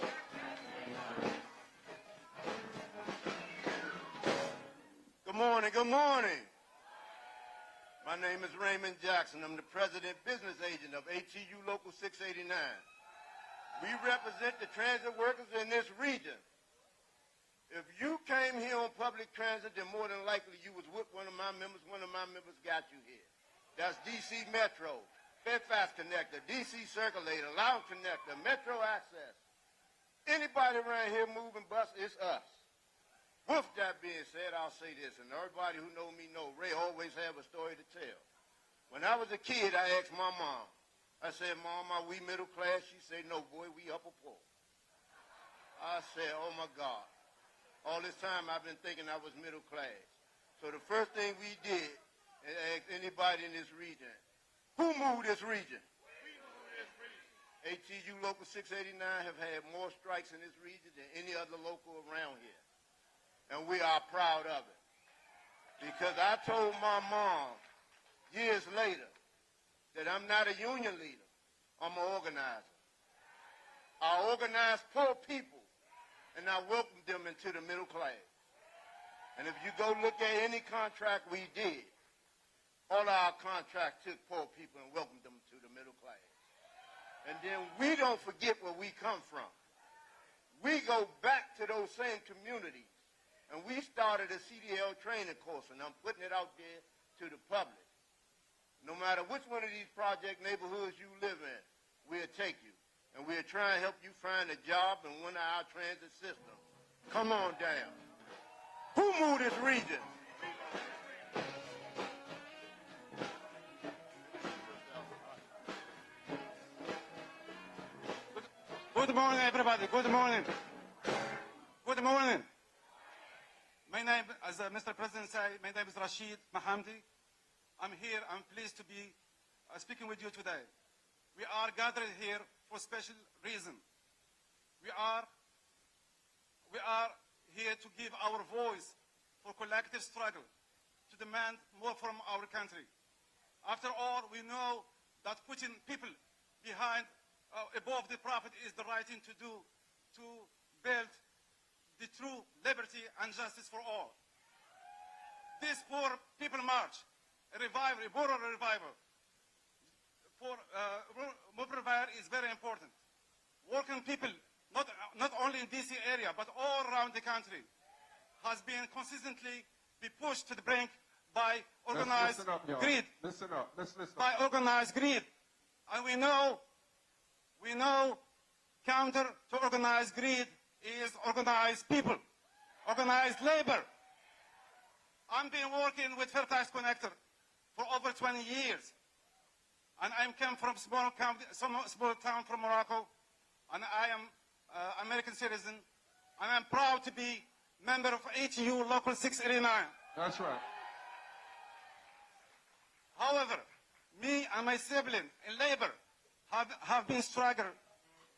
Good morning, good morning. My name is Raymond Jackson. I'm the president business agent of ATU Local 689. We represent the transit workers in this region. If you came here on public transit, then more than likely you was with one of my members. One of my members got you here. That's DC Metro, Fairfax Connector, DC Circulator, Lounge Connector, Metro Access. Anybody around here moving bus, it's us. With that being said, I'll say this, and everybody who know me know Ray always have a story to tell. When I was a kid, I asked my mom. I said, Mom, are we middle class? She said, no, boy, we upper poor. I said, oh, my God. All this time I've been thinking I was middle class. So the first thing we did is ask anybody in this region, who moved this region? ATU Local 689 have had more strikes in this region than any other local around here. And we are proud of it. Because I told my mom years later that I'm not a union leader, I'm an organizer. I organize poor people, and I welcome them into the middle class. And if you go look at any contract we did, all our contracts took poor people and welcomed them to the middle class. And then we don't forget where we come from. We go back to those same communities. And we started a CDL training course, and I'm putting it out there to the public. No matter which one of these project neighborhoods you live in, we'll take you. And we'll try and help you find a job in one of our transit systems. Come on down. Who moved this region? Good morning, everybody. Good morning. Good morning. My name, as Mr. President said, my name is Rashid Mahamdi. I'm here. I'm pleased to be speaking with you today. We are gathered here for a special reason. We are here to give our voice for collective struggle, to demand more from our country. After all, we know that putting people behind, above the prophet is the right thing to do to build the true liberty and justice for all. This poor people march, a revival, a moral revival for Mobilizing is very important. Working people, not only in DC area, but all around the country, has been consistently be pushed to the brink by organized greed. Listen up. Let's listen up. By organized greed. And we know counter to organized greed is organized people, organized labor. I've been working with Fairfax Connector for over 20 years. And I come from small town from Morocco, and I am American citizen, and I'm proud to be member of HEU Local 689. That's right. However, me and my sibling in labor have been often struggled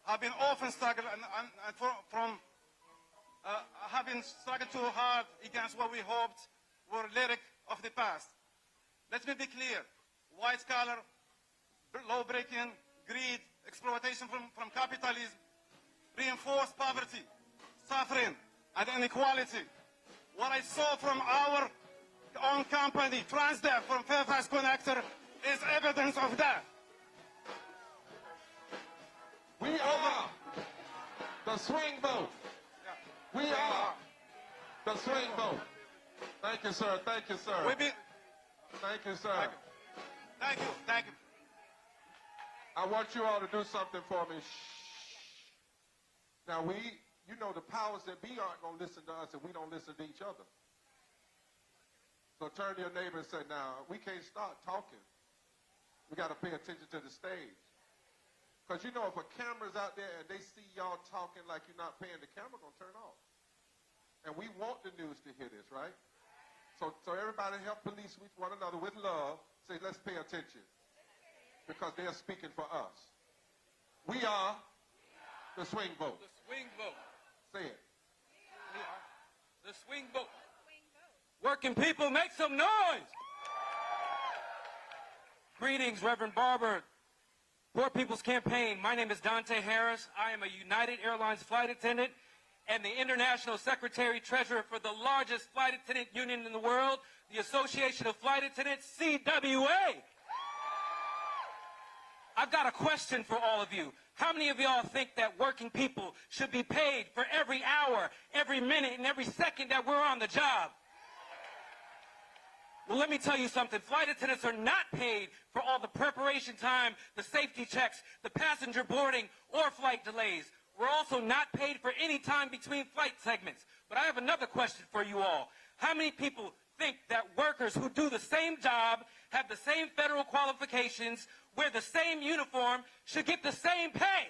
have been struggled too hard against what we hoped were lyric of the past. Let me be clear: white collar, law breaking, greed, exploitation from capitalism, reinforced poverty, suffering, and inequality. What I saw from our own company, Transdev, from Fairfax Connector, is evidence of that. We are the swing vote. We are the swing vote. Thank you, sir. Thank you, sir. Thank you, sir. Thank you. Thank you. I want you all to do something for me. Shh. Now you know the powers that be aren't going to listen to us if we don't listen to each other. So turn to your neighbor and say, now, we can't start talking. We got to pay attention to the stage. Because you know if a camera's out there and they see y'all talking like you're not paying, the camera going to turn off. And we want the news to hear this, right? So everybody help police with one another with love. Say, let's pay attention. Because they're speaking for us. We are the swing vote. The swing vote. Say it. We are the swing vote. Working people, make some noise. Greetings, Reverend Barber, Poor People's Campaign. My name is Theo Harris. I am a United Airlines flight attendant and the International Secretary-Treasurer for the largest flight attendant union in the world, the Association of Flight Attendants, CWA. I've got a question for all of you. How many of y'all think that working people should be paid for every hour, every minute, and every second that we're on the job? Well, let me tell you something. Flight attendants are not paid for all the preparation time, the safety checks, the passenger boarding, or flight delays. We're also not paid for any time between flight segments. But I have another question for you all. How many people think that workers who do the same job, have the same federal qualifications, wear the same uniform, should get the same pay?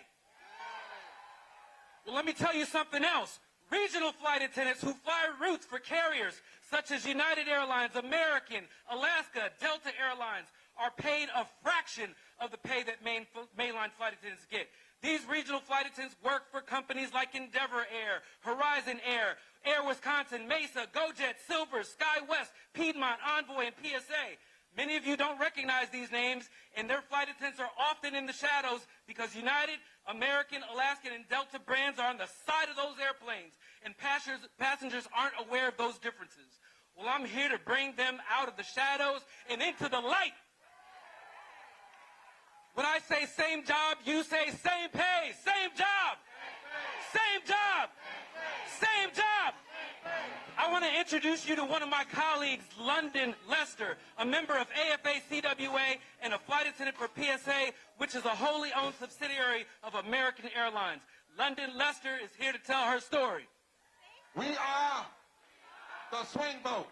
Well, let me tell you something else. Regional flight attendants who fly routes for carriers such as United Airlines, American, Alaska, Delta Airlines are paid a fraction of the pay that mainline flight attendants get. These regional flight attendants work for companies like Endeavor Air, Horizon Air, Air Wisconsin, Mesa, GoJet, Silver, SkyWest, Piedmont, Envoy, and PSA. Many of you don't recognize these names, and their flight attendants are often in the shadows because United, American, Alaskan, and Delta brands are on the side of those airplanes, and passengers aren't aware of those differences. Well, I'm here to bring them out of the shadows and into the light. When I say same job, you say same pay, same job, same job, same job. I want to introduce you to one of my colleagues, London Lester, a member of AFA-CWA and a flight attendant for PSA, which is a wholly owned subsidiary of American Airlines. London Lester is here to tell her story. We are the swing vote.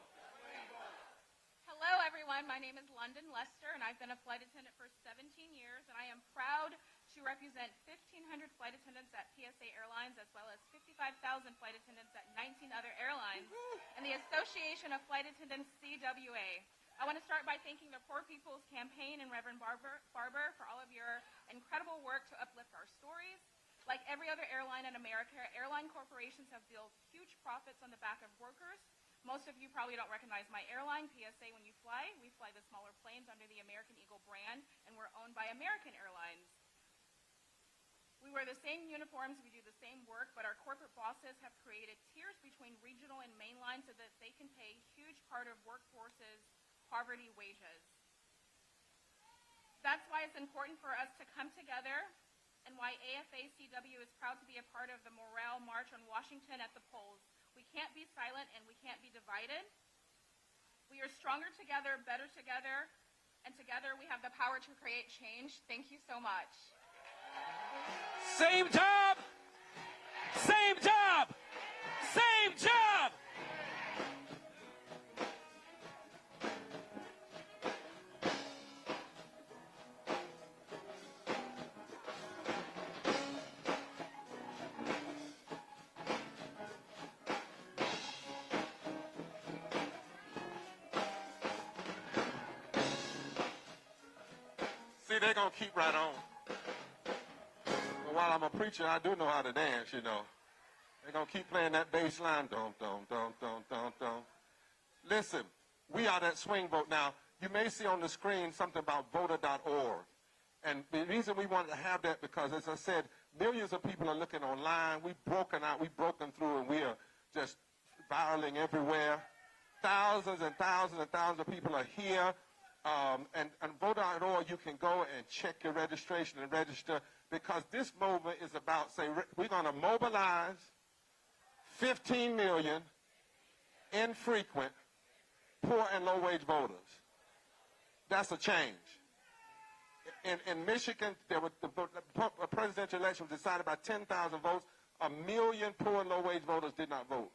Hello, everyone. My name is London Lester, and I've been a flight attendant for 17 years, and I am proud to represent 1,500 flight attendants at PSA Airlines, as well as 55,000 flight attendants at 19 other airlines, and the Association of Flight Attendants, CWA. I want to start by thanking the Poor People's Campaign and Reverend Barber for all of your incredible work to uplift our stories. Like every other airline in America, airline corporations have built huge profits on the back of workers. Most of you probably don't recognize my airline, PSA, when you fly. We fly the smaller planes under the American Eagle brand, and we're owned by American Airlines. We wear the same uniforms, we do the same work, but our corporate bosses have created tiers between regional and mainline so that they can pay a huge part of workforce's poverty wages. That's why it's important for us to come together, and why AFA-CW is proud to be a part of the Morale March on Washington at the polls. We can't be silent and we can't be divided. We are stronger together, better together, and together we have the power to create change. Thank you so much. Same job, same job, same job. See, they're going to keep right on. But while I'm a preacher, I do know how to dance, you know. They're going to keep playing that bass line. Dum, dum, dum, dum, dum, dum. Listen, we are that swing vote. Now, you may see on the screen something about voter.org. And the reason we wanted to have that because, as I said, millions of people are looking online. We've broken out, we've broken through, and we are just viraling everywhere. Thousands and thousands and thousands of people are here. And vote.org, you can go and check your registration and register because this movement is about, say, we're going to mobilize 15 million infrequent, poor and low-wage voters. That's a change. In Michigan, the presidential election was decided by 10,000 votes. 1 million poor and low-wage voters did not vote.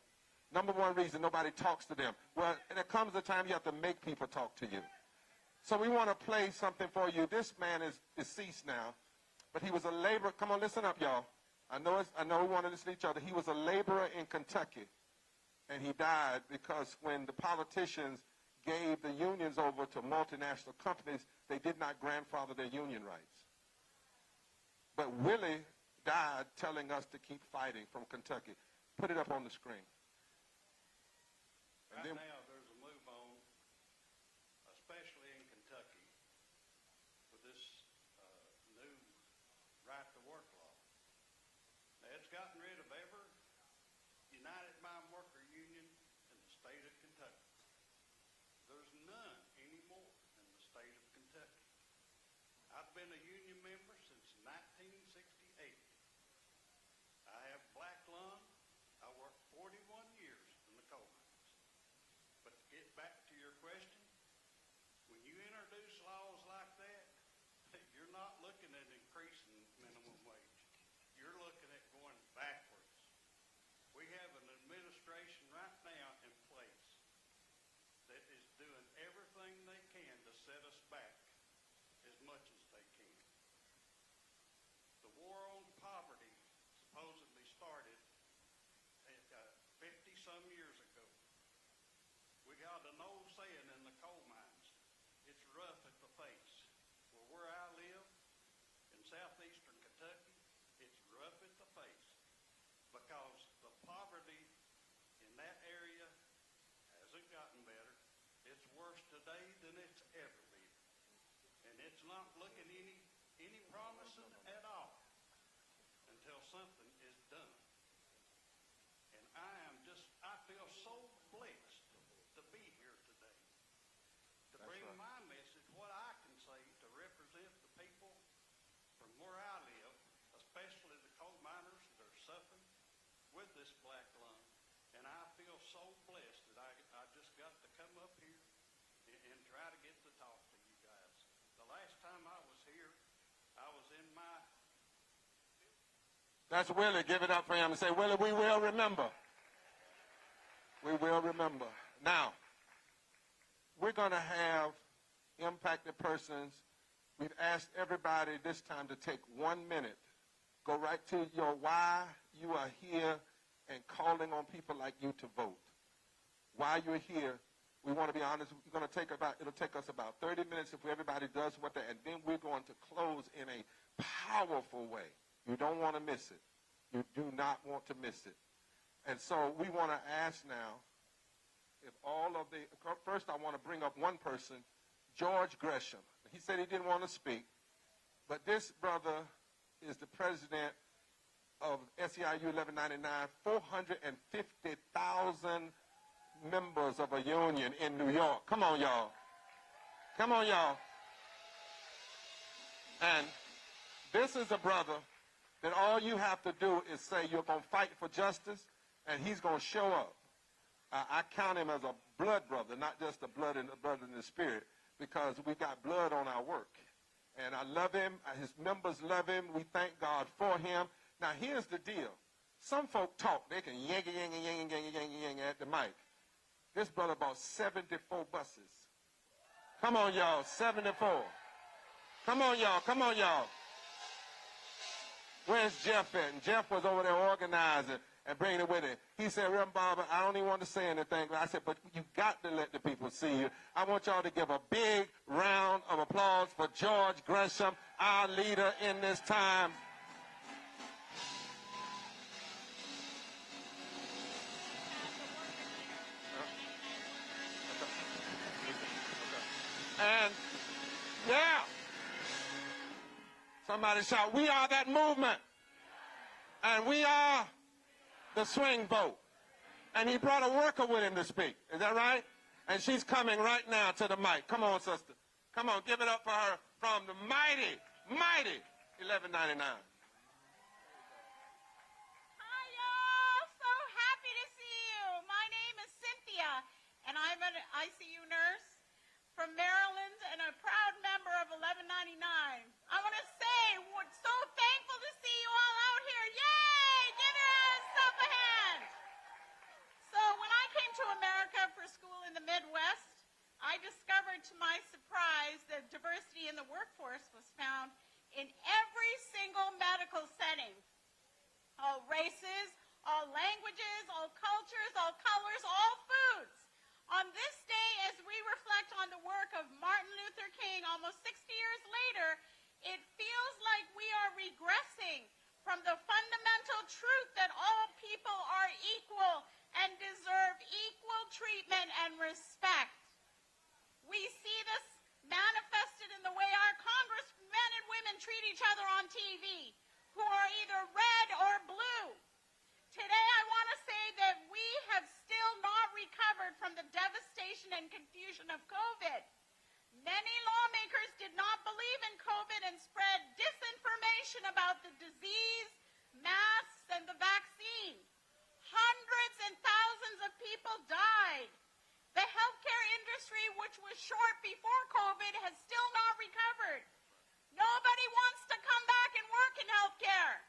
Number one reason, nobody talks to them. Well, there comes a time you have to make people talk to you. So we want to play something for you. This man is deceased now, but he was a laborer. Come on, listen up, y'all. I know we want to listen to each other. He was a laborer in Kentucky, and he died because when the politicians gave the unions over to multinational companies, they did not grandfather their union rights. But Willie died telling us to keep fighting from Kentucky. Put it up on the screen. Right now, there's a move on, especially in Kentucky, with this new right-to-work law. Now, it's gotten rid of every United Mine Worker Union in the state of Kentucky. There's none anymore in the state of Kentucky. I've been a union member since 1968. I have black lung. I worked 41 years in the coal mines. But to get back to your question, when you introduce laws like that, you're not looking at increasing minimum wage. You're looking at going backwards. We have an administration right now in place that is doing everything they can to set us back as much as they can. The war on poverty supposedly started 50-some years ago. We got an old saying in the coal mines, it's rough at the face. Well, where I live, in southeastern Kentucky, it's rough at the face because the poverty in that area hasn't gotten better. It's worse today than it's ever been. And it's not looking any promising at all until something is done. And I feel so blessed to be here today. To bring my message, what I can say to represent the people from where I live, especially the coal miners that are suffering with this black lung. And I feel so blessed that I just got to come up here and try to get to talk to you guys. The last time I was here, I was in my... That's Willie. Give it up for him and say, Willie, we will remember. We will remember. Now, we're going to have impacted persons we've asked everybody this time to take 1 minute. Go right to your why you are here and calling on people like you to vote. Why you're here, we want to be honest, it'll take us about 30 minutes if everybody does what they, and then we're going to close in a powerful way. You don't want to miss it. You do not want to miss it. And so we want to ask now if all of the, first I want to bring up one person, George Gresham. He said he didn't want to speak, but this brother is the president of SEIU 1199, 450,000 members of a union in New York. Come on, y'all. Come on, y'all. And this is a brother that all you have to do is say you're going to fight for justice, and he's going to show up. I count him as a blood brother, not just a blood in the spirit, because we got blood on our work. And I love him. His members love him. We thank God for him. Now, here's the deal. Some folk talk. They can yang at the mic. This brother bought 74 buses. Come on, y'all. 74. Come on, y'all. Come on, y'all. Where's Jeff at? And Jeff was over there organizing and bringing it with him. He said, Reverend Barber, I don't even want to say anything. I said, but you got to let the people see you. I want y'all to give a big round of applause for George Gresham, our leader in this time. And, yeah. Somebody shout, we are that movement. And we are the swing vote. And he brought a worker with him to speak. Is that right? And she's coming right now to the mic. Come on, sister. Come on, give it up for her from the mighty, mighty 1199. Hi, y'all. So happy to see you. My name is Cynthia, and I'm an ICU nurse from Maryland and a proud member of 1199. I want to say we're so thankful to see you all out here. Yay! Give yourself a hand. So when I came to America for school in the Midwest, I discovered to my surprise that diversity in the workforce was found in every single medical setting. All races, all languages, all cultures, all colors, all foods. On this day, as we reflect on the work of Martin Luther King almost 60 years later, it feels like we are regressing from the fundamental truth that all people are equal and deserve equal treatment and respect. We see this manifested in the way our congressmen and women treat each other on TV, who are either red or blue. Today, I want to say that we have still not recovered from the devastation and confusion of COVID. Many lawmakers did not believe in COVID and spread disinformation about the disease, masks, and the vaccine. Hundreds and thousands of people died. The healthcare industry, which was short before COVID, has still not recovered. Nobody wants to come back and work in healthcare.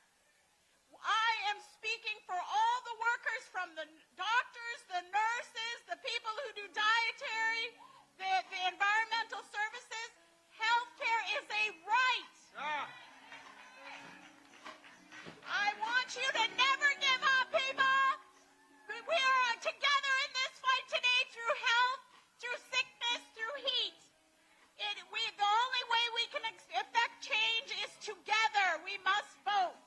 I am speaking for all the workers, from the doctors, the nurses, the people who do dietary, the environmental services. Healthcare is a right. I want you to never give up, people. We are together in this fight today through health, through sickness, through heat. The only way we can effect change is together. We must vote.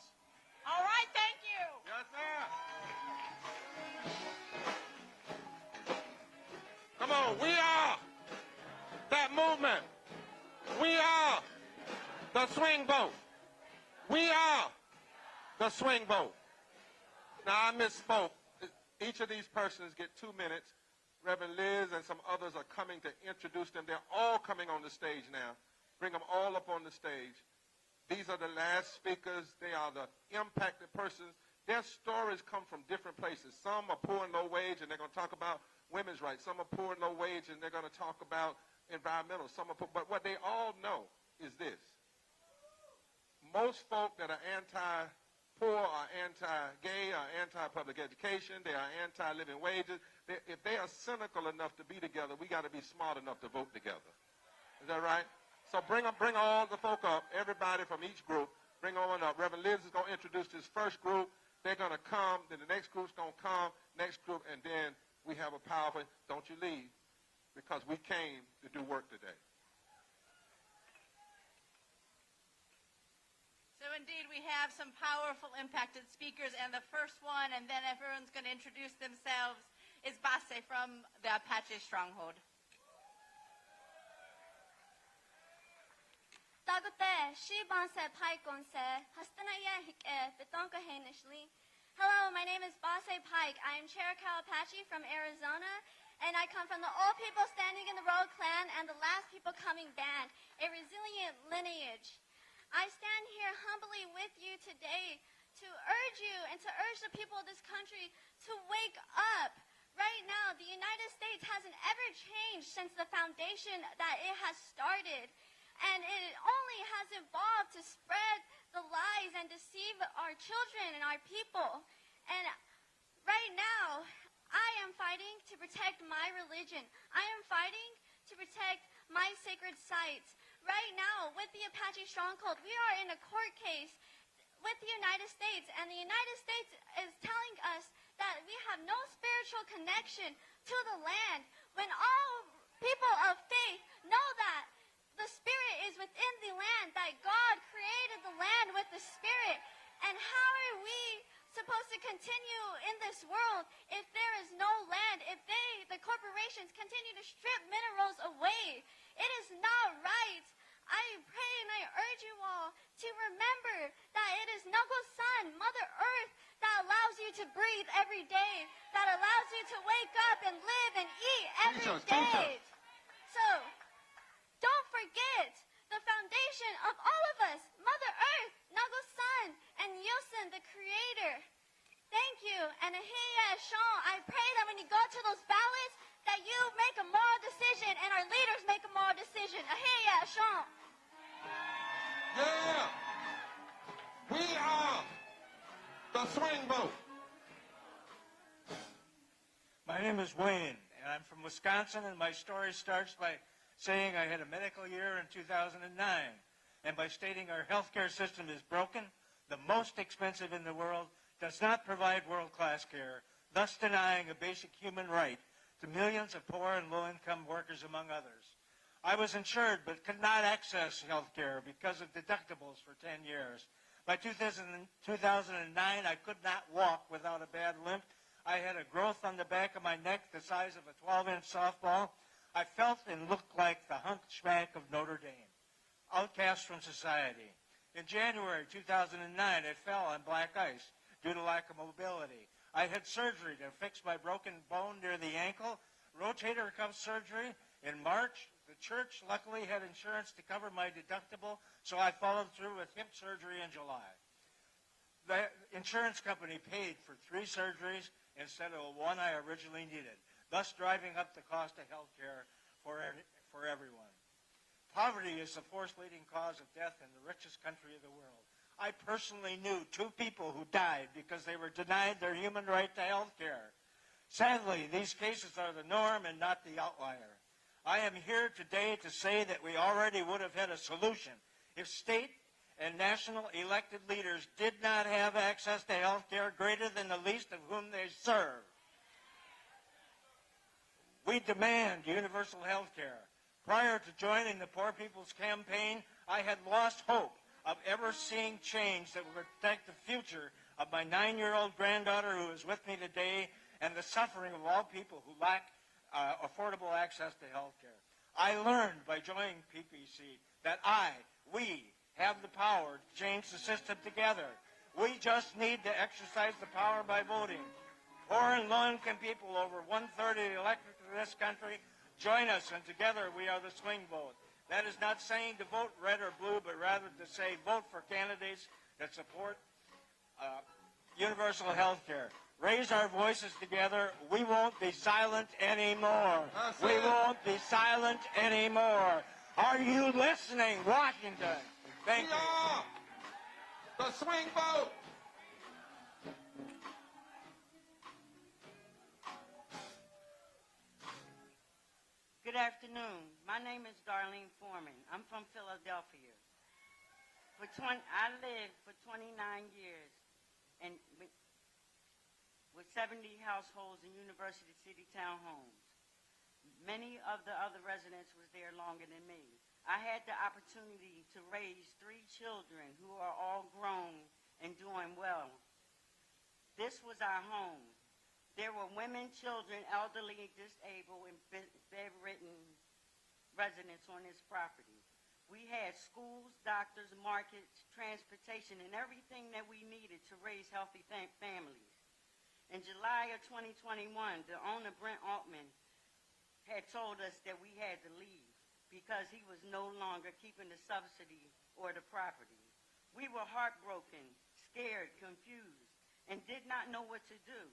All right, thank you. Yes, sir. Come on, we are that movement. We are the swing vote. We are the swing vote. Now, I misspoke. Each of these persons get 2 minutes. Reverend Liz and some others are coming to introduce them. They're all coming on the stage now. Bring them all up on the stage. These are the last speakers. They are the impacted persons. Their stories come from different places. Some are poor and low wage, and they're going to talk about women's rights. Some are poor and low wage, and they're going to talk about environmental. Some are poor, but what they all know is this. Most folk that are anti-poor are anti-gay, are anti-public education. They are anti-living wages. If they are cynical enough to be together, we got to be smart enough to vote together. Is that right? So bring all the folk up, everybody from each group, bring on up. Reverend Liz is going to introduce this first group. They're going to come, then the next group's going to come, next group, and then we have a powerful, don't you leave, because we came to do work today. So indeed, we have some powerful impacted speakers, and the first one, and then everyone's going to introduce themselves, is Base from the Apache Stronghold. Hello, my name is Base Pike. I am Cherokee Apache from Arizona, and I come from the Old People Standing in the Road clan and the Last People Coming band, a resilient lineage. I stand here humbly with you today to urge you and to urge the people of this country to wake up. Right now, the United States hasn't ever changed since the foundation that it has started. And it only has evolved to spread the lies and deceive our children and our people. And right now, I am fighting to protect my religion. I am fighting to protect my sacred sites. Right now, with the Apache Stronghold, we are in a court case with the United States, and the United States is telling us that we have no spiritual connection to the land, when all people of faith know that the Spirit is within the land, that God created the land with the Spirit. And how are we supposed to continue in this world if there is no land, if the corporations continue to strip minerals away? It is not right. I pray and I urge you all to remember that it is Nugu Sun, Mother Earth, that allows you to breathe every day, that allows you to wake up and live and eat every day. So, don't forget the foundation of all of us, Mother Earth, Nugu Sun, and Yosin, the Creator. Thank you, and Ahiya Sean, I pray that when you go to those ballots, that you make a moral decision and our leaders make a moral decision. Ahiya Sean. Yeah! We are the swing vote. My name is Wayne, and I'm from Wisconsin, and my story starts by saying I had a medical year in 2009, and by stating our healthcare system is broken, the most expensive in the world, does not provide world-class care, thus denying a basic human right to millions of poor and low-income workers, among others. I was insured but could not access health care because of deductibles for 10 years. By 2009, I could not walk without a bad limp. I had a growth on the back of my neck the size of a 12-inch softball. I felt and looked like the hunchback of Notre Dame, outcast from society. In January 2009, I fell on black ice due to lack of mobility. I had surgery to fix my broken bone near the ankle, rotator cuff surgery. In March, the church luckily had insurance to cover my deductible, so I followed through with hip surgery in July. The insurance company paid for 3 surgeries instead of one I originally needed, thus driving up the cost of health care for everyone. Poverty is the fourth leading cause of death in the richest country of the world. I personally knew 2 people who died because they were denied their human right to health care. Sadly, these cases are the norm and not the outlier. I am here today to say that we already would have had a solution if state and national elected leaders did not have access to health care greater than the least of whom they serve. We demand universal health care. Prior to joining the Poor People's Campaign, I had lost hope of ever seeing change that would protect the future of my 9-year-old granddaughter who is with me today and the suffering of all people who lack affordable access to health care. I learned by joining PPC that we have the power to change the system together. We just need to exercise the power by voting. Poor and low-income people, over 1/3 of the electorate of this country, join us, and together we are the swing vote. That is not saying to vote red or blue, but rather to say vote for candidates that support universal health care. Raise our voices together. We won't be silent anymore. We won't be silent anymore. Are you listening, Washington? Thank you. The swing vote. Good afternoon. afternoon. My name is Darlene Foreman. I'm from Philadelphia. I lived for 29 years and with 70 households in University City townhomes. Many of the other residents was there longer than me. I had the opportunity to raise 3 children who are all grown and doing well. This was our home. There were women, children, elderly, disabled, and bedridden residents on this property. We had schools, doctors, markets, transportation, and everything that we needed to raise healthy families. In July of 2021, the owner, Brent Altman, had told us that we had to leave because he was no longer keeping the subsidy or the property. We were heartbroken, scared, confused, and did not know what to do.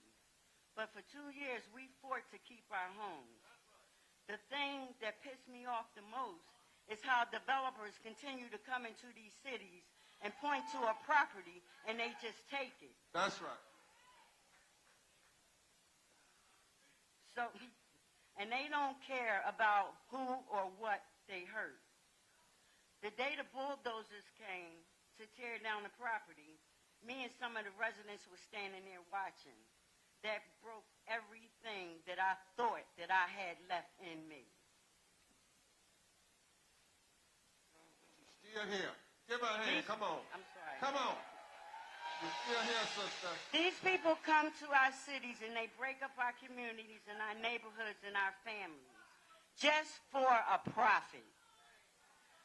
But for 2 years, we fought to keep our homes. The thing that pissed me off the most is how developers continue to come into these cities and point to a property and they just take it. That's right. So, and they don't care about who or what they hurt. The day the bulldozers came to tear down the property, me and some of the residents were standing there watching. That broke everything that I thought that I had left in me. Still here. Give her a hand. Come on. I'm sorry. Come on. You're still here, sister. These people come to our cities and they break up our communities and our neighborhoods and our families just for a profit.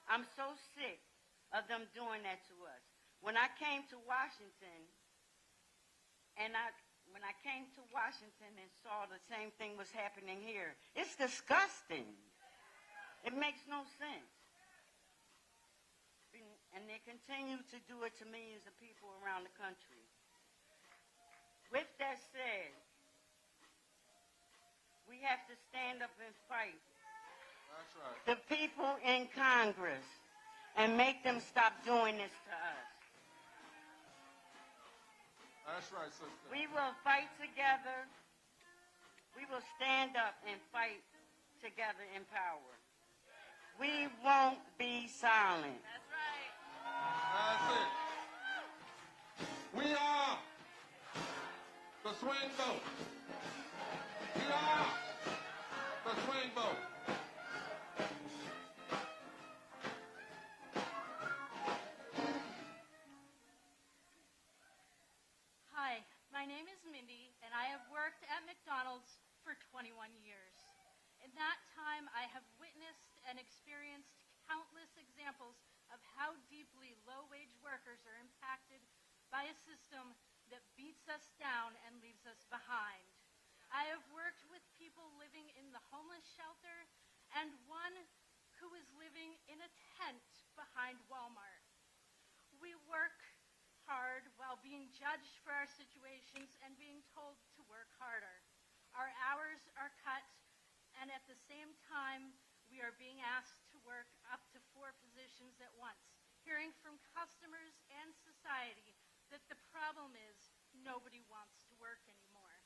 I'm so sick of them doing that to us. When I came to Washington and saw the same thing was happening here, it's disgusting. It makes no sense. And they continue to do it to millions of people around the country. With that said, we have to stand up and fight. That's right. The people in Congress and make them stop doing this to us. That's right, sister. We will fight together. We will stand up and fight together in power. We won't be silent. That's right. That's it. We are the swing vote. We are the swing vote. Hi, my name is Mindy, and I have worked at McDonald's for 21 years. In that time, I have witnessed and experienced countless examples of how deeply low-wage workers are impacted by a system that beats us down and leaves us behind. I have worked with people living in the homeless shelter and one who is living in a tent behind Walmart. We work hard while being judged for our situations and being told to work harder. Our hours are cut, and at the same time, we are being asked to work up to 4 positions at once, hearing from customers and society that the problem is nobody wants to work anymore.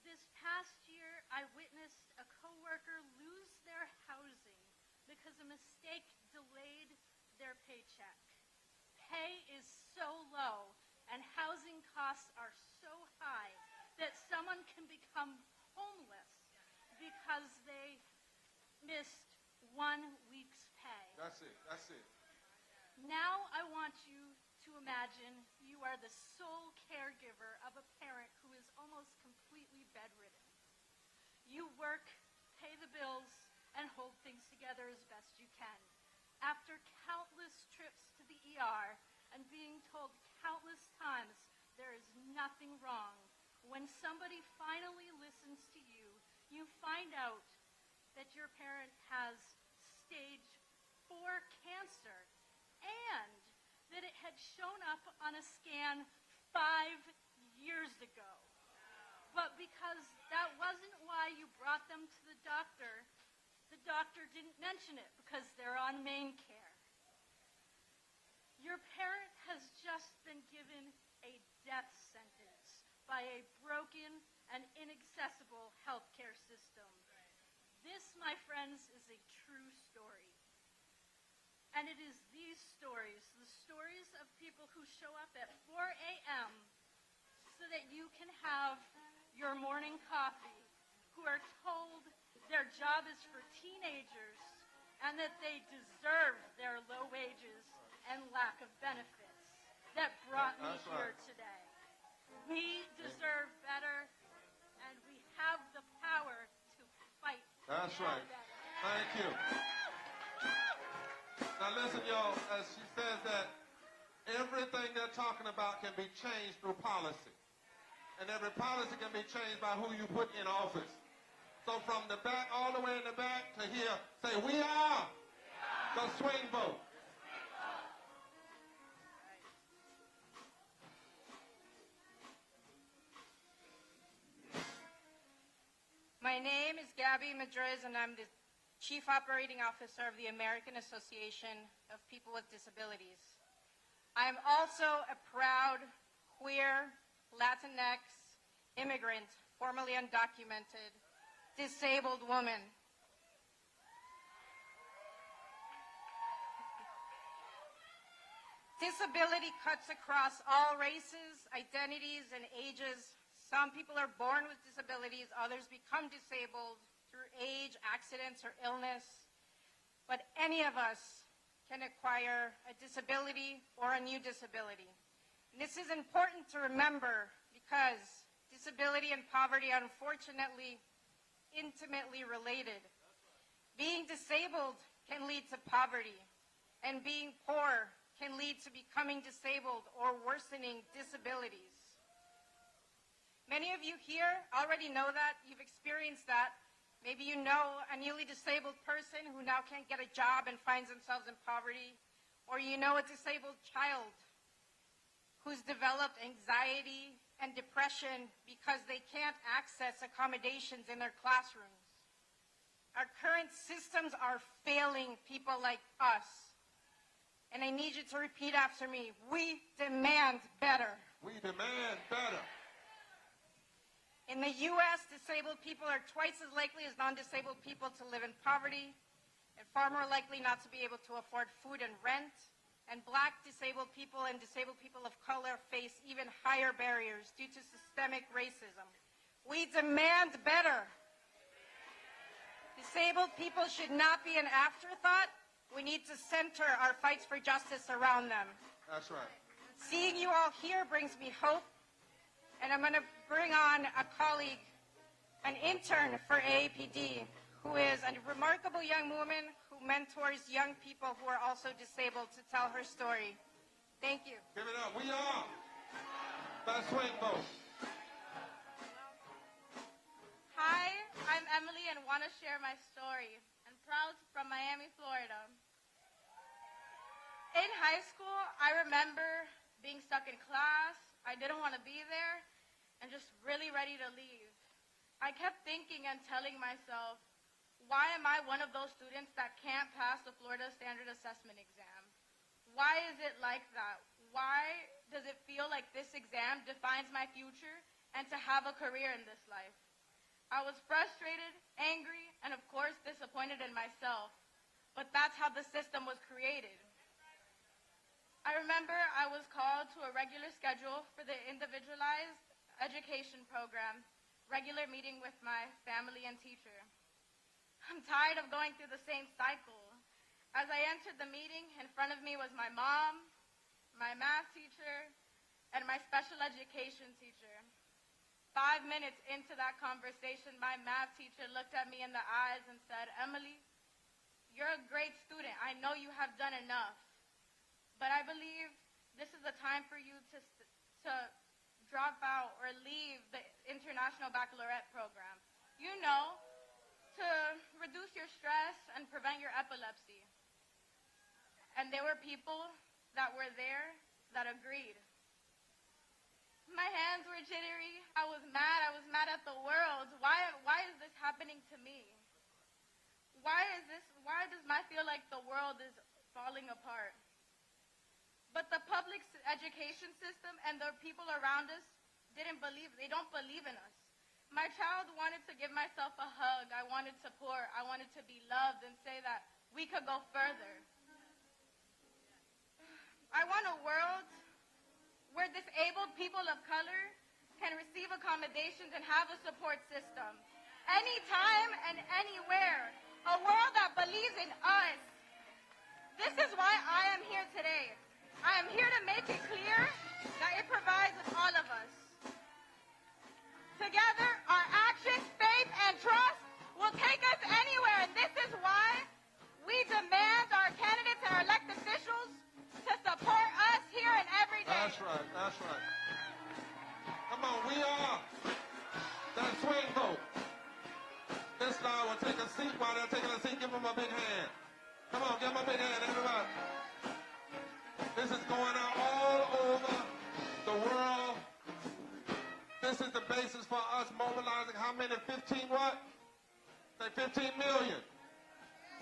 This past year, I witnessed a coworker lose their housing because a mistake delayed their paycheck. Pay is so low and housing costs are so high that someone can become homeless because they missed 1 week's pay. That's it. That's it. Now I want you to imagine you are the sole caregiver of a parent who is almost completely bedridden. You work, pay the bills, and hold things together as best you can. After countless trips to the ER and being told countless times there is nothing wrong, when somebody finally listens to you, you find out that your parent has stage 4 cancer and that it had shown up on a scan 5 years ago. But because that wasn't why you brought them to the doctor didn't mention it because they're on main care. Your parent has just been given a death sentence by a broken and inaccessible healthcare system. This, my friends, is a true story. And it is these stories, the stories of people who show up at 4 a.m. so that you can have your morning coffee, who are told their job is for teenagers and that they deserve their low wages and lack of benefits, that brought me here today. We deserve better, and we have the power to fight. That's right. Thank you. Now listen, y'all, as she says that everything they're talking about can be changed through policy. And every policy can be changed by who you put in office. So from the back, all the way in the back to here, say, we are the swing vote. My name is Gabby Madriz, and I'm the Chief Operating Officer of the American Association of People with Disabilities. I am also a proud queer, Latinx, immigrant, formerly undocumented, disabled woman. Disability cuts across all races, identities, and ages. Some people are born with disabilities, others become disabled through age, accidents, or illness. But any of us can acquire a disability or a new disability. And this is important to remember because disability and poverty are unfortunately intimately related. Being disabled can lead to poverty, and being poor can lead to becoming disabled or worsening disabilities. Many of you here already know that. You've experienced that. Maybe you know a newly disabled person who now can't get a job and finds themselves in poverty, or you know a disabled child who's developed anxiety and depression because they can't access accommodations in their classrooms. Our current systems are failing people like us. And I need you to repeat after me. We demand better. We demand better. In the U.S., disabled people are twice as likely as non-disabled people to live in poverty, and far more likely not to be able to afford food and rent. And Black disabled people and disabled people of color face even higher barriers due to systemic racism. We demand better. Disabled people should not be an afterthought. We need to center our fights for justice around them. That's right. Seeing you all here brings me hope, and I'm going to bring on a colleague, an intern for AAPD, who is a remarkable young woman who mentors young people who are also disabled to tell her story. Thank you. Give it up. We are the swing vote. Hi, I'm Emily and want to share my story. I'm proud from Miami, Florida. In high school, I remember being stuck in class. I didn't want to be there and just really ready to leave. I kept thinking and telling myself, why am I one of those students that can't pass the Florida Standard Assessment exam? Why is it like that? Why does it feel like this exam defines my future and to have a career in this life? I was frustrated, angry, and of course disappointed in myself. But that's how the system was created. I remember I was called to a regular schedule for the individualized education program, regular meeting with my family and teacher. I'm tired of going through the same cycle. As I entered the meeting, in front of me was my mom, my math teacher, and my special education teacher. 5 minutes into that conversation, my math teacher looked at me in the eyes and said, Emily, you're a great student. I know you have done enough. But I believe this is the time for you to drop out or leave the International Baccalaureate program. You know, to reduce your stress and prevent your epilepsy. And there were people that were there that agreed. My hands were jittery. I was mad at the world. Why is this happening to me? Why does I feel like the world is falling apart? But the public education system and the people around us they don't believe in us. My child wanted to give myself a hug. I wanted support. I wanted to be loved and say that we could go further. I want a world where disabled people of color can receive accommodations and have a support system. Anytime and anywhere. A world that believes in us. This is why I am here today. I am here to make it clear that it provides with all of us. Together, our actions, faith, and trust will take us anywhere. And this is why we demand our candidates and our elected officials to support us here and every day. That's right, that's right. Come on, we are that swing vote. This guy will take a seat while they're taking a seat. Give them a big hand. Come on, give them a big hand, everybody. This is going out all over the world. This is the basis for us mobilizing how many? 15 what? Say 15 million.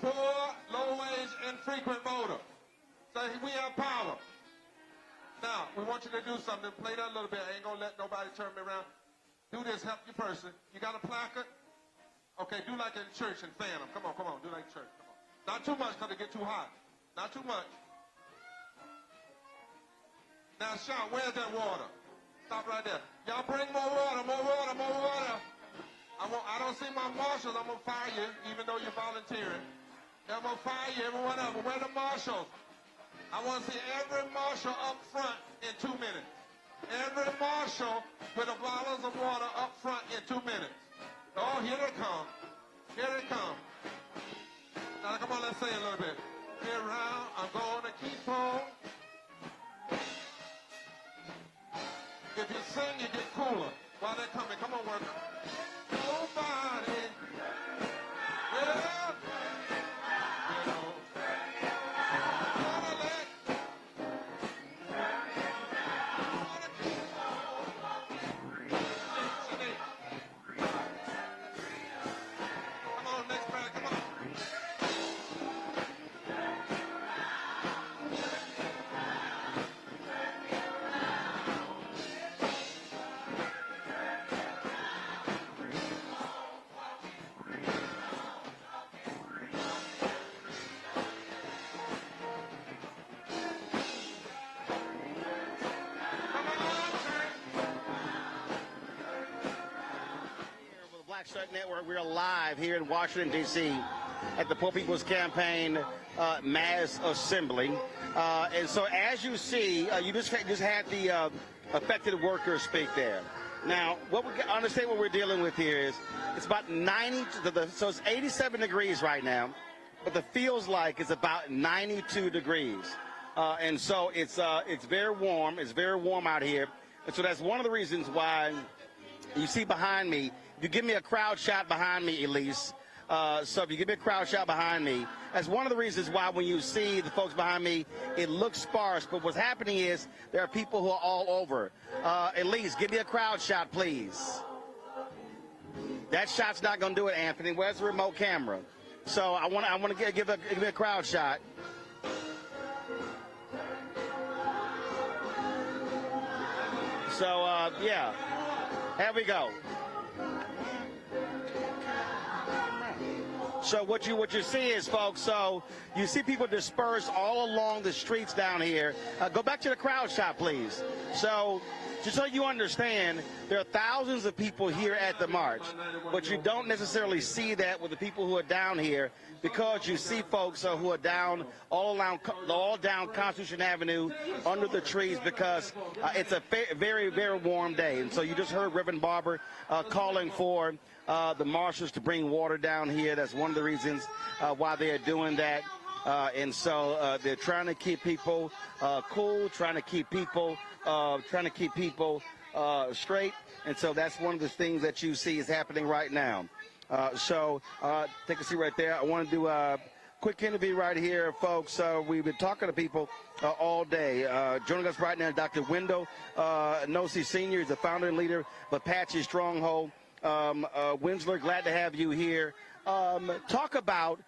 Poor, low-wage, infrequent voter. Say we have power. Now, we want you to do something. Play that a little bit. I ain't going to let nobody turn me around. Do this, help your person. You got a placard? Okay, do like in church and fan them. Come on, do like church. Come on. Not too much because it get too hot. Not too much. Now shout, where's that water? Stop right there. Y'all bring more water, more water, more water. I don't see my marshals. I'm going to fire you, even though you're volunteering. I'm going to fire you, every one of them. Where the marshals? I want to see every marshal up front in 2 minutes. Every marshal with a bottles of water up front in 2 minutes. Oh, here they come. Here they come. Now, come on, let's say a little bit. Here around, I'm going to keep on. If you sing, you get cooler while they're coming. Come on, worker. Nobody. Yeah. You know. Gonna let. Gonna keep on. Come on, next back. Come on. Black Shirt Network. We're live here in Washington, D.C. at the Poor People's Campaign Mass Assembly. And so as you see, you just had the affected workers speak there. Now, understand what we're dealing with here is it's about 90, so it's 87 degrees right now, but the feels like it's about 92 degrees. And so it's very warm. It's very warm out here. And so that's one of the reasons why you see behind me, if you give me a crowd shot behind me, Elise, so if you give me a crowd shot behind me, that's one of the reasons why when you see the folks behind me, it looks sparse. But what's happening is there are people who are all over. Elise, give me a crowd shot, please. That shot's not going to do it, Anthony. Where's the remote camera? So I want to give me a crowd shot. So, yeah. Here we go. So what you see is, folks, so you see people dispersed all along the streets down here. Go back to the crowd shot, please. So just so you understand, there are thousands of people here at the march, but you don't necessarily see that with the people who are down here because you see folks who are down all down Constitution Avenue under the trees because it's a very, very warm day. And so you just heard Reverend Barber calling for the marshals to bring water down here. That's one of the reasons why they are doing that. And so they're trying to keep people cool, trying to keep people straight. And so that's one of the things that you see is happening right now. So take a seat right there. I want to do a quick interview right here, folks. We've been talking to people all day. Joining us right now, Dr. Wendell Nosey Sr. is the founder and leader of Apache Stronghold. Winsler, glad to have you here. Talk about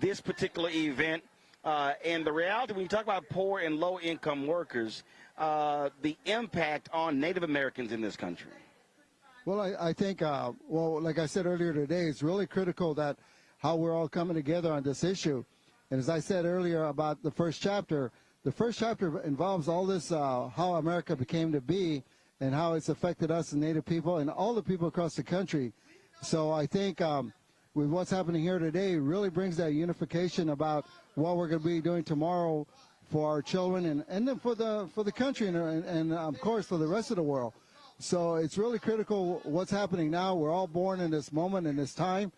this particular event and the reality when you talk about poor and low-income workers, the impact on Native Americans in this country. Well, I think, well, like I said earlier today, it's really critical that how we're all coming together on this issue. And as I said earlier about the first chapter involves all this, how America became to be and how it's affected us, the Native people, and all the people across the country. So I think with what's happening here today really brings that unification about what we're going to be doing tomorrow for our children and then for the country and of course for the rest of the world. So it's really critical what's happening now. We're all born in this moment, in this time,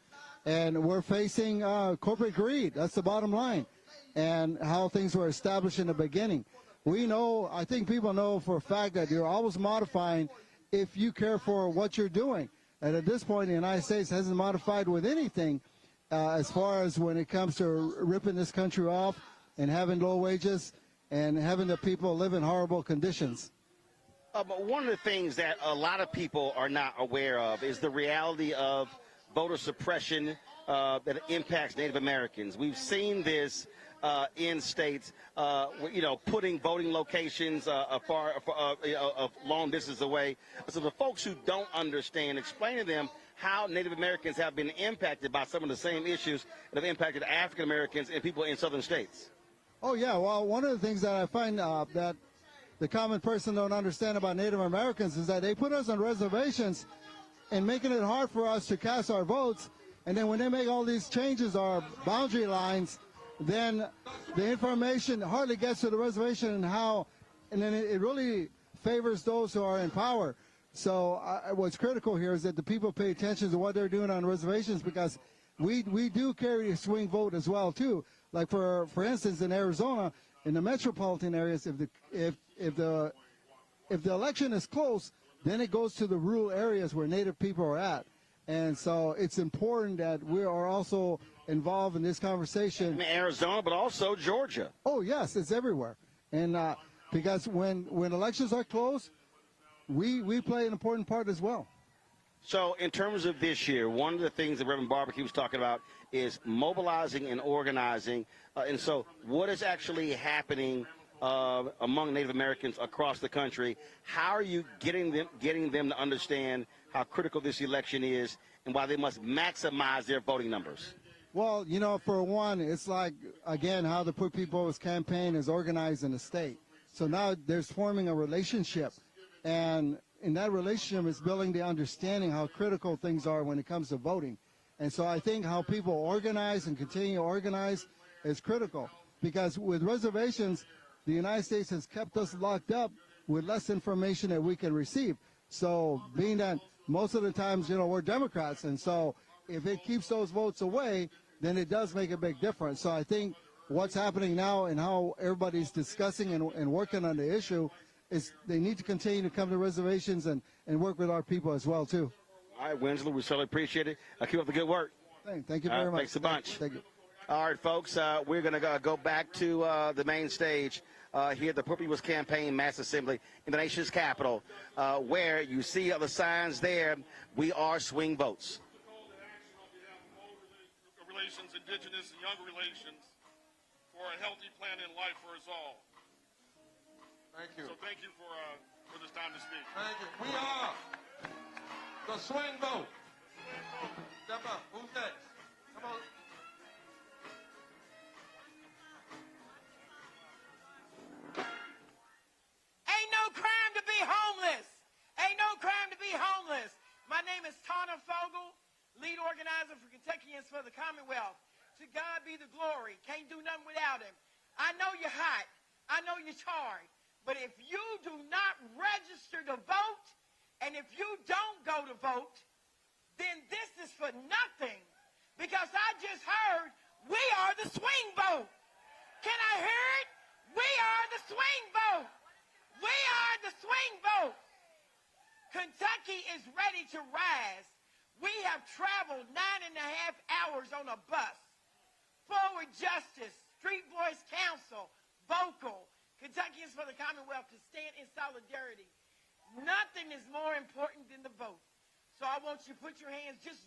and we're facing corporate greed. That's the bottom line, and how things were established in the beginning. We know, I think people know for a fact that you're always modifying if you care for what you're doing. And at this point, the United States hasn't modified with anything as far as when it comes to ripping this country off and having low wages and having the people live in horrible conditions. But one of the things that a lot of people are not aware of is the reality of voter suppression that impacts Native Americans. We've seen this in states, putting voting locations long distance away. So the folks who don't understand, explain to them how Native Americans have been impacted by some of the same issues that have impacted African Americans and people in southern states. Oh, yeah. Well, one of the things that I find that the common person don't understand about Native Americans is that they put us on reservations and making it hard for us to cast our votes. And then when they make all these changes, our boundary lines, then the information hardly gets to the reservation and then it really favors those who are in power. So what's critical here is that the people pay attention to what they're doing on reservations, because we do carry a swing vote as well too. Like for instance, in Arizona, in the metropolitan areas, if the election is close, then it goes to the rural areas where Native people are at. And so it's important that we are also involved in this conversation. In Arizona, but also Georgia. Oh, yes, it's everywhere. And because when elections are close, we play an important part as well. So in terms of this year, one of the things that Reverend Barber was talking about is mobilizing and organizing. And so what is actually happening among Native Americans across the country? How are you getting them to understand how critical this election is and why they must maximize their voting numbers? Well, for one, it's like, again, how the Poor People's Campaign is organized in the state. So now there's forming a relationship. And in that relationship is building the understanding how critical things are when it comes to voting. And so I think how people organize and continue to organize is critical. Because with reservations, the United States has kept us locked up with less information that we can receive. So being that most of the times, we're Democrats, and so if it keeps those votes away, then it does make a big difference. So I think what's happening now and how everybody's discussing and working on the issue is they need to continue to come to reservations and work with our people as well, too. All right, Winslow, we certainly appreciate it. Keep up the good work. Thank you very much. Thanks a bunch. Thank you. All right, folks, we're going to go back to the main stage here at the Poor People's Campaign Mass Assembly in the nation's capital, where you see the signs there, we are swing votes. Relations, Indigenous and Young Relations, for a healthy plan in life for us all. Thank you. So thank you for this time to speak. Thank you. We are the swing vote. Step up. Who's next? Come on. Ain't no crime to be homeless. Ain't no crime to be homeless. My name is Tana Fogel, lead organizer for Kentuckians for the Commonwealth. To God be the glory. Can't do nothing without him. I know you're hot. I know you're tired. But if you do not register to vote, and if you don't go to vote, then this is for nothing. Because I just heard we are the swing vote. Can I hear it? We are the swing vote. We are the swing vote. Kentucky is ready to rise. We have traveled 9.5 hours on a bus. Forward Justice, Street Voice Council, Vocal, Kentuckians for the Commonwealth to stand in solidarity. Nothing is more important than the vote. So I want you to put your hands, just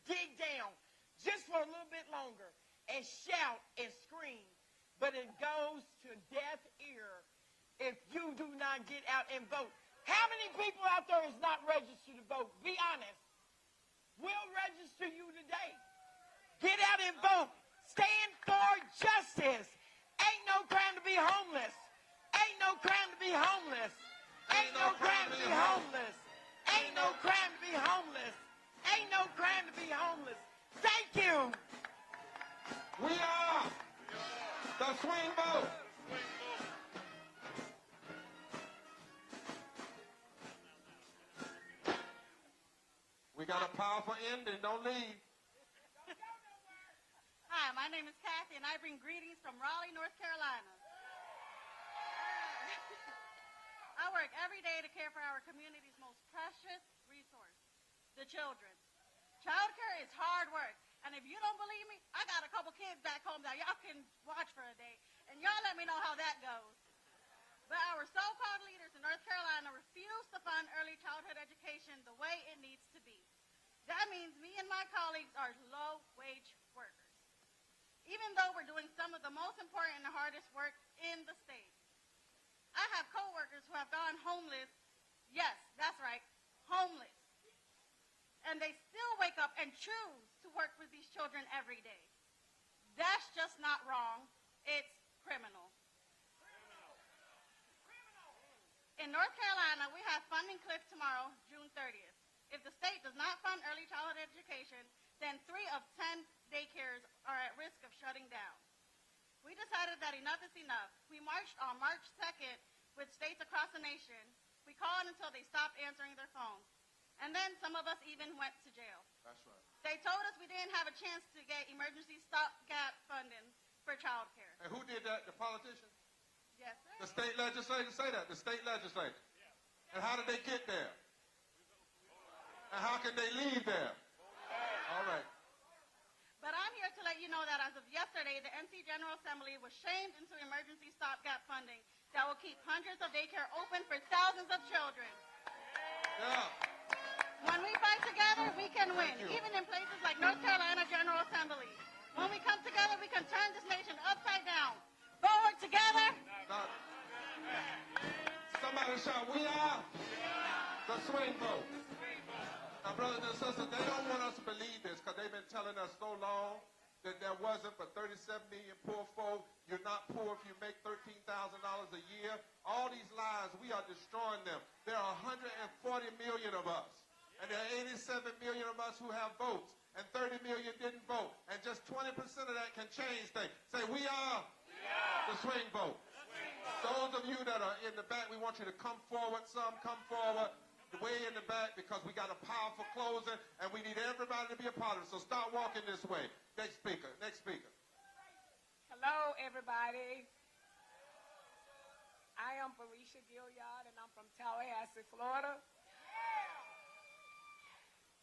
dig down, just for a little bit longer, and shout and scream. But it goes to deaf ear if you do not get out and vote. How many people out there is not registered to vote? Be honest. We'll register you today. Get out and vote. Stand for justice. Ain't no crime to be homeless. Ain't no crime to be homeless. Ain't no crime to be homeless. Ain't no crime to be homeless. Ain't no crime to be homeless. Thank you. We are the swing vote. We got a powerful ending. Don't leave. Hi, my name is Kathy, and I bring greetings from Raleigh, North Carolina. I work every day to care for our community's most precious resource, the children. Child care is hard work, and if you don't believe me, I got a couple kids back home that y'all can watch for a day, and y'all let me know how that goes. But our so-called leaders in North Carolina refuse to fund early childhood education the way it needs to be. That means me and my colleagues are low-wage workers, even though we're doing some of the most important and hardest work in the state. I have coworkers who have gone homeless. Yes, that's right, homeless. And they still wake up and choose to work with these children every day. That's just not wrong. It's criminal. In North Carolina, we have funding cliff tomorrow, June 30th. If the state does not fund early childhood education, then 3 of 10 daycares are at risk of shutting down. We decided that enough is enough. We marched on March 2nd with states across the nation. We called until they stopped answering their phones. And then some of us even went to jail. That's right. They told us we didn't have a chance to get emergency stopgap funding for child care. And who did that? The politicians? Yes, sir. The state legislators say that. The state legislators. And how did they get there? And how can they leave there? All right. But I'm here to let you know that as of yesterday, the NC General Assembly was shamed into emergency stopgap funding that will keep hundreds of daycare open for thousands of children. Yeah. When we fight together, we can win, even in places like North Carolina General Assembly. When we come together, we can turn this nation upside down. Forward together. Now, somebody shout, we are the swing vote. Now, brothers and sisters, they don't want us to believe this because they've been telling us so long that there wasn't for 37 million poor folk. You're not poor if you make $13,000 a year. All these lies, we are destroying them. There are 140 million of us, and there are 87 million of us who have votes, and 30 million didn't vote, and just 20% of that can change things. Say, we are the swing vote. Those of you that are in the back, we want you to come forward. Some come forward. Way in the back because we got a powerful closing and we need everybody to be a part of it. So start walking this way. Next speaker. Next speaker. Hello, everybody. I am Felicia Gilliard and I'm from Tallahassee, Florida.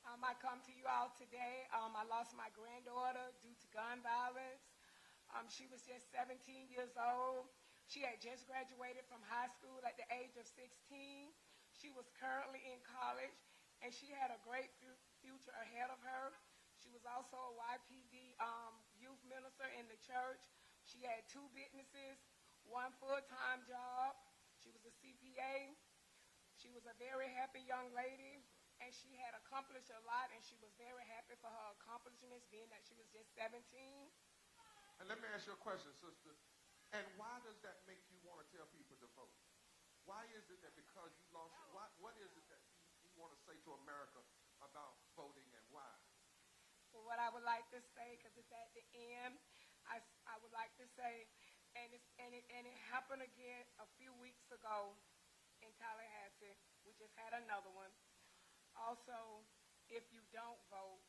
I come to you all today. I lost my granddaughter due to gun violence. She was just 17 years old. She had just graduated from high school at the age of 16. She was currently in college, and she had a great future ahead of her. She was also a YPD youth minister in the church. She had 2 businesses, 1 full-time job. She was a CPA. She was a very happy young lady, and she had accomplished a lot, and she was very happy for her accomplishments, being that she was just 17. And let me ask you a question, sister. And why does that make you want to tell people to vote? Why is it that because you lost, what is it that you want to say to America about voting and why? Well, what I would like to say, because it's at the end, I would like to say, and it happened again a few weeks ago in Tallahassee. We just had another one. Also, if you don't vote,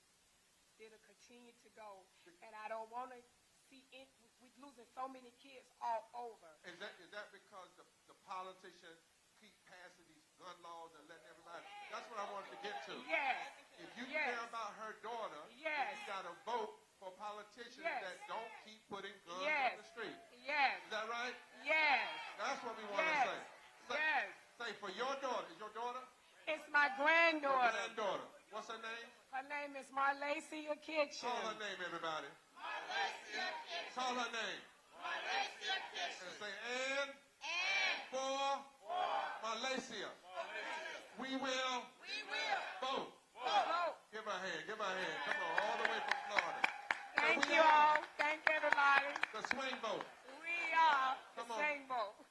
it'll continue to go. And I don't want to see it. We're losing so many kids all over. Is that because the politicians keep passing these gun laws and letting everybody? That's what I wanted to get to. Yes. If you care about her daughter, yes, you got to vote for politicians that don't keep putting guns on the street. Yes. Is that right? Yes. That's what we want to say. Yes. Say for your daughter. Is your daughter? It's my granddaughter. Your granddaughter. What's her name? Her name is Marlacia Kitchen. Call her name, everybody. Call her name. And say, and for Malaysia. We will. We will. Vote. Vote. Give her a hand. Give her a hand. Come on, all the way from Florida. Thank you all. Thank everybody. The swing vote. We are the Come on. same vote.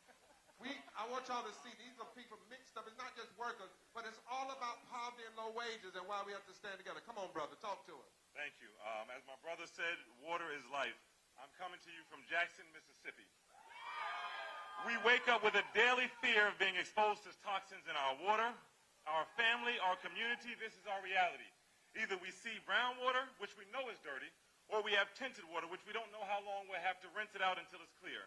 I want y'all to see these are people mixed up. It's not just workers, but it's all about poverty and low wages and why we have to stand together. Come on, brother. Talk to us. Thank you. As my brother said, water is life. I'm coming to you from Jackson, Mississippi. We wake up with a daily fear of being exposed to toxins in our water, our family, our community. This is our reality. Either we see brown water, which we know is dirty, or we have tinted water, which we don't know how long we'll have to rinse it out until it's clear.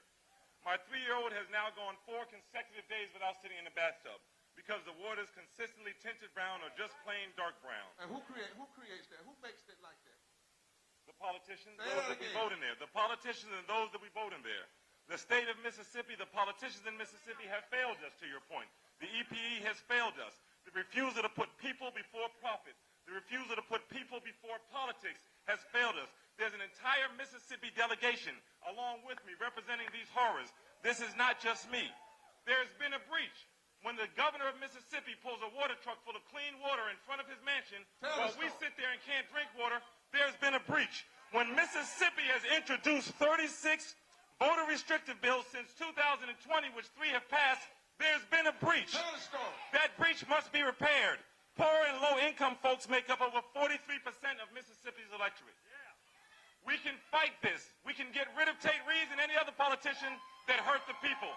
My 3-year-old has now gone 4 consecutive days without sitting in the bathtub because the water is consistently tinted brown or just plain dark brown. And who creates that? Who makes it like that? The politicians, those that we vote in there. The politicians and those that we vote in there. The state of Mississippi, the politicians in Mississippi have failed us, to your point. The EPE has failed us. The refusal to put people before profit, the refusal to put people before politics has failed us. There's an entire Mississippi delegation along with me representing these horrors. This is not just me. There's been a breach. When the governor of Mississippi pulls a water truck full of clean water in front of his mansion, while we sit there and can't drink water, there's been a breach. When Mississippi has introduced 36 voter restrictive bills since 2020, which 3 have passed, there's been a breach. That breach must be repaired. Poor and low-income folks make up over 43% of Mississippi's electorate. We can fight this. We can get rid of Tate Reeves and any other politician that hurt the people.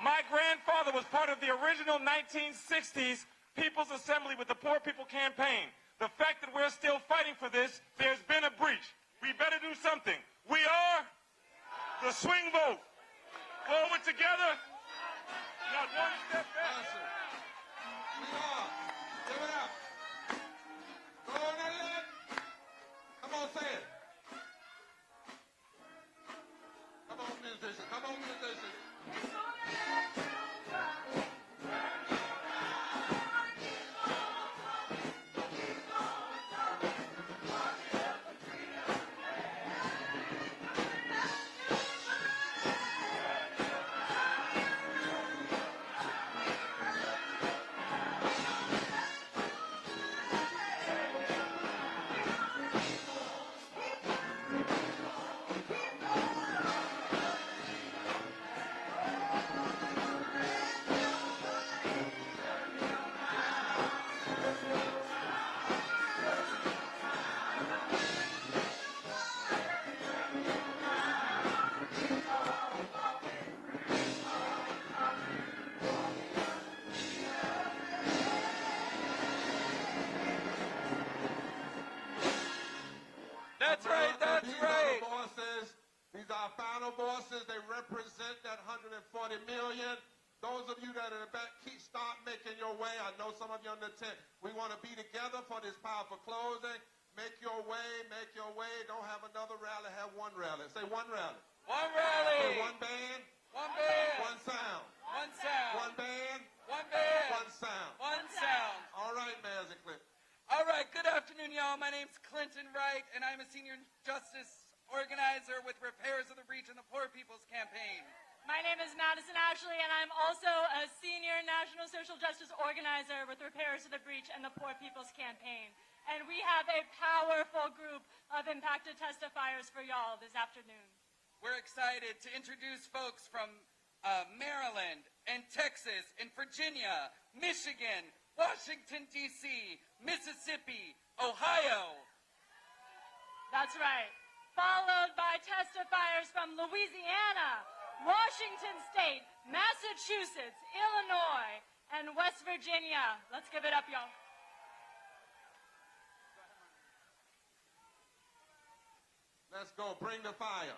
My grandfather was part of the original 1960s People's Assembly with the Poor People Campaign. The fact that we're still fighting for this, there's been a breach. We better do something. We are the swing vote. Forward together. Not one step back. We are. Give it up. Go on and let. Come on, say it. Come on, musicians. Come on, musicians. These are our final voices. They represent that 140 million. Those of you that are in the back, start making your way. I know some of you on the tent. We want to be together for this powerful closing. Make your way, make your way. Don't have another rally, have one rally. Say one rally. One rally. Say one band. One band. One sound. One sound. One band. One band. One sound. One sound. All right, Mayors and Clip. All right, good afternoon, y'all. My name's Clinton Wright, and I'm a senior justice organizer with Repairs of the Breach and the Poor People's Campaign. My name is Madison Ashley, and I'm also a senior national social justice organizer with Repairs of the Breach and the Poor People's Campaign. And we have a powerful group of impacted testifiers for y'all this afternoon. We're excited to introduce folks from Maryland and Texas and Virginia, Michigan, Washington, D.C., Mississippi, Ohio. That's right. Followed by testifiers from Louisiana, Washington State, Massachusetts, Illinois, and West Virginia. Let's give it up, y'all. Let's go. Bring the fire.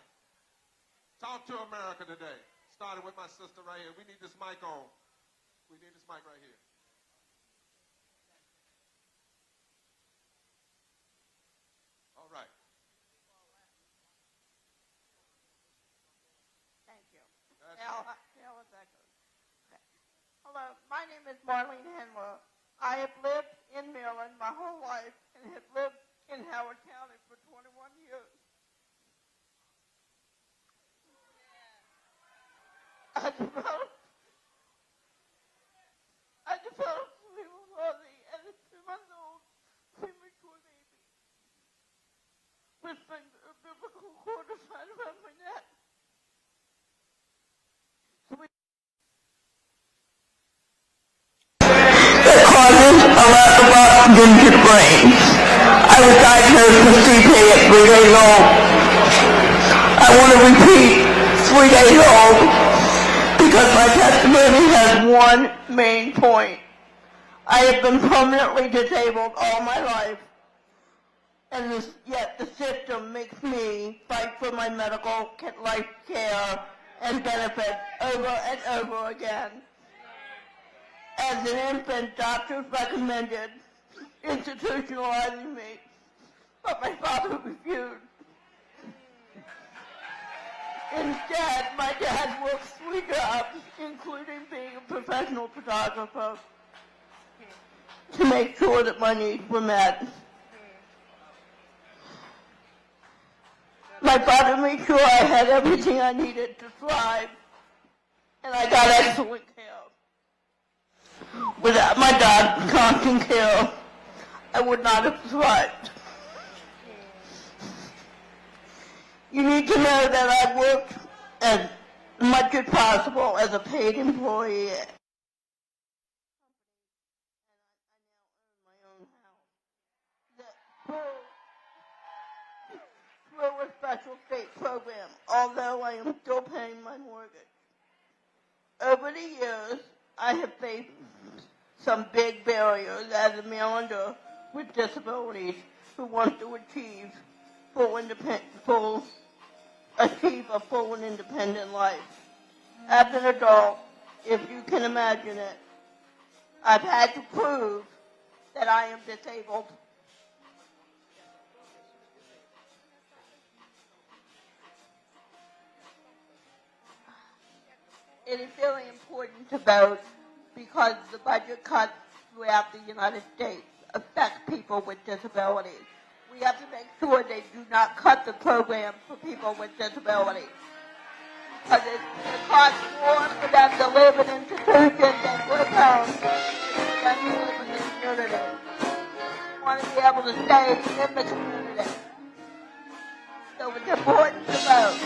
Talk to America today. Starting with my sister right here. We need this mic on. We need this mic right here. All right. Thank you. Yeah, what's that good? Okay. Hello, my name is Marlene Henwell. I have lived in Maryland my whole life and have lived in Howard County for 21 years. I developed a lack of oxygen to brains. I was diagnosed with CP at 3 days old. I want to repeat 3 days old because my testimony has one main point. I have been permanently disabled all my life, and yet the system makes me fight for my medical life care and benefits over and over again. As an infant, doctors recommended institutionalizing me, but my father refused. Instead, my dad works 3 jobs, including being a professional photographer, to make sure that my needs were met. My father made sure I had everything I needed to thrive, and I got excellent care. Without my dad's constant care, I would not have thrived. You need to know that I worked as much as possible as a paid employee. Through a special state program, although I am still paying my mortgage. Over the years, I have faced some big barriers as a manager with disabilities who wants to achieve a full and independent life. As an adult, if you can imagine it, I've had to prove that I am disabled. It is very important to vote because the budget cuts throughout the United States affect people with disabilities. We have to make sure they do not cut the program for people with disabilities. Because it costs more for them to live in institutions than for them to live in the community. We want to be able to stay in the community. So it's important to vote.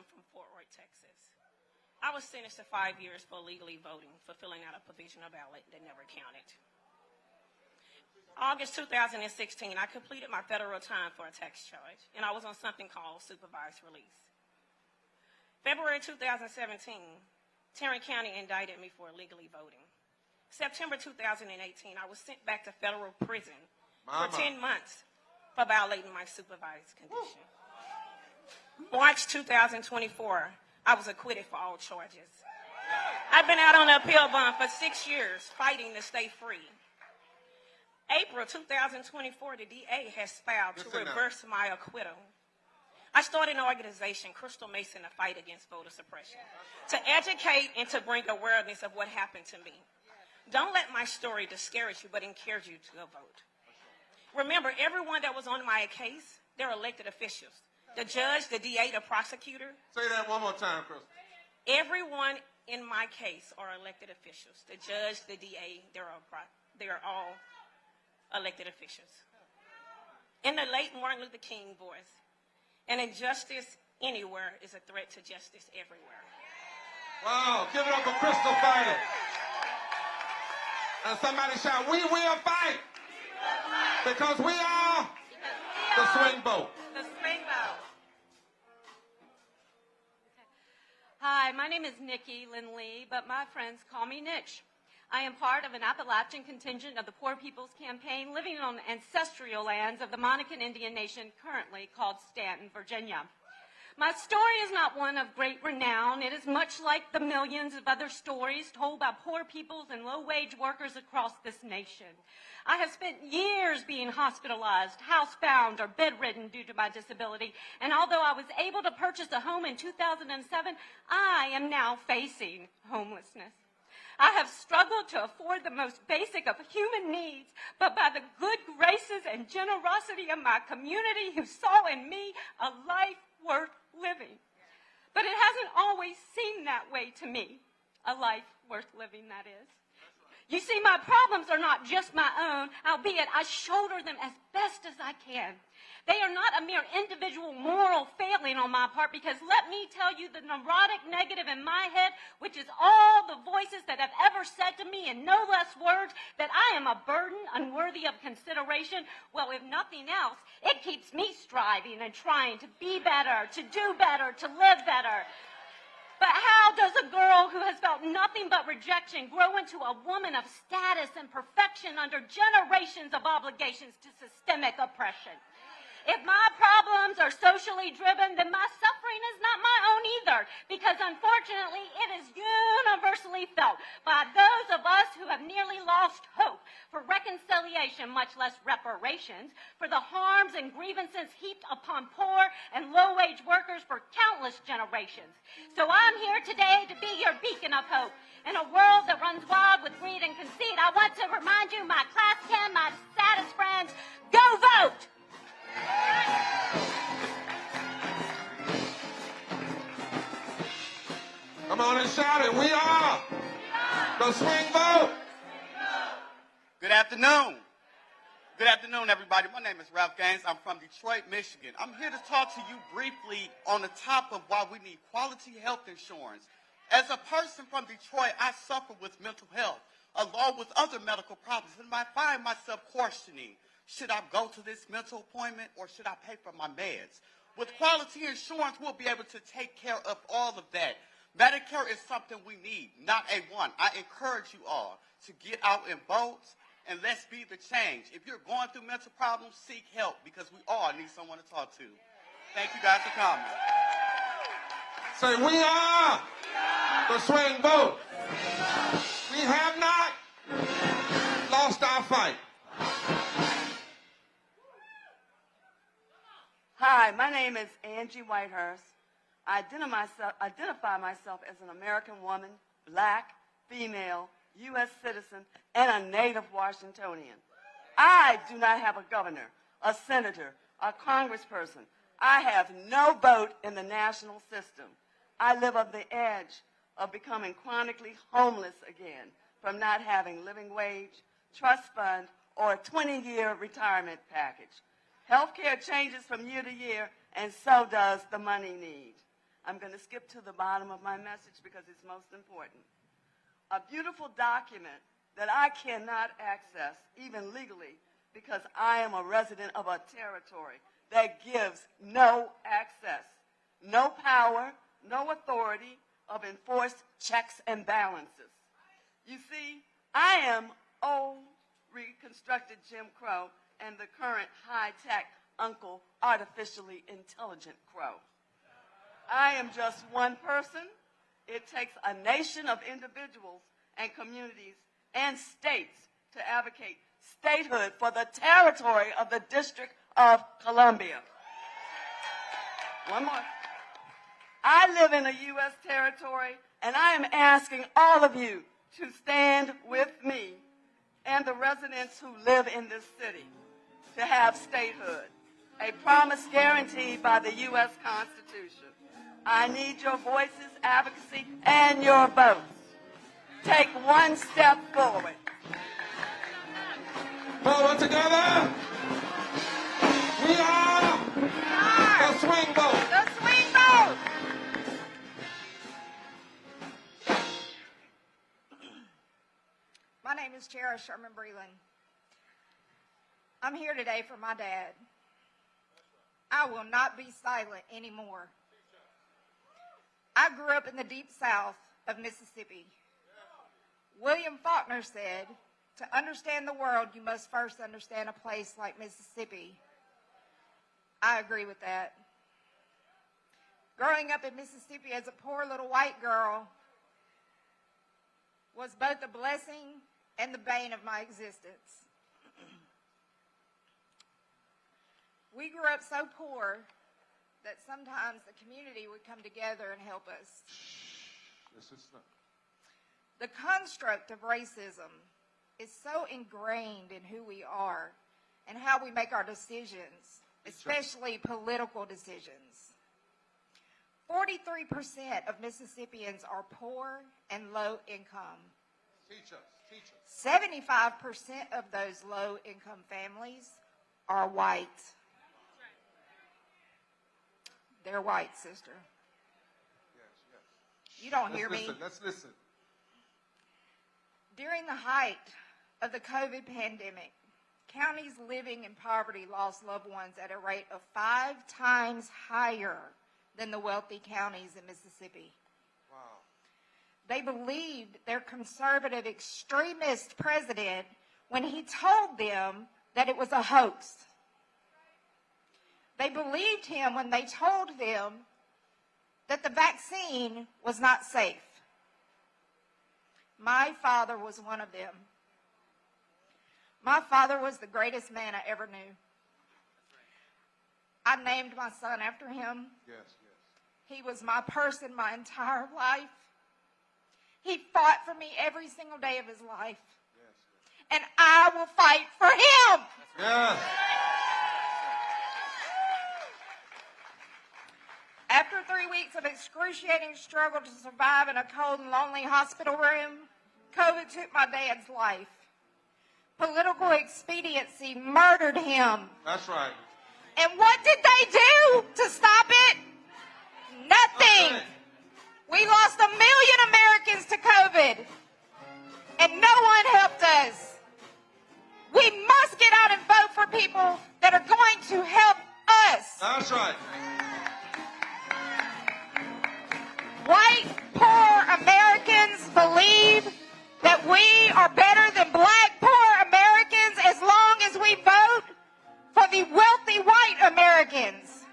I'm from Fort Worth, Texas. I was sentenced to 5 years for illegally voting for filling out a provisional ballot that never counted. August 2016, I completed my federal time for a tax charge, and I was on something called supervised release. February 2017, Tarrant County indicted me for illegally voting. September 2018, I was sent back to federal prison for 10 months for violating my supervised condition. March 2024, I was acquitted for all charges. I've been out on the appeal bond for 6 years, fighting to stay free. April 2024, the DA has filed to reverse my acquittal. I started an organization, Crystal Mason, to fight against voter suppression, to educate and to bring awareness of what happened to me. Don't let my story discourage you, but encourage you to go vote. Remember, everyone that was on my case, they're elected officials. The judge, the DA, the prosecutor. Say that one more time, Crystal. Everyone in my case are elected officials. The judge, the DA, they're all elected officials. In the late Martin Luther King voice, an injustice anywhere is a threat to justice everywhere. Wow, give it up for Crystal Fighter. And somebody shout, we will fight. Because we are the swing vote. The swing vote. Hi, my name is Nikki Lynn Lee, but my friends call me Nitch. I am part of an Appalachian contingent of the Poor People's Campaign living on ancestral lands of the Monacan Indian Nation, currently called Stanton, Virginia. My story is not one of great renown. It is much like the millions of other stories told by poor peoples and low-wage workers across this nation. I have spent years being hospitalized, housebound, or bedridden due to my disability, and although I was able to purchase a home in 2007, I am now facing homelessness. I have struggled to afford the most basic of human needs, but by the good graces and generosity of my community who saw in me a life worth living. But it hasn't always seemed that way to me, a life worth living, that is. You see, my problems are not just my own, albeit I shoulder them as best as I can. They are not a mere individual moral failing on my part, because let me tell you, the neurotic negative in my head, which is all the voices that have ever said to me in no less words that I am a burden unworthy of consideration, well, if nothing else, it keeps me striving and trying to be better, to do better, to live better. But how does a girl who has felt nothing but rejection grow into a woman of status and perfection under generations of obligations to systemic oppression? If my problems are socially driven, then my suffering is not my own either, because unfortunately it is universally felt by those of us who have nearly lost hope for reconciliation, much less reparations, for the harms and grievances heaped upon poor and low-wage workers for countless generations. So I'm here today to be your beacon of hope. In a world that runs wild with greed and conceit, I want to remind you, my class 10, my status friends, go vote! Come on and shout it. We are the swing vote. Good afternoon. Good afternoon, everybody. My name is Ralph Gaines. I'm from Detroit, Michigan. I'm here to talk to you briefly on the top of why we need quality health insurance. As a person from Detroit, I suffer with mental health, along with other medical problems, and I find myself questioning, should I go to this mental appointment or should I pay for my meds? With quality insurance, we'll be able to take care of all of that. Medicare is something we need, not a want. I encourage you all to get out and vote, and let's be the change. If you're going through mental problems, seek help, because we all need someone to talk to. Thank you guys for coming. Say, we are the swing vote. We have not lost our fight. Hi, my name is Angie Whitehurst. I identify myself as an American woman, black, female, U.S. citizen, and a native Washingtonian. I do not have a governor, a senator, a congressperson. I have no vote in the national system. I live on the edge of becoming chronically homeless again from not having living wage, trust fund, or a 20-year retirement package. Healthcare changes from year to year, and so does the money need. I'm going to skip to the bottom of my message because it's most important. A beautiful document that I cannot access, even legally, because I am a resident of a territory that gives no access, no power, no authority of enforced checks and balances. You see, I am old, reconstructed Jim Crow and the current high-tech Uncle Artificially Intelligent Crow. I am just one person. It takes a nation of individuals and communities and states to advocate statehood for the territory of the District of Columbia. One more. I live in a U.S. territory, and I am asking all of you to stand with me and the residents who live in this city to have statehood, a promise guaranteed by the U.S. Constitution. I need your voices, advocacy, and your votes. Take one step forward. Forward together. We are the swing vote. The swing vote. My name is Chara Sherman Breland. I'm here today for my dad. I will not be silent anymore. I grew up in the deep south of Mississippi, William Faulkner said, to understand the world, you must first understand a place like Mississippi. I agree with that. Growing up in Mississippi as a poor little white girl was both a blessing and the bane of my existence. We grew up so poor that sometimes the community would come together and help us. The construct of racism is so ingrained in who we are and how we make our decisions, especially political decisions. 43% of Mississippians are poor and low income. Teach us. 75% of those low income families are white. They're white, sister. Yes. You don't hear me. Let's listen. During the height of the COVID pandemic, counties living in poverty lost loved ones at a rate of 5 times higher than the wealthy counties in Mississippi. Wow. They believed their conservative extremist president when he told them that it was a hoax. They believed him when they told them that the vaccine was not safe. My father was one of them. My father was the greatest man I ever knew. I named my son after him. Yes. He was my person my entire life. He fought for me every single day of his life. Yes. And I will fight for him. Yes. After 3 weeks of excruciating struggle to survive in a cold and lonely hospital room, COVID took my dad's life. Political expediency murdered him. That's right. And what did they do to stop it? Nothing. We lost 1 million Americans to COVID, and no one helped us. We must get out and vote for people that are going to help us. That's right. White, poor Americans believe that we are better than black, poor Americans as long as we vote for the wealthy white Americans.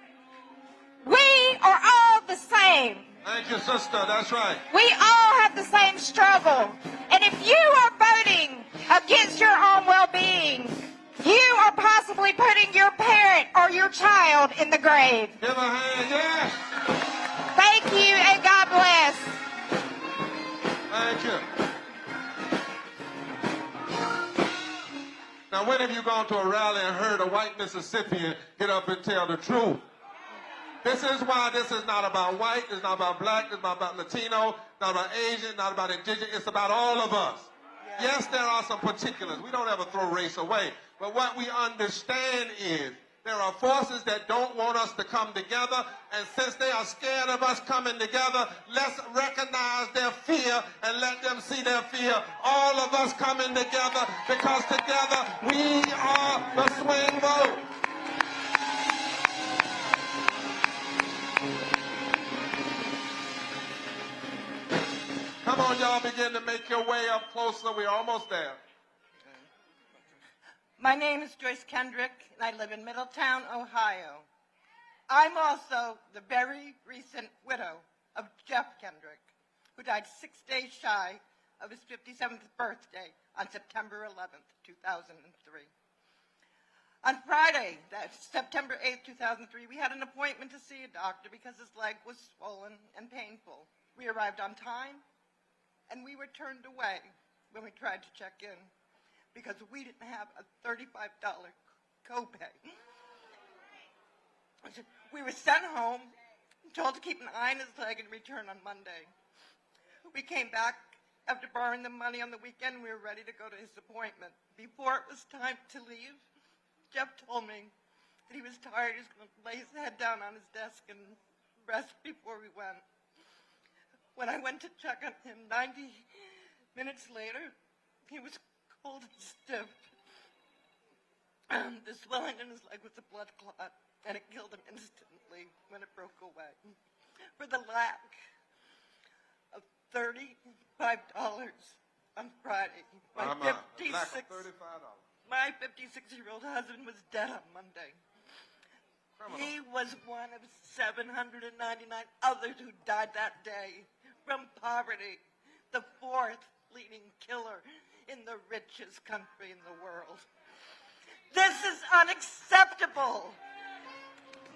We are all the same. Thank you, sister. That's right. We all have the same struggle. And if you are voting against your own well-being, you are possibly putting your parent or your child in the grave. Give a hand, yes. Thank you, and God bless. Thank you. Now, when have you gone to a rally and heard a white Mississippian get up and tell the truth? This is why this is not about white, it's not about black, it's not about Latino, not about Asian, not about indigenous, it's about all of us. Yes, there are some particulars. We don't ever throw race away. But what we understand is there are forces that don't want us to come together, and since they are scared of us coming together, let's recognize their fear and let them see their fear. All of us coming together, because together we are the swing vote. Come on, y'all, begin to make your way up closer. We're almost there. My name is Joyce Kendrick, and I live in Middletown, Ohio. I'm also the very recent widow of Jeff Kendrick, who died 6 days shy of his 57th birthday on September 11th, 2003. On Friday, that's September 8th, 2003, we had an appointment to see a doctor because his leg was swollen and painful. We arrived on time, and we were turned away when we tried to check in, because we didn't have a $35 copay. We were sent home, told to keep an eye on his leg and return on Monday. We came back after borrowing the money on the weekend. We were ready to go to his appointment. Before it was time to leave, Jeff told me that he was tired. He was going to lay his head down on his desk and rest before we went. When I went to check on him 90 minutes later, he was cold and stiff. The swelling in his leg was a blood clot, and it killed him instantly when it broke away. For the lack of $35, on Friday. My 56-year-old husband was dead on Monday. He was one of 799 others who died that day from poverty, the fourth leading killer in the richest country in the world. This is unacceptable.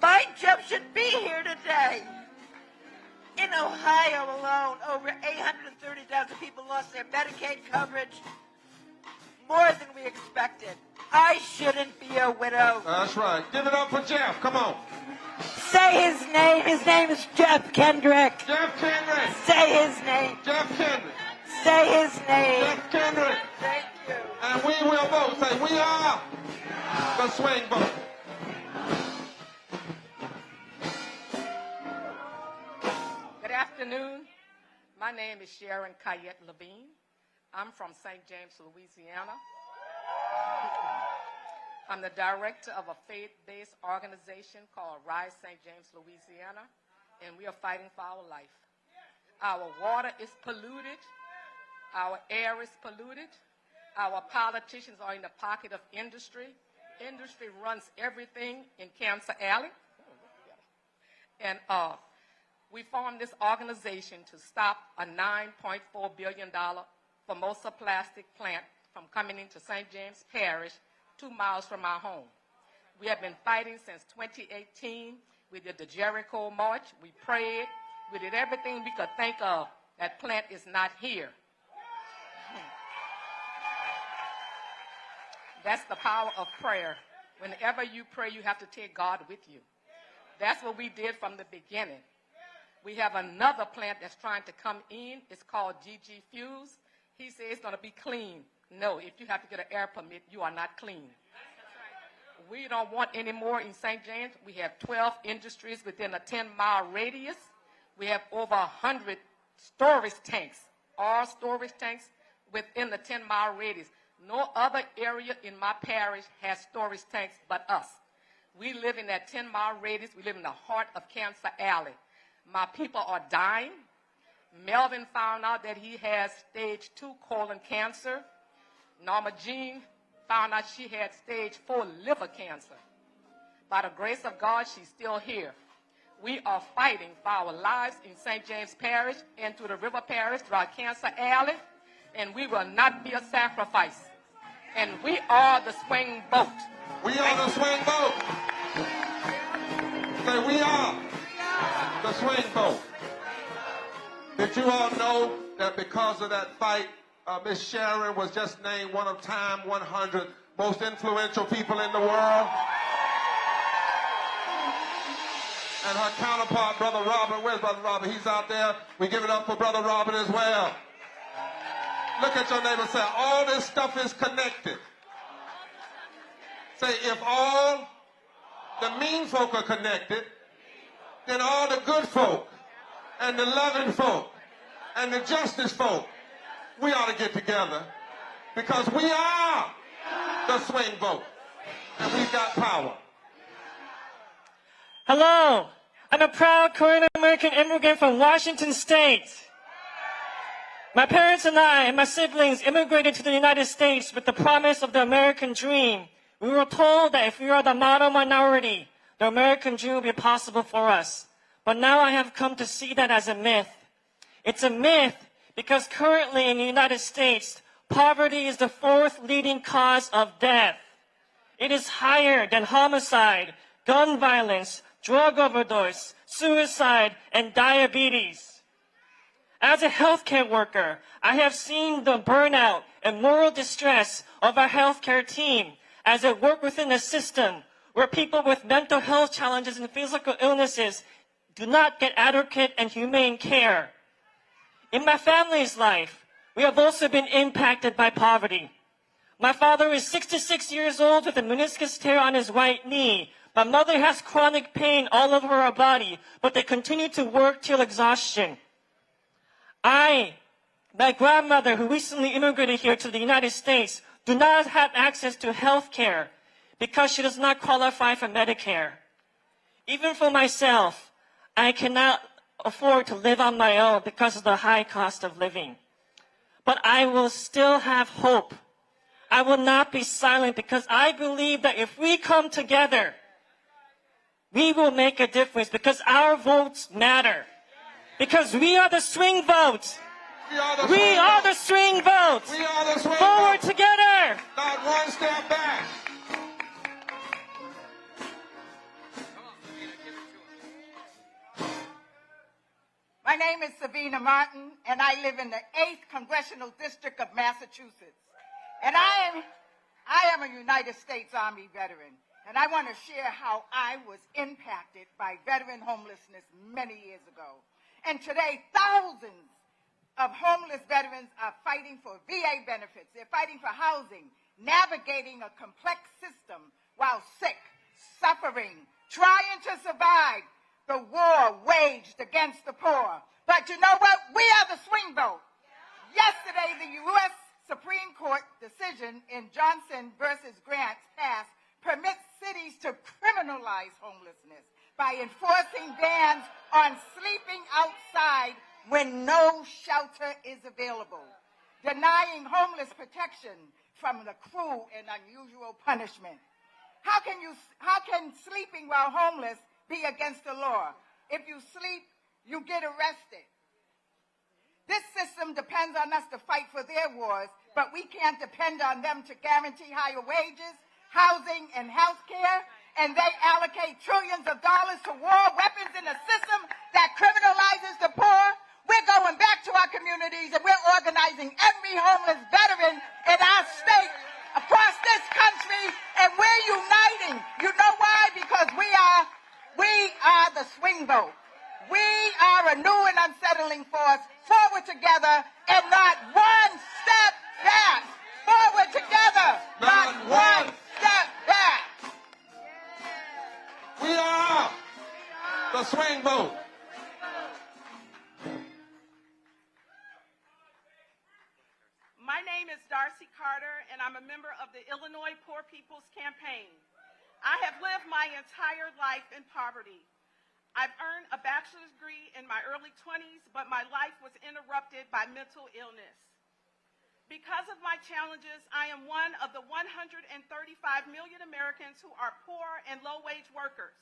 My Jeff should be here today. In Ohio alone, over 830,000 people lost their Medicaid coverage, more than we expected. I shouldn't be a widow. That's right. Give it up for Jeff. Come on. Say his name. His name is Jeff Kendrick. Jeff Kendrick. Say his name. Jeff Kendrick. Say his name. Jeff Kendrick. Thank you. And we will vote. Say, we are the swing vote. Good afternoon. My name is Sharon Cayette Levine. I'm from St. James, Louisiana. I'm the director of a faith-based organization called Rise St. James, Louisiana, and we are fighting for our life. Our water is polluted. Our air is polluted. Our politicians are in the pocket of industry. Industry runs everything in Cancer Alley. And we formed this organization to stop a $9.4 billion Formosa plastic plant from coming into St. James Parish, 2 miles from our home. We have been fighting since 2018. We did the Jericho March. We prayed. We did everything we could think of. That plant is not here. That's the power of prayer. Whenever you pray, you have to take God with you. That's what we did from the beginning. We have another plant that's trying to come in. It's called GG Fuse. He says it's going to be clean. No, if you have to get an air permit, you are not clean. We don't want any more in St. James. We have 12 industries within a 10-mile radius. We have over 100 storage tanks, all storage tanks within the 10-mile radius. No other area in my parish has storage tanks but us. We live in that 10-mile radius. We live in the heart of Cancer Alley. My people are dying. Melvin found out that he has stage 2 colon cancer. Norma Jean found out she had stage 4 liver cancer. By the grace of God, she's still here. We are fighting for our lives in St. James Parish and through the River Parish, throughout Cancer Alley, and we will not be a sacrifice. And we are the swing vote. We are the swing vote. Say, we are the swing vote. Did you all know that because of that fight, Miss Sharon was just named one of Time 100 most influential people in the world? And her counterpart, Brother Robert, where's Brother Robert? He's out there. We give it up for Brother Robert as well. Look at your neighbor and say, all this stuff is connected. Say, if all the mean folk are connected, then all the good folk and the loving folk and the justice folk, we ought to get together because we are the swing vote and we've got power. Hello, I'm a proud Korean American immigrant from Washington State. My parents and I and my siblings immigrated to the United States with the promise of the American dream. We were told that if we are the model minority, the American dream will be possible for us. But now I have come to see that as a myth. It's a myth because currently in the United States, poverty is the 4th leading cause of death. It is higher than homicide, gun violence, drug overdose, suicide, and diabetes. As a healthcare worker, I have seen the burnout and moral distress of our healthcare team as I work within a system where people with mental health challenges and physical illnesses do not get adequate and humane care. In my family's life, we have also been impacted by poverty. My father is 66 years old with a meniscus tear on his right knee. My mother has chronic pain all over her body, but they continue to work till exhaustion. My grandmother, who recently immigrated here to the United States, do not have access to health care because she does not qualify for Medicare. Even for myself, I cannot afford to live on my own because of the high cost of living. But but I will still have hope. I will not be silent because I believe that if we come together, we will make a difference because our votes matter. Because we are the swing vote. We are the swing vote. We are the swing Forward vote. together. Not one step back. My name is Savina Martin, and I live in the 8th Congressional District of Massachusetts. And I am a United States Army veteran, and I want to share how I was impacted by veteran homelessness many years ago. And today, thousands of homeless veterans are fighting for VA benefits. They're fighting for housing, navigating a complex system while sick, suffering, trying to survive the war waged against the poor. But you know what? We are the swing vote. Yesterday, the U.S. Supreme Court decision in Johnson versus Grants passed permits cities to criminalize homelessness by enforcing bans on sleeping outside when no shelter is available, denying homeless protection from the cruel and unusual punishment. How can sleeping while homeless be against the law? If you sleep, you get arrested. This system depends on us to fight for their wars, but we can't depend on them to guarantee higher wages, housing, and health care, and they allocate trillions of dollars to war weapons in a system that criminalizes the poor. We're going back to our communities, and we're organizing every homeless veteran in our state across this country, and we're uniting. You know why? Because we are the swing vote. We are a new and unsettling force, forward together and not one step back. Forward together, not one step back. We are the swing vote. My name is Darcy Carter, and I'm a member of the Illinois Poor People's Campaign. I have lived my entire life in poverty. I've earned a bachelor's degree in my early 20s, but my life was interrupted by mental illness. Because of my challenges, I am one of the 135 million Americans who are poor and low-wage workers.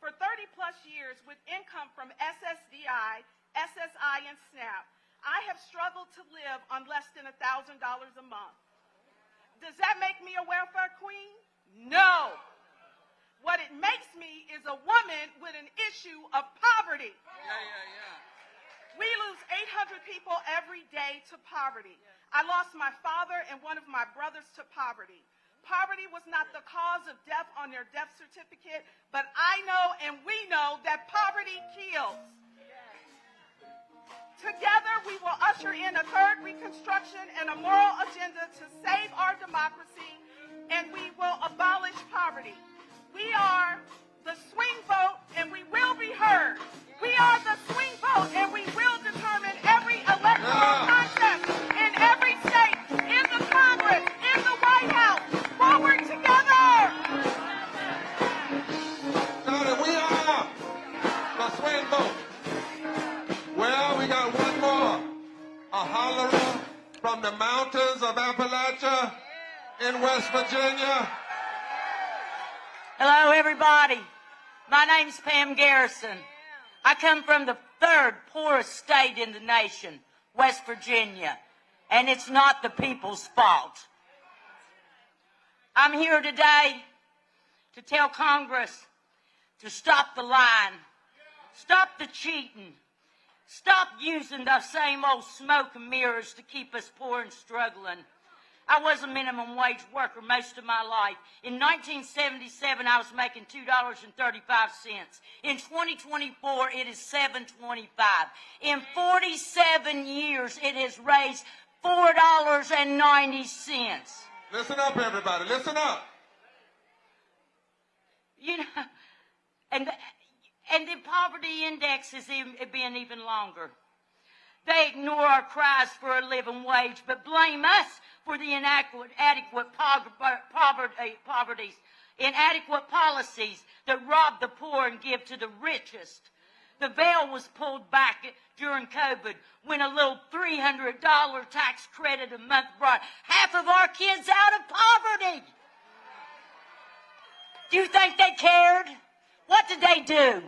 For 30-plus years, with income from SSDI, SSI, and SNAP, I have struggled to live on less than $1,000 a month. Does that make me a welfare queen? No. What it makes me is a woman with an issue of poverty. We lose 800 people every day to poverty. I lost my father and one of my brothers to poverty. Poverty was not the cause of death on their death certificate, but I know and we know that poverty kills. Together, we will usher in a third Reconstruction and a moral agenda to save our democracy, and we will abolish poverty. We are the swing vote, and we will be heard. We are the swing vote, and we will determine every electoral contest in every state, in the Congress, in the White House. Forward together! We are the swing vote. Well, we got one more. A hollerer from the mountains of Appalachia in West Virginia. Hello, everybody. My name's Pam Garrison. I come from the third poorest state in the nation, West Virginia, and it's not the people's fault. I'm here today to tell Congress to stop the lying, stop the cheating, stop using the same old smoke and mirrors to keep us poor and struggling. I was a minimum wage worker most of my life. In 1977, I was making $2.35. In 2024, it is $7.25. In 47 years, it has raised $4.90. Listen up, everybody. Listen up. You know, and the poverty index is being even longer. They ignore our cries for a living wage, but blame us for the inadequate policies that rob the poor and give to the richest. The veil was pulled back during COVID when a little $300 tax credit a month brought half of our kids out of poverty. Do you think they cared? What did they do?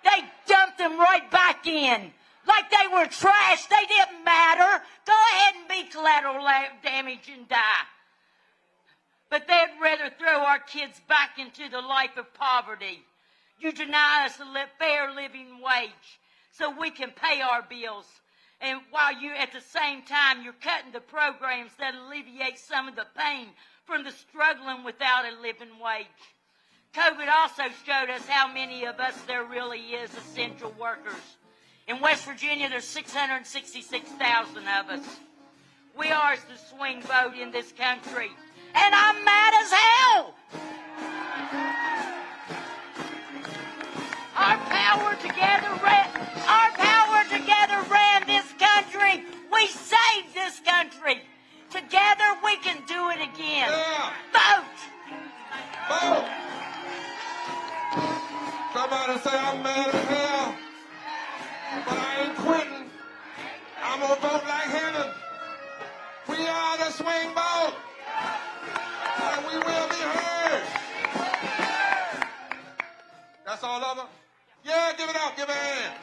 They dumped them right back in. Like they were trash. They didn't matter. Go ahead and be collateral damage and die. But they'd rather throw our kids back into the life of poverty. You deny us a fair living wage so we can pay our bills. And while you, at the same time, you're cutting the programs that alleviate some of the pain from the struggling without a living wage. COVID also showed us how many of us there really is essential workers. In West Virginia, there's 666,000 of us. We are the swing vote in this country. And I'm mad as hell. Our power together ran this country. We saved this country. Together we can do it again. Yeah. Vote. Vote. Somebody say I'm mad as hell, but I ain't quitting. I'm gonna vote like heaven. We are the swing vote, and we will be heard. That's all of them? Yeah, give it up, give it a hand.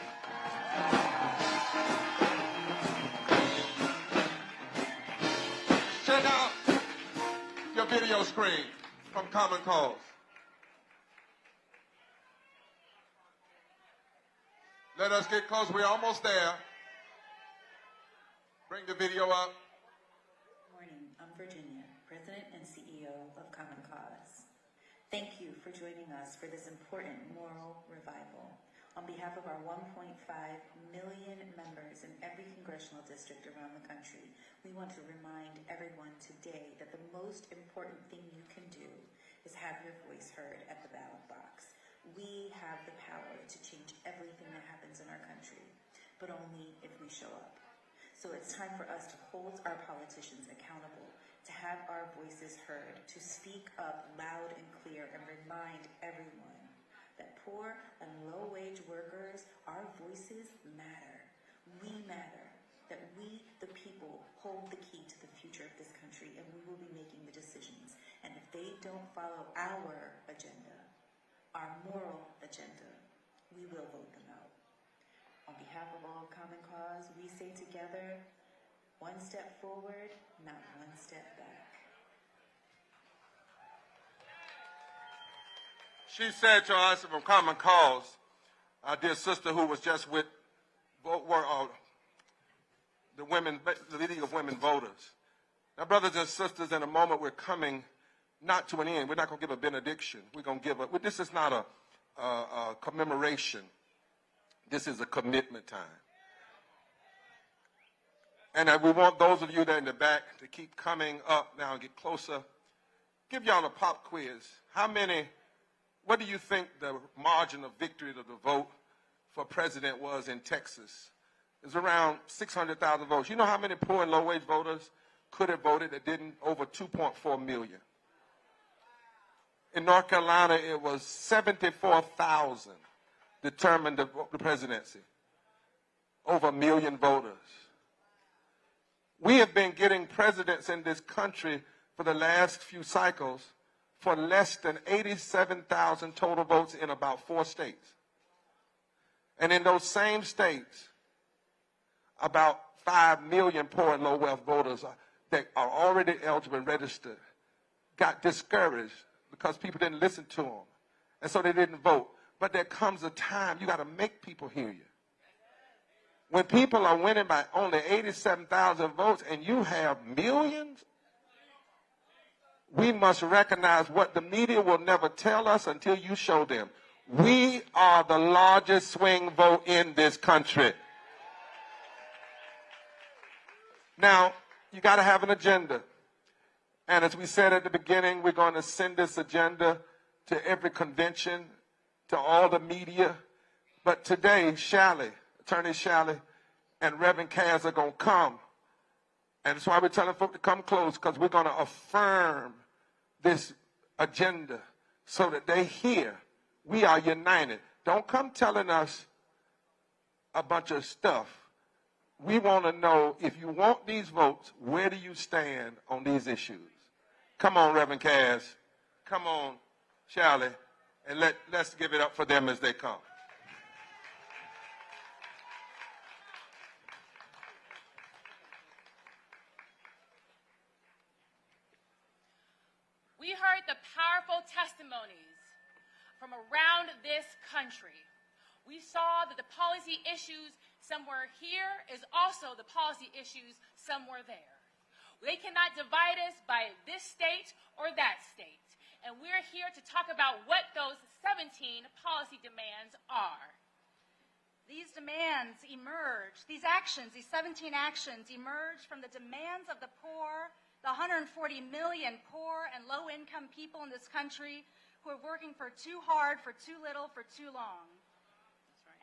Check out your video screen from Common Cause. Let us get close. We're almost there. Bring the video up. Good morning. I'm Virginia, President and CEO of Common Cause. Thank you for joining us for this important moral revival. On behalf of our 1.5 million members in every congressional district around the country, we want to remind everyone today that the most important thing you can do is have your voice heard at the ballot box. We have the power to change everything that happens in our country, but only if we show up. So it's time for us to hold our politicians accountable, to have our voices heard, to speak up loud and clear and remind everyone that poor and low-wage workers, our voices matter. We matter. That we, the people, hold the key to the future of this country, and we will be making the decisions. And if they don't follow our agenda, our moral agenda, we will vote them out. On behalf of all Common Cause, we say together, one step forward, not one step back. She said to us from Common Cause, our dear sister who was just with the League of Women Voters. Now, brothers and sisters, in a moment we're coming not to an end. We're not going to give a benediction. We're going to give a, this is not a commemoration. This is a commitment time. And we want those of you that are in the back to keep coming up now and get closer. Give y'all a pop quiz. What do you think the margin of victory of the vote for president was in Texas? It was around 600,000 votes. You know how many poor and low-wage voters could have voted that didn't? Over 2.4 million. In North Carolina, it was 74,000 determined the presidency. Over 1 million voters. We have been getting presidents in this country for the last few cycles for less than 87,000 total votes in about 4 states. And in those same states, about 5 million poor and low-wealth voters that are already eligible and registered got discouraged because people didn't listen to them. And so they didn't vote. But there comes a time you got to make people hear you. When people are winning by only 87,000 votes and you have millions, we must recognize what the media will never tell us until you show them. We are the largest swing vote in this country. Now, you got to have an agenda. And as we said at the beginning, we're going to send this agenda to every convention, to all the media. But today, Attorney Shalley and Reverend Kaz are going to come. And that's why we're telling folks to come close, because we're going to affirm this agenda so that they hear we are united. Don't come telling us a bunch of stuff. We want to know, if you want these votes, where do you stand on these issues? Come on, Reverend Cass. Come on, Charlie. And let's give it up for them as they come. We heard the powerful testimonies from around this country. We saw that the policy issues somewhere here is also the policy issues somewhere there. They cannot divide us by this state or that state. And we're here to talk about what those 17 policy demands are. These demands emerge, these actions, these 17 actions emerge from the demands of the poor, the 140 million poor and low-income people in this country who are working for too hard, for too little, for too long.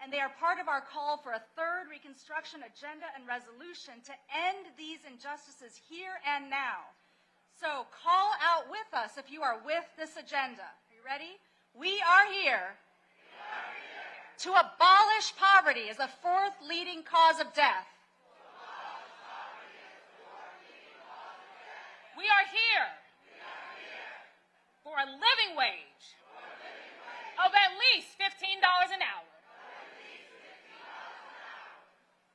And they are part of our call for a third Reconstruction agenda and resolution to end these injustices here and now. So call out with us if you are with this agenda. Are you ready? We are here to abolish poverty as the fourth leading cause of death. We are here for a living wage of at least $15 an hour.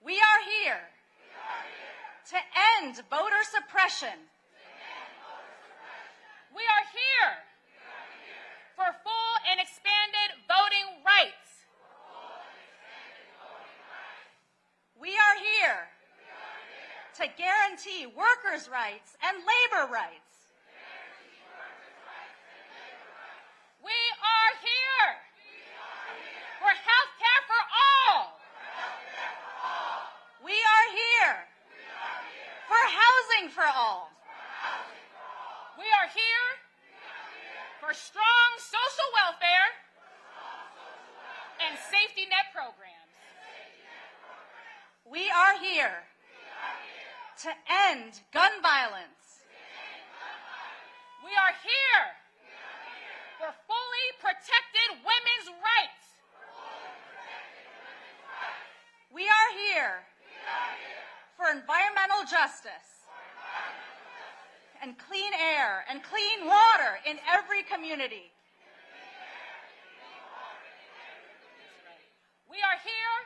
We are here to end voter suppression. We are here for full and expanded voting rights. We are here to guarantee workers' rights and labor rights. We are here for health care for all. We are here for housing for all. We are here for strong social welfare and safety net programs. We are here to end gun violence. We are here for fully protected women's rights. We are here for environmental justice and clean air and clean water in every community. We are here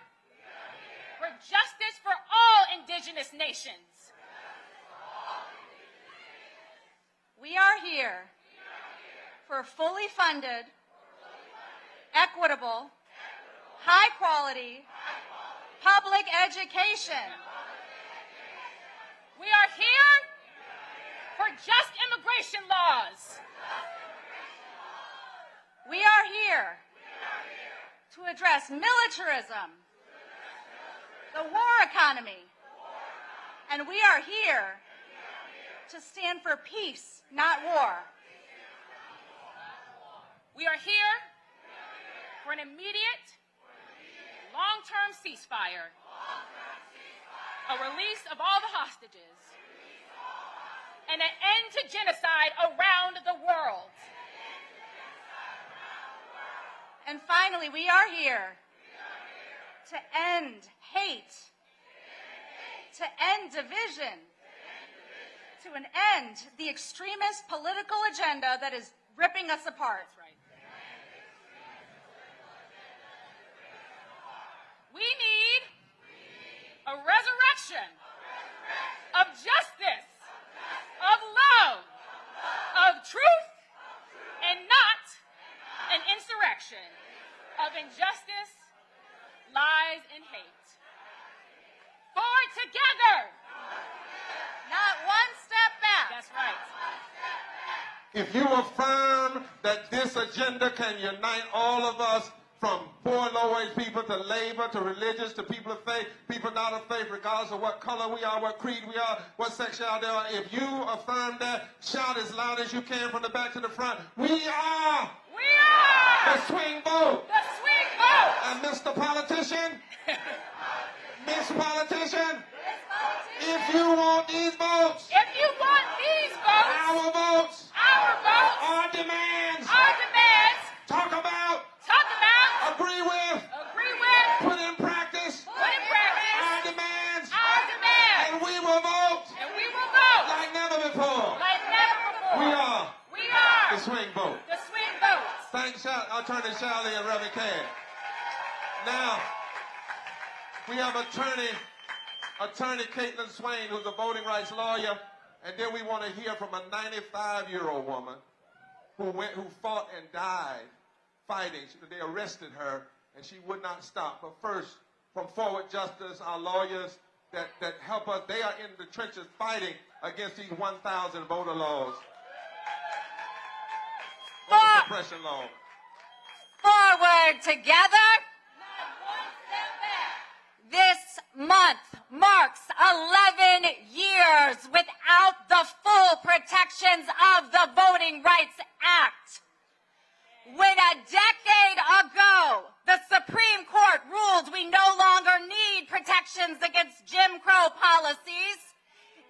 for justice for all Indigenous nations. We are here for fully funded, equitable, high-quality public education. We are here for just immigration laws. We are here to address militarism, the war economy, and we are here to stand for peace, not war. We are here for an immediate, long-term ceasefire, a release of all the hostages, and an end to genocide around the world. And finally, we are here to end hate, to end division, to end the extremist political agenda that is ripping us apart. We need a resurrection of justice, of love, of truth, and not an insurrection of injustice, lies, and hate. Forward together! Not one step back. That's right. If you affirm that this agenda can unite all of us, from poor and low-wage people to labor, to religious, to people of faith, people not of faith, regardless of what color we are, what creed we are, what sexuality we are. If you affirm that, shout as loud as you can from the back to the front. We are the swing vote. The swing vote. And Mr. Politician, Miss Politician, if you want these votes, our votes, our demands, talk about, agree with, put in practice, put The swing vote. The swing vote. Thanks, Attorney Shelley and Reverend Cass. Now, we have Attorney Caitlin Swain, who's a voting rights lawyer, and then we want to hear from a 95-year-old woman who fought and died fighting. They arrested her, and she would not stop. But first, from Forward Justice, our lawyers that help us, they are in the trenches fighting against these 1,000 voter laws. Voter suppression law. Forward together. This month marks 11 years without the full protections of the Voting Rights Act. When a decade ago, the Supreme Court ruled we no longer need protections against Jim Crow policies,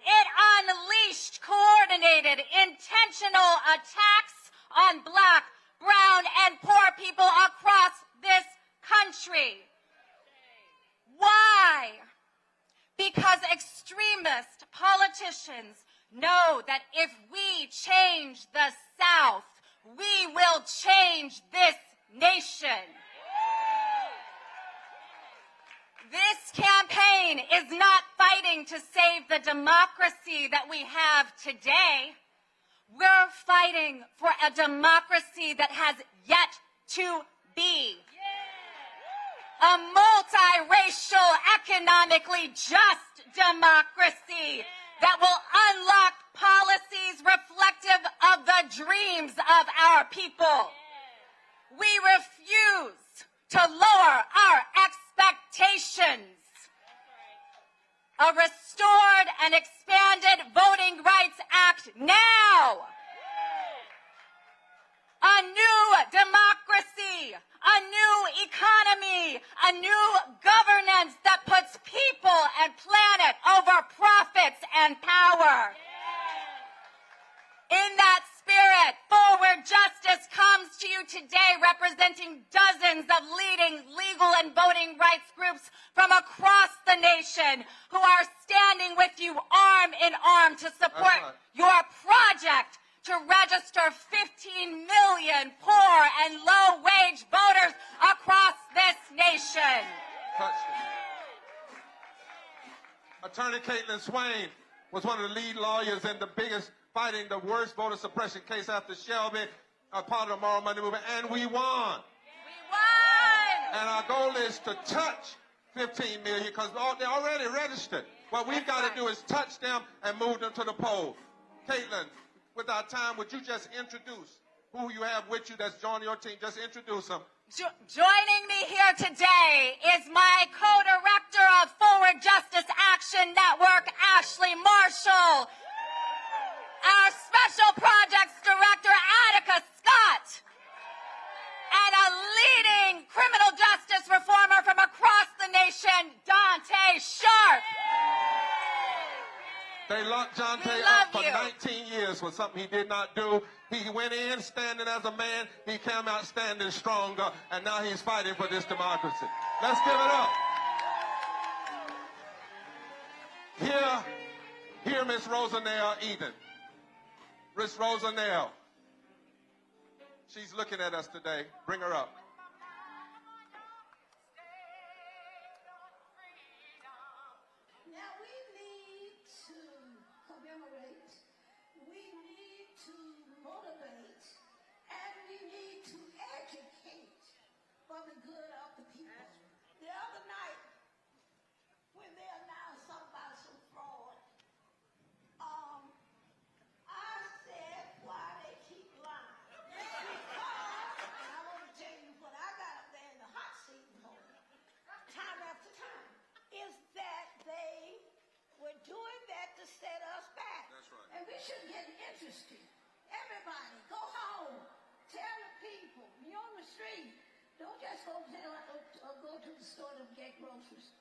it unleashed coordinated, intentional attacks on Black, brown, and poor people across this country. Why? Because extremist politicians know that if we change the South, we will change this nation. This campaign is not fighting to save the democracy that we have today. We're fighting for a democracy that has yet to be. A multiracial, economically just democracy that will unlock policies reflective of the dreams of our people. We refuse to lower our expectations. A restored and expanded Voting Rights Act now. A new democracy, a new economy, a new governance that puts people and planet over profits and power. In that spirit, Forward Justice comes to you today representing dozens of leading legal and voting rights groups from across the nation who are standing with you arm in arm to support your project to register 15 million poor and low-wage voters across this nation. Attorney Caitlin Swain was one of the lead lawyers in the biggest fighting the worst voter suppression case after Shelby, a part of the Moral Money Movement, and we won. We won! And our goal is to touch 15 million because they're already registered. What we've got to do is touch them and move them to the poll. Caitlin, with our time, would you just introduce who you have with you that's joining your team? Just introduce them. Joining me here today is my co-director of Forward Justice Action Network, Ashley Marshall. Our Special Projects Director, Attica Scott. And a leading criminal justice reformer from across the nation, Dante Sharp. They locked Jonte up for 19 years for something he did not do. He went in standing as a man. He came out standing stronger, and now he's fighting for this democracy. Let's give it up. Here, Miss Rosanelle Eden. Miss Rosanelle. She's looking at us today. Bring her up. Should get interested. Everybody, go home. Tell the people. You're on the street. Don't just go to the store to get groceries.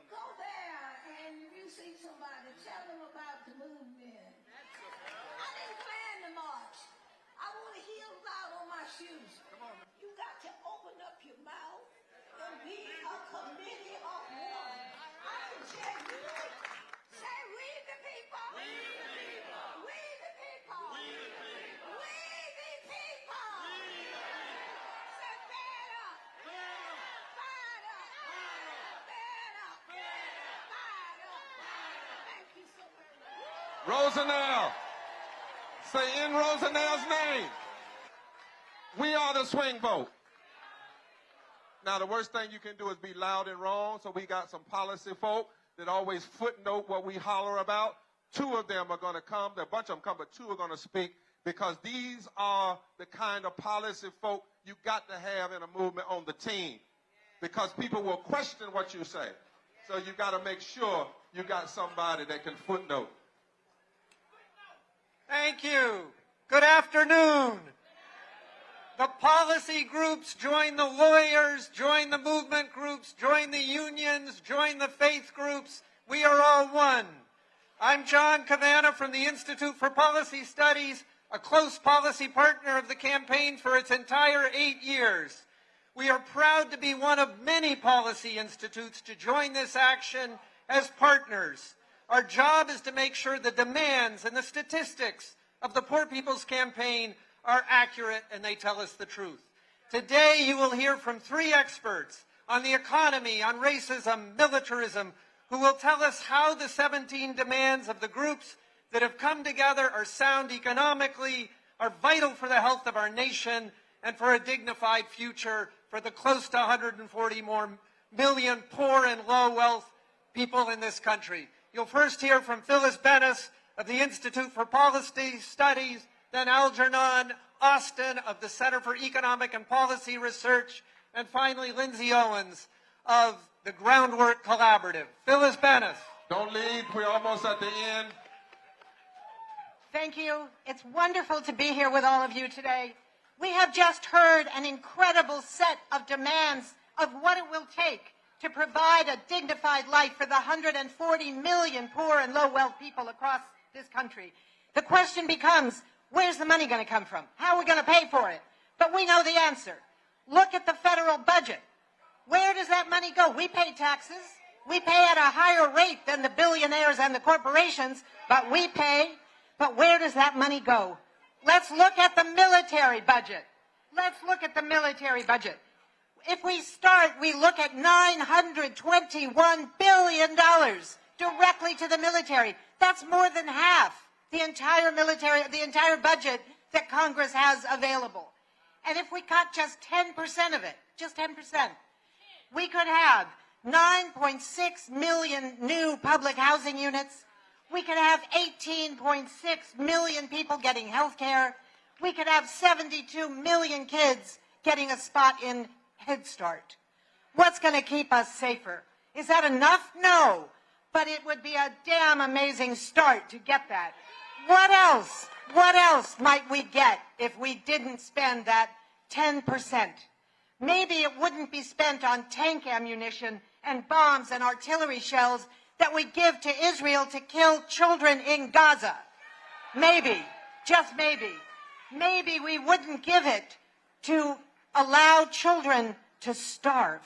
Go there, and if you see somebody, tell them about the movement. I didn't plan the march. I want heels out on my shoes. You got to open up your mouth and be a committee of one. I suggest you say, we the people. We the people. We the people. We the people. Rosenell. Say in Rosenell's name. We are the swing vote. Now, the worst thing you can do is be loud and wrong, so we got some policy folk that always footnote what we holler about. 2 of them are going to come. A bunch of them come, but 2 are going to speak, because these are the kind of policy folk you got to have in a movement on the team, because people will question what you say. So you got to make sure you got somebody that can footnote. Thank you. Good afternoon. The policy groups join the lawyers, join the movement groups, join the unions, join the faith groups. We are all one. I'm John Cavanagh from the Institute for Policy Studies, a close policy partner of the campaign for its entire 8 years. We are proud to be one of many policy institutes to join this action as partners. Our job is to make sure the demands and the statistics of the Poor People's Campaign are accurate and they tell us the truth. Today you will hear from 3 experts on the economy, on racism, militarism, who will tell us how the 17 demands of the groups that have come together are sound economically, are vital for the health of our nation, and for a dignified future for the close to 140 million poor and low-wealth people in this country. You'll first hear from Phyllis Bennis of the Institute for Policy Studies, then Algernon Austin of the Center for Economic and Policy Research, and finally Lindsay Owens of the Groundwork Collaborative. Phyllis Bennis. Don't leave. We're almost at the end. Thank you. It's wonderful to be here with all of you today. We have just heard an incredible set of demands of what it will take to provide a dignified life for the 140 million poor and low-wealth people across this country. The question becomes, where's the money going to come from? How are we going to pay for it? But we know the answer. Look at the federal budget. Where does that money go? We pay taxes. We pay at a higher rate than the billionaires and the corporations, but we pay. But where does that money go? Let's look at the military budget. Let's look at the military budget. If we start, we look at $921 billion directly to the military. That's more than half the entire military, the entire budget that Congress has available. And if we cut just 10% of it, just 10%, we could have 9.6 million new public housing units. We could have 18.6 million people getting health care. We could have 72 million kids getting a spot in Head Start. What's going to keep us safer? Is that enough? No. But it would be a damn amazing start to get that. What else? What else might we get if we didn't spend that 10%? Maybe it wouldn't be spent on tank ammunition and bombs and artillery shells that we give to Israel to kill children in Gaza. Maybe, just maybe. Maybe we wouldn't give it to allow children to starve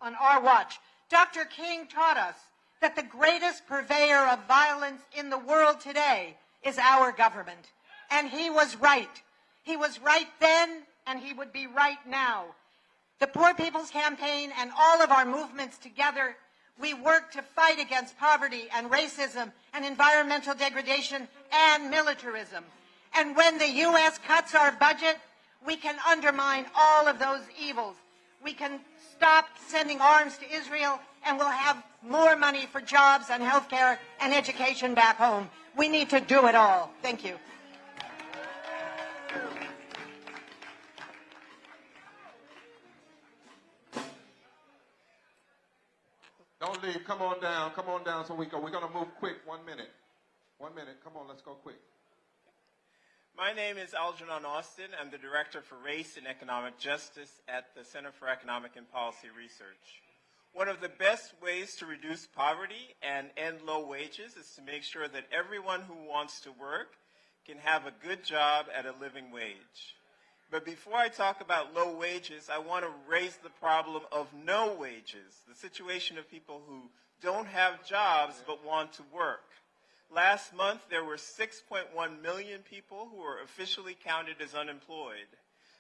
on our watch. Dr. King taught us that the greatest purveyor of violence in the world today is our government. And he was right. He was right then, and he would be right now. The Poor People's Campaign and all of our movements together, we work to fight against poverty and racism and environmental degradation and militarism. And when the U.S. cuts our budget, we can undermine all of those evils. We can stop sending arms to Israel, and we'll have more money for jobs and health care and education back home. We need to do it all. Thank you. Don't leave. Come on down so we go. We're going to move quick. 1 minute. 1 minute. Come on, let's go quick. My name is Algernon Austin. I'm the Director for Race and Economic Justice at the Center for Economic and Policy Research. One of the best ways to reduce poverty and end low wages is to make sure that everyone who wants to work can have a good job at a living wage. But before I talk about low wages, I want to raise the problem of no wages, the situation of people who don't have jobs but want to work. Last month, there were 6.1 million people who were officially counted as unemployed.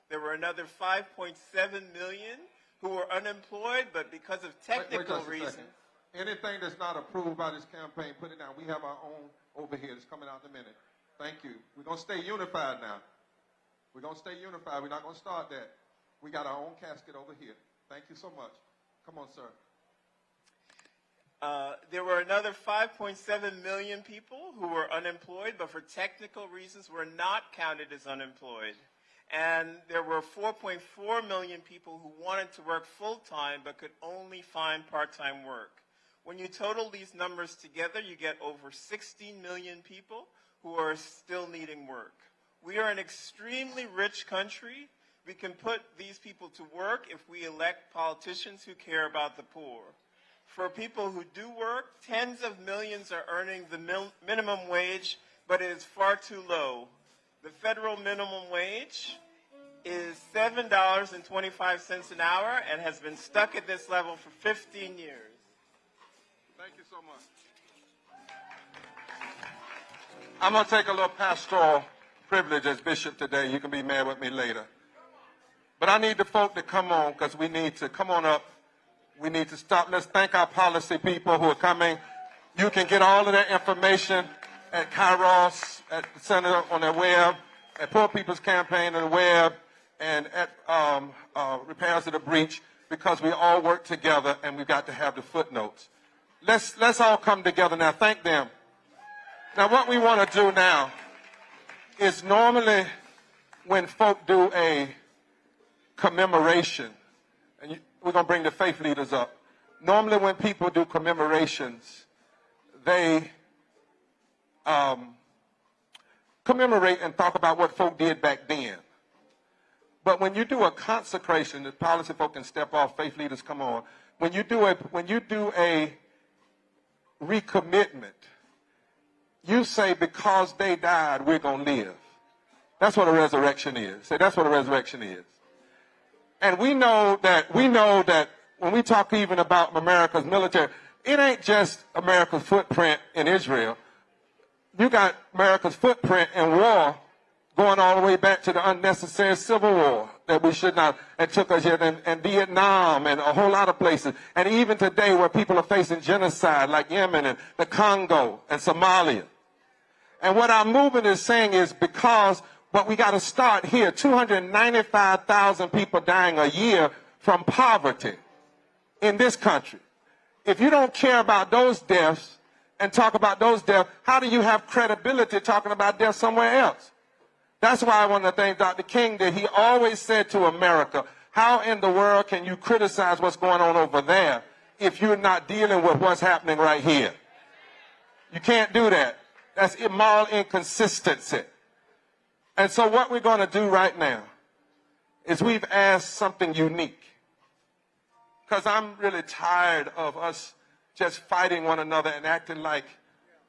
There were another 5.7 million who were unemployed, but because of technical reasons. Anything that's not approved by this campaign, put it down. We have our own over here that's coming out in a minute. Thank you. We're going to stay unified now. We're going to stay unified. We're not going to start that. We got our own casket over here. Thank you so much. Come on, sir. There were another 5.7 million people who were unemployed, but for technical reasons were not counted as unemployed. And there were 4.4 million people who wanted to work full-time but could only find part-time work. When you total these numbers together, you get over 16 million people who are still needing work. We are an extremely rich country. We can put these people to work if we elect politicians who care about the poor. For people who do work, tens of millions are earning the minimum wage, but it is far too low. The federal minimum wage is $7.25 an hour and has been stuck at this level for 15 years. Thank you so much. I'm going to take a little pastoral privilege as bishop today. You can be mad with me later. But I need the folk to come on because we need to come on up. We need to stop. Let's thank our policy people who are coming. You can get all of that information at Kairos, at the Center on their web, at Poor People's Campaign on the web, and at Repairs of the Breach, because we all work together and we've got to have the footnotes. Let's all come together now. Thank them. Now, what we want to do now is normally when folk do a commemoration, and we're going to bring the faith leaders up. Normally when people do commemorations, they commemorate and talk about what folk did back then. But when you do a consecration, the policy folk can step off, faith leaders come on. When you do a recommitment, you say because they died, we're going to live. That's what a resurrection is. Say that's what a resurrection is. And we know that when we talk even about America's military, it ain't just America's footprint in Israel. You got America's footprint in war going all the way back to the unnecessary civil war that we should not, and took us here, and Vietnam and a whole lot of places. And even today where people are facing genocide like Yemen and the Congo and Somalia. And what our movement is saying is but we got to start here. 295,000 people dying a year from poverty in this country. If you don't care about those deaths and talk about those deaths, how do you have credibility talking about death somewhere else? That's why one of the things Dr. King did, he always said to America, how in the world can you criticize what's going on over there if you're not dealing with what's happening right here? You can't do that. That's immoral inconsistency. And so what we're going to do right now is we've asked something unique. Because I'm really tired of us just fighting one another and acting like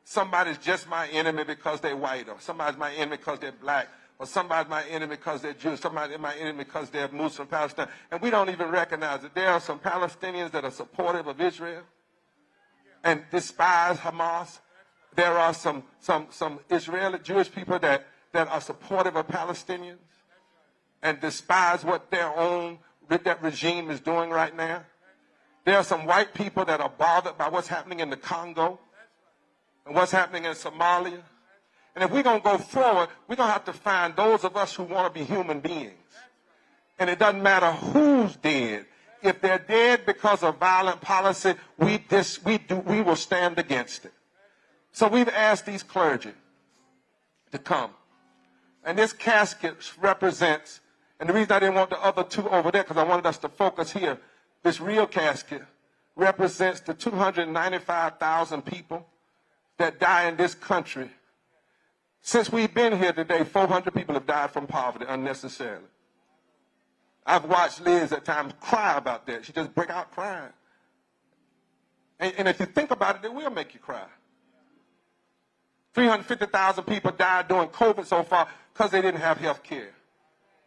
somebody's just my enemy because they're white, or somebody's my enemy because they're black, or somebody's my enemy because they're Jewish, somebody's my enemy because they're Muslim, Palestine. And we don't even recognize it. There are some Palestinians that are supportive of Israel and despise Hamas. There are some Israeli Jewish people that are supportive of Palestinians and despise what that regime is doing right now. There are some white people that are bothered by what's happening in the Congo and what's happening in Somalia. And if we're going to go forward, we're going to have to find those of us who want to be human beings. And it doesn't matter who's dead. If they're dead because of violent policy, we will stand against it. So we've asked these clergy to come. And this casket represents, and the reason I didn't want the other two over there, because I wanted us to focus here, this real casket represents the 295,000 people that die in this country. Since we've been here today, 400 people have died from poverty unnecessarily. I've watched Liz at times cry about that. She just break out crying. And if you think about it, it will make you cry. 350,000 people died during COVID so far because they didn't have health care.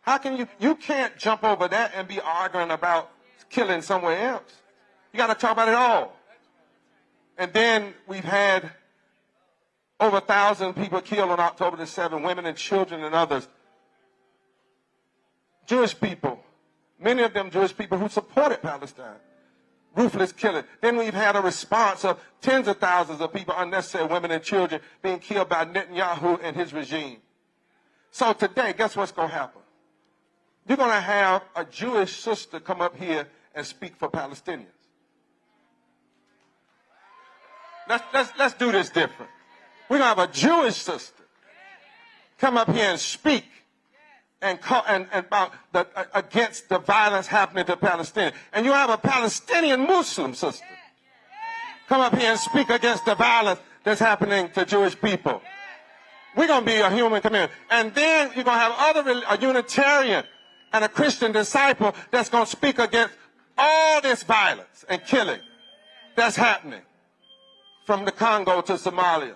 How can you can't jump over that and be arguing about killing somewhere else. You got to talk about it all. And then we've had over 1,000 people killed on October the 7th, women and children and others. Jewish people, many of them Jewish people who supported Palestine. ruthless killing. Then we've had a response of tens of thousands of people, unnecessary women and children, being killed by Netanyahu and his regime. So today, guess what's going to happen? You're going to have a Jewish sister come up here and speak for Palestinians. Let's do this different. We're going to have a Jewish sister come up here and speak and about against the violence happening to Palestinians. And you have a Palestinian Muslim sister come up here and speak against the violence that's happening to Jewish people. We're going to be a human community. And then you're going to have a Unitarian and a Christian disciple that's going to speak against all this violence and killing that's happening from the Congo to Somalia.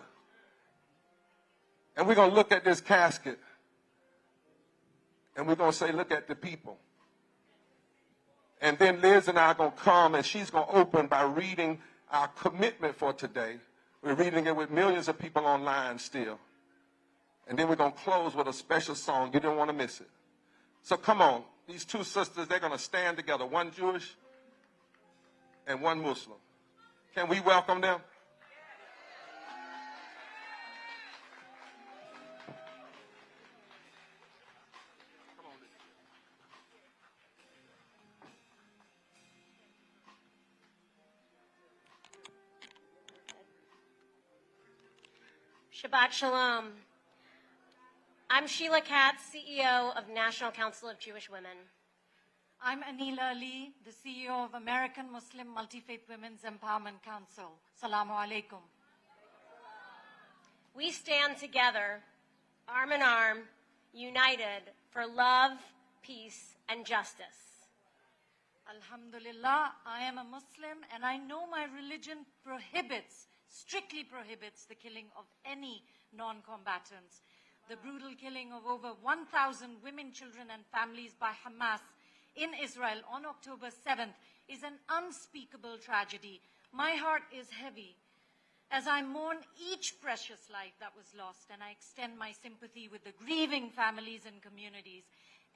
And we're going to look at this casket and we're going to say, look at the people. And then Liz and I are going to come and she's going to open by reading our commitment for today. We're reading it with millions of people online still. And then we're going to close with a special song. You didn't want to miss it. So come on. These two sisters, they're going to stand together. One Jewish and one Muslim. Can we welcome them? Shabbat Shalom. I'm Sheila Katz, CEO of National Council of Jewish Women. I'm Anila Ali, the CEO of American Muslim Multi-Faith Women's Empowerment Council. Salamu alaikum. We stand together, arm in arm, united for love, peace, and justice. Alhamdulillah, I am a Muslim and I know my religion strictly prohibits the killing of any non-combatants. The brutal killing of over 1,000 women, children, and families by Hamas in Israel on October 7th is an unspeakable tragedy. My heart is heavy as I mourn each precious life that was lost, and I extend my sympathy with the grieving families and communities.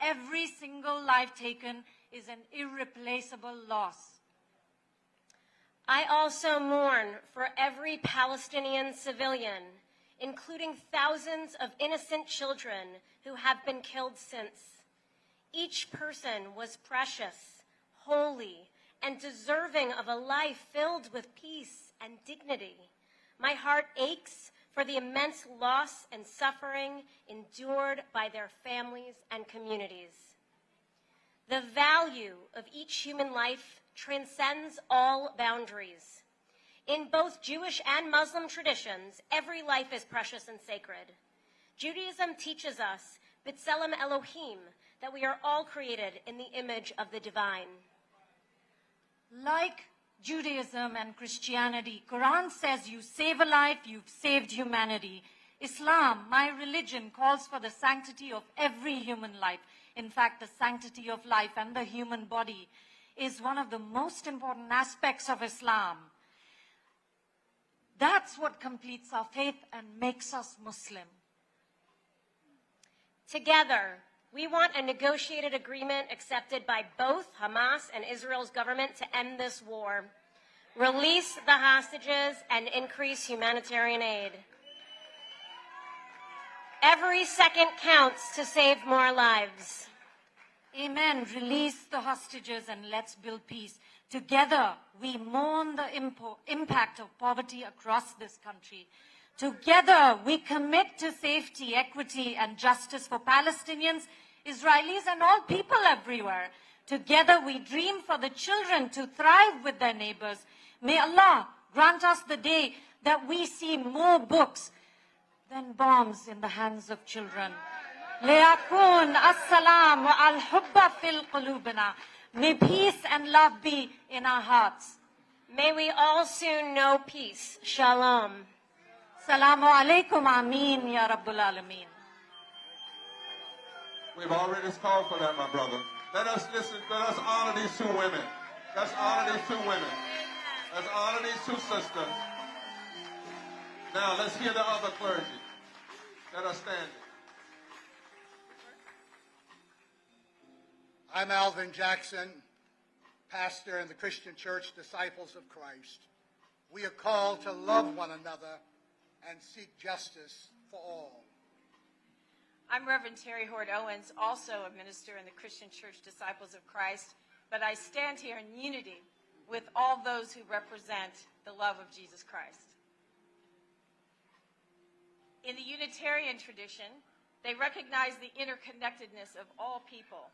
Every single life taken is an irreplaceable loss. I also mourn for every Palestinian civilian, including thousands of innocent children who have been killed since. Each person was precious, holy, and deserving of a life filled with peace and dignity. My heart aches for the immense loss and suffering endured by their families and communities. The value of each human life transcends all boundaries. In both Jewish and Muslim traditions, every life is precious and sacred. Judaism teaches us, B'Tselem Elohim, that we are all created in the image of the divine. Like Judaism and Christianity, Quran says you save a life, you've saved humanity. Islam, my religion, calls for the sanctity of every human life. In fact, the sanctity of life and the human body is one of the most important aspects of Islam. That's what completes our faith and makes us Muslim. Together, we want a negotiated agreement accepted by both Hamas and Israel's government to end this war, release the hostages, and increase humanitarian aid. Every second counts to save more lives. Amen. Release the hostages and let's build peace. Together, we mourn the impact of poverty across this country. Together, we commit to safety, equity, and justice for Palestinians, Israelis, and all people everywhere. Together, we dream for the children to thrive with their neighbors. May Allah grant us the day that we see more books than bombs in the hands of children. ليكون السلام والحب في قلوبنا. May peace and love be in our hearts. May we all soon know peace. Shalom. Salamu alaikum. Ameen, Ya Rabbul Alameen. We've already called for that, my brother. Let us listen. Let us honor these two women. Let's honor these two women. Let's honor these two sisters. Now, let's hear the other clergy. Let us stand. I'm Alvin Jackson, pastor in the Christian Church, Disciples of Christ. We are called to love one another and seek justice for all. I'm Reverend Terry Hord Owens, also a minister in the Christian Church Disciples of Christ, but I stand here in unity with all those who represent the love of Jesus Christ. In the Unitarian tradition, they recognize the interconnectedness of all people.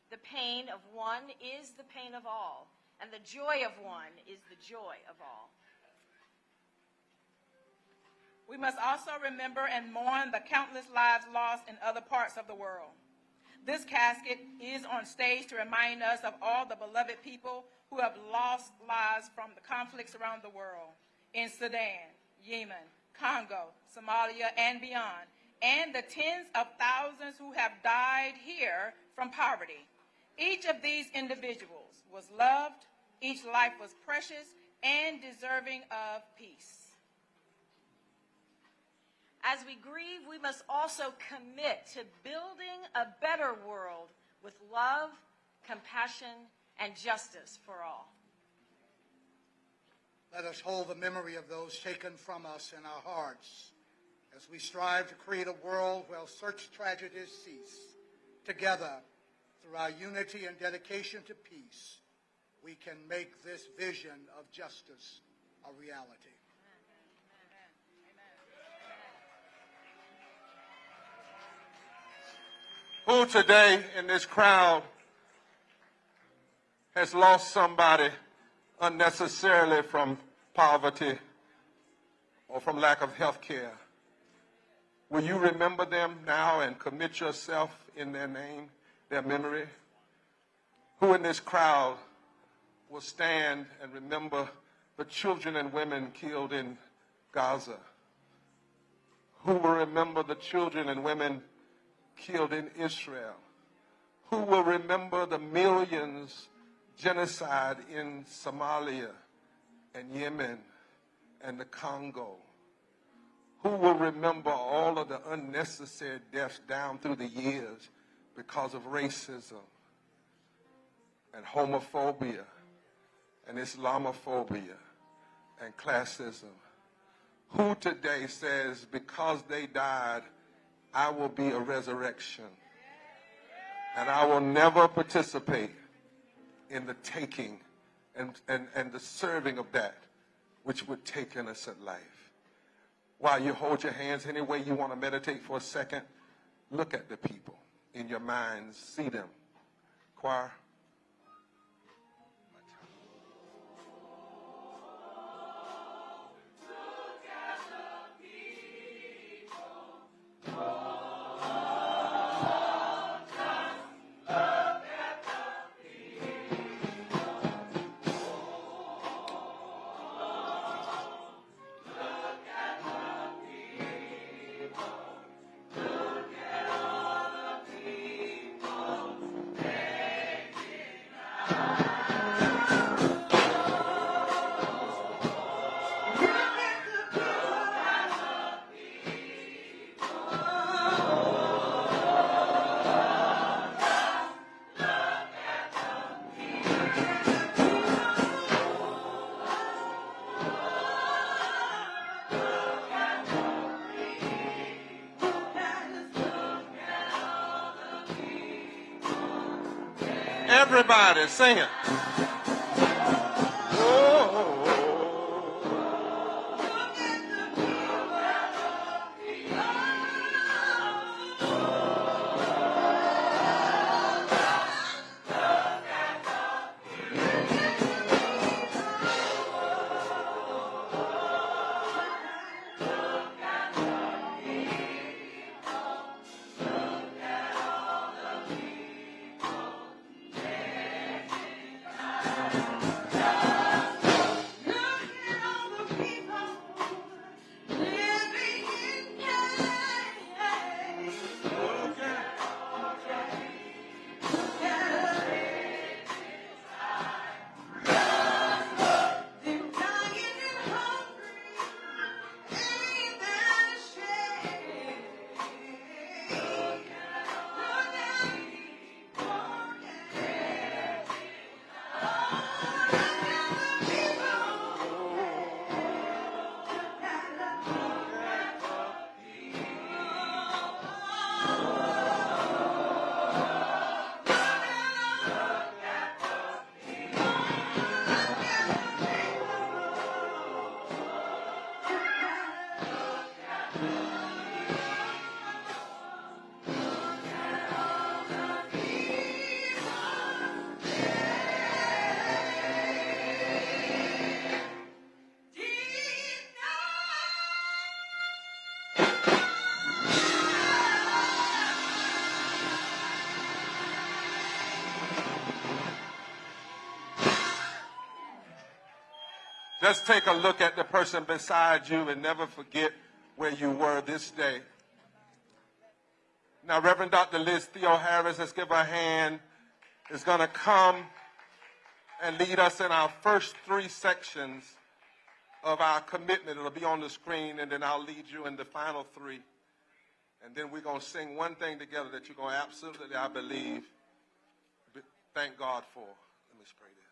The pain of one is the pain of all, and the joy of one is the joy of all. We must also remember and mourn the countless lives lost in other parts of the world. This casket is on stage to remind us of all the beloved people who have lost lives from the conflicts around the world, in Sudan, Yemen, Congo, Somalia, and beyond, and the tens of thousands who have died here from poverty. Each of these individuals was loved, each life was precious and deserving of peace. As we grieve, we must also commit to building a better world with love, compassion, and justice for all. Let us hold the memory of those taken from us in our hearts as we strive to create a world where such tragedies cease. Together, through our unity and dedication to peace, we can make this vision of justice a reality. Who today in this crowd has lost somebody unnecessarily from poverty or from lack of health care? Will you remember them now and commit yourself in their name, their memory? Who in this crowd will stand and remember the children and women killed in Gaza? Who will remember the children and women killed in Israel? Who will remember the millions genocide in Somalia and Yemen and the Congo? Who will remember all of the unnecessary deaths down through the years because of racism and homophobia and Islamophobia and classism? Who today says, because they died, I will be a resurrection, and I will never participate in the taking and the serving of that which would take innocent life? While you hold your hands any way you want to meditate for a second, look at the people in your minds, see them. Choir. Everybody sing it. Just take a look at the person beside you and never forget where you were this day. Now, Reverend Dr. Liz Theo Harris, let's give her a hand, is going to come and lead us in our first 3 sections of our commitment. It'll be on the screen, and then I'll lead you in the final 3. And then we're going to sing one thing together that you're going to absolutely, I believe, thank God for. Let me spray this.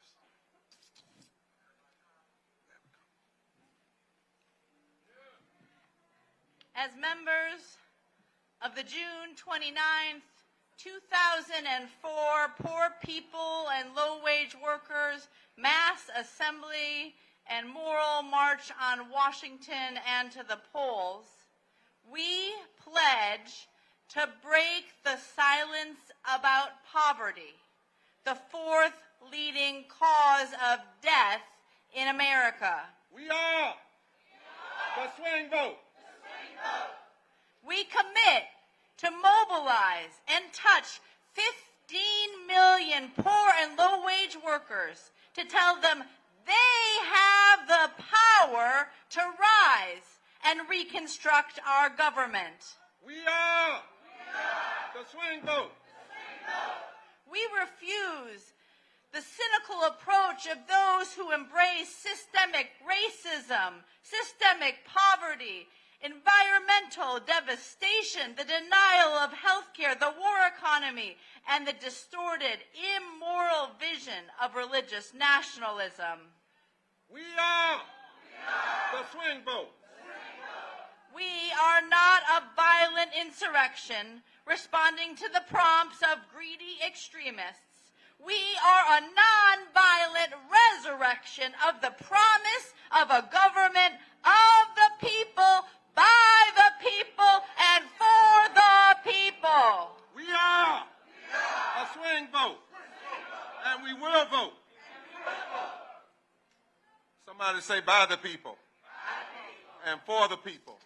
As members of the June 29th, 2004 Poor People and Low-Wage Workers Mass Assembly and Moral March on Washington and to the polls, we pledge to break the silence about poverty, the 4th leading cause of death in America. We are the swing vote. We commit to mobilize and touch 15 million poor and low-wage workers to tell them they have the power to rise and reconstruct our government. We are the swing vote. We refuse the cynical approach of those who embrace systemic racism, systemic poverty, environmental devastation, the denial of health care, the war economy, and the distorted, immoral vision of religious nationalism. We are the swing vote. We are not a violent insurrection responding to the prompts of greedy extremists. We are a nonviolent resurrection of the promise of a government of the people, by the people, and for the people. We are a swing vote, and we will vote. Somebody say by the people and for the people.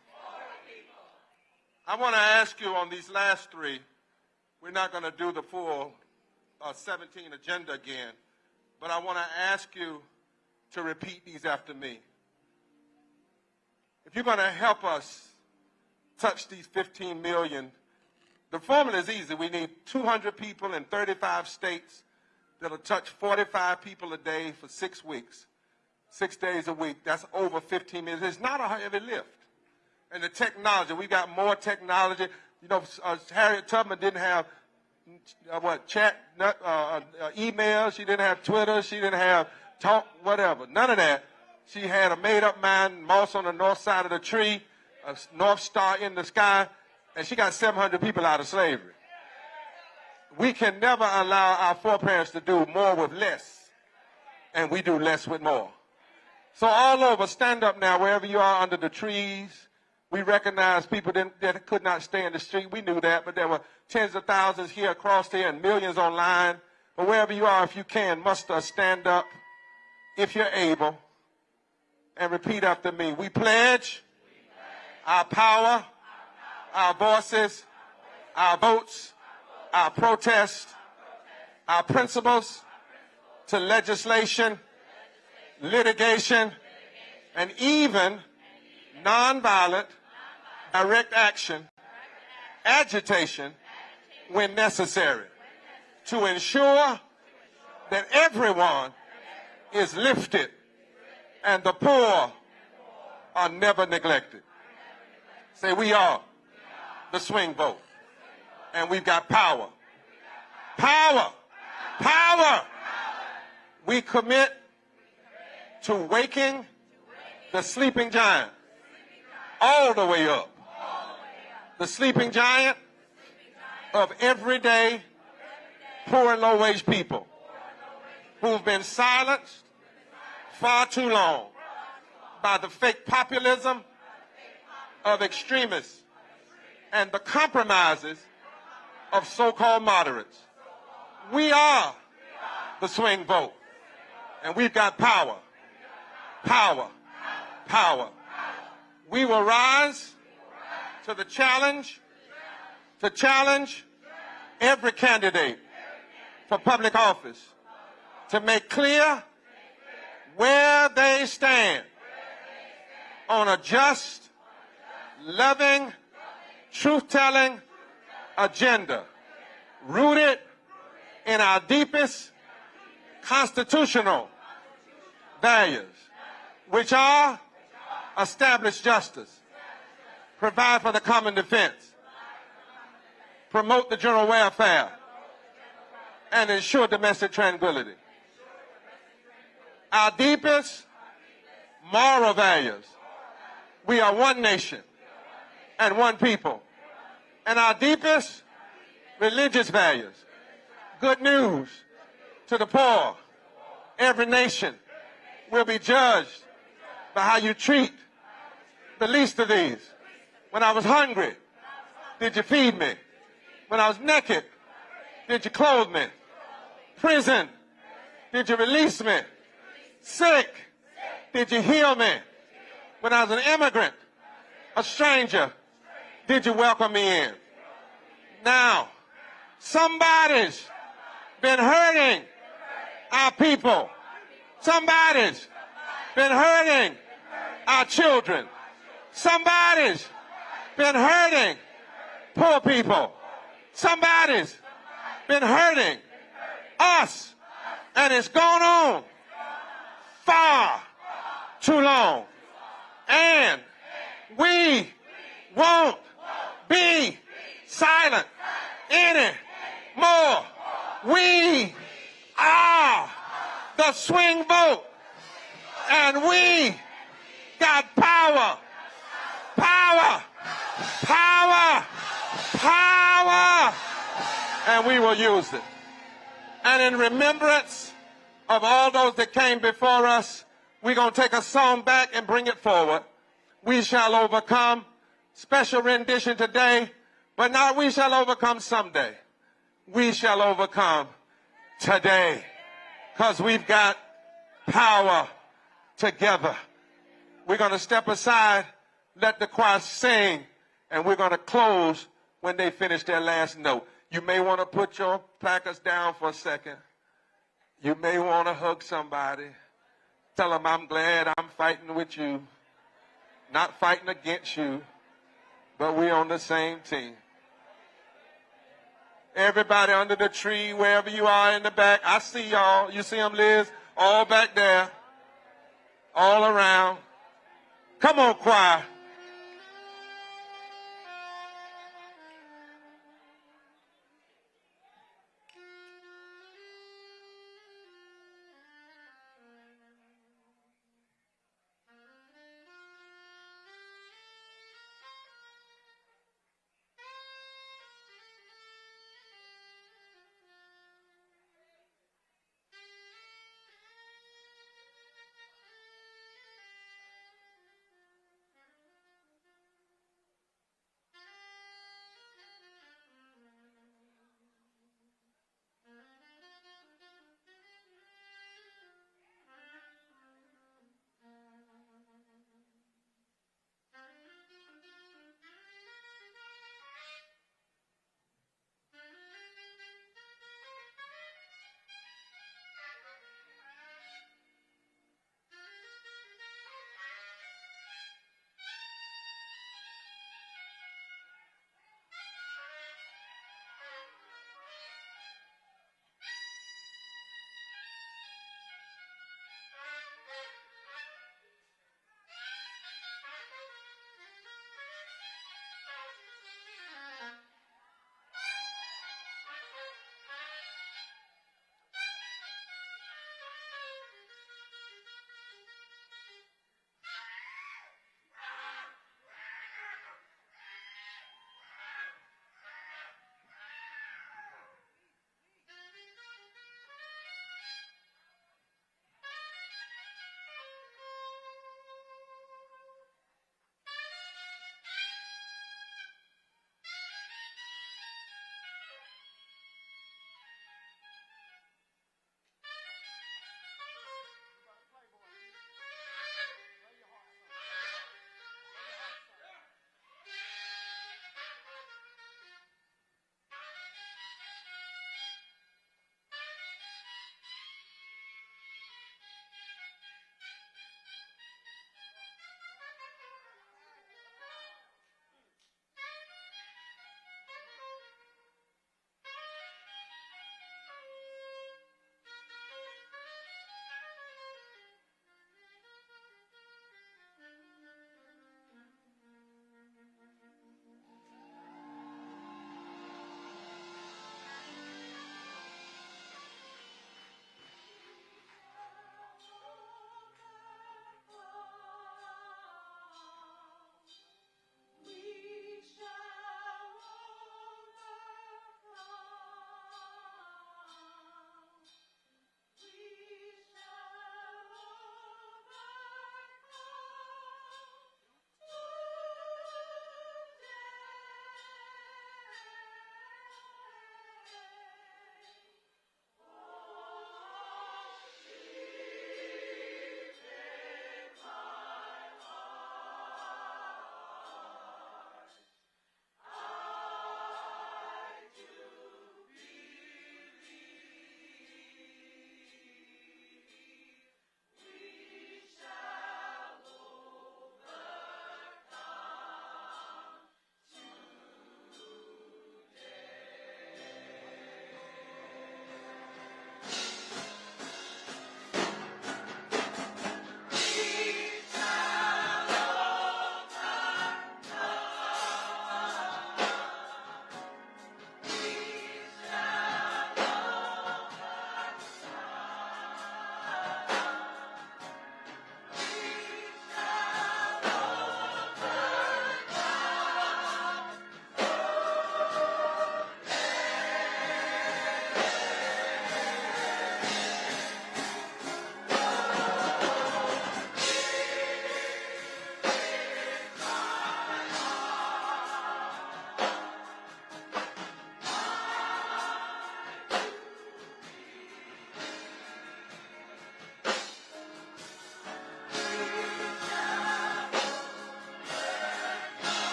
I want to ask you on these last 3, we're not going to do the full 17 agenda again, but I want to ask you to repeat these after me. If you're going to help us touch these 15 million, the formula is easy. We need 200 people in 35 states that'll touch 45 people a day for 6 weeks, 6 days a week. That's over 15 million. It's not a heavy lift. And the technology, we got more technology. You know, Harriet Tubman didn't have chat, email. She didn't have Twitter. She didn't have talk, whatever. None of that. She had a made-up mind, moss on the north side of the tree, a north star in the sky, and she got 700 people out of slavery. We can never allow our foreparents to do more with less, and we do less with more. So all over, stand up now wherever you are under the trees. We recognize people that could not stay in the street. We knew that, but there were tens of thousands here across here and millions online. But wherever you are, if you can, muster, stand up if you're able, and repeat after me. We pledge our power, our voices, our votes, our protest, our principles to legislation, litigation, and even nonviolent direct action, agitation when necessary, to ensure that everyone is lifted and the poor are never neglected. Say, we are the swing vote, and we've got power. Power. Power. We commit to waking the sleeping giant all the way up. The sleeping giant of everyday poor and low-wage people who've been silenced far too long by the fake populism of extremists and the compromises of so-called moderates. We are the swing vote, and we've got power. Power. Power. We will rise to the challenge to challenge every candidate for public office, to make clear where they stand on a just, loving, truth-telling agenda rooted in our deepest constitutional values, which are establish justice, provide for the common defense, promote the general welfare, and ensure domestic tranquility. Our deepest moral values. We are one nation and one people. And our deepest religious values. Good news to the poor. Every nation will be judged by how you treat the least of these. When I was hungry, did you feed me? When I was naked, did you clothe me? Prison, did you release me? Sick, did you heal me? When I was an immigrant, a stranger, did you welcome me in? Now, somebody's been hurting our people. Somebody's been hurting our children. Somebody's been hurting poor people. Somebody's been hurting us. And it's gone on far too long. And we won't be silent anymore. We are the swing vote. And we got power. Power. Power. Power. And we will use it. And in remembrance of all those that came before us, we're going to take a song back and bring it forward. We shall overcome. Special rendition today, but not we shall overcome someday. We shall overcome today because we've got power together. We're going to step aside, let the choir sing, and we're going to close when they finish their last note. You may want to put your placards down for a second. You may want to hug somebody. Tell them, I'm glad I'm fighting with you. Not fighting against you, but we're on the same team. Everybody under the tree, wherever you are in the back, I see y'all. You see them, Liz? All back there. All around. Come on, choir.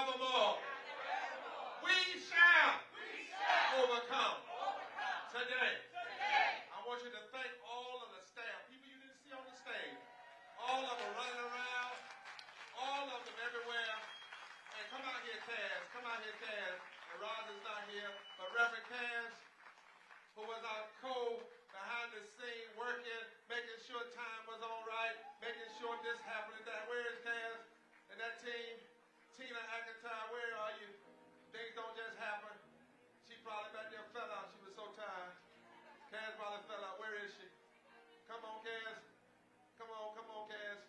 forevermore. We shall overcome today. I want you to thank all of the staff, people you didn't see on the stage, all of them running around, all of them everywhere. And come out here, Cass. Come out here, Cass. And Roz is not here, but Reverend Cass, who was our behind the scene, working, making sure time was all right, making sure this happened and that. Where is Cass and that team? Tina McIntyre, where are you? Things don't just happen. She probably back there fell out. She was so tired. Cass probably fell out. Where is she? Come on, Cass. Come on, Cass.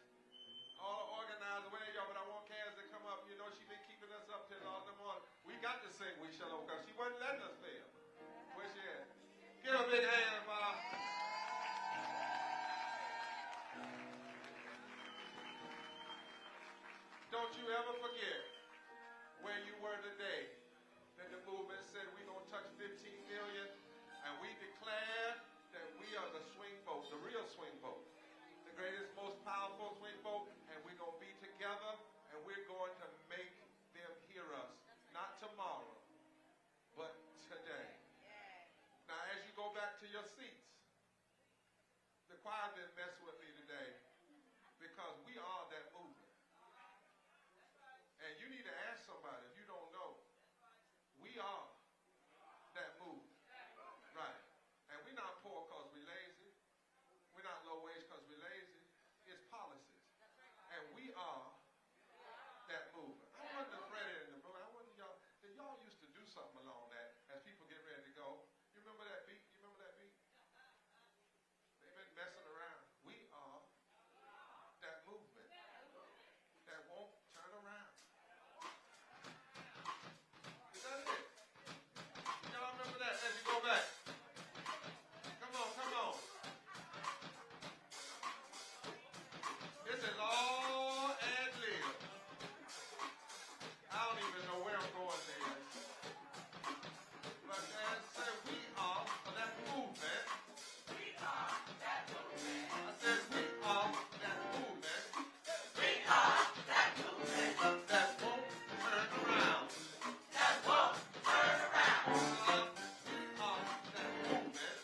All the organizers, where are y'all? But I want Cass to come up. You know she's been keeping us up till all the morning. We got to sing We Shall Overcome. She wasn't letting us fail. Where she at? Give her a big hand, Ma. Don't you ever forget where you were today. That the movement said we're going to touch 15 million, and we declared that we are the swing vote, the real swing vote, the greatest, most powerful swing vote, and we're going to be together, and we're going to make them hear us, not tomorrow, but today. Now, as you go back to your seats, the choir didn't mess with me today because we are that movement. And you need to ask somebody if you don't know. We are that movement. Right. And we're not poor because we're lazy. We're not low wage because we're lazy. It's policies. And we are that movement. I wonder if Freddie and the brother, I wonder if y'all used to do something along that as people get ready to go. You remember that beat? You remember that beat? They've been messing around. We are that movement that won't turn around. Is that it? Y'all remember that as you go back? Come on, come on. This is all ad lib. I don't even know where I'm going there. But as said, we are that movement. We are that movement. I said we are that movement. We are that movement. That won't turn around. That won't turn around. We are that movement.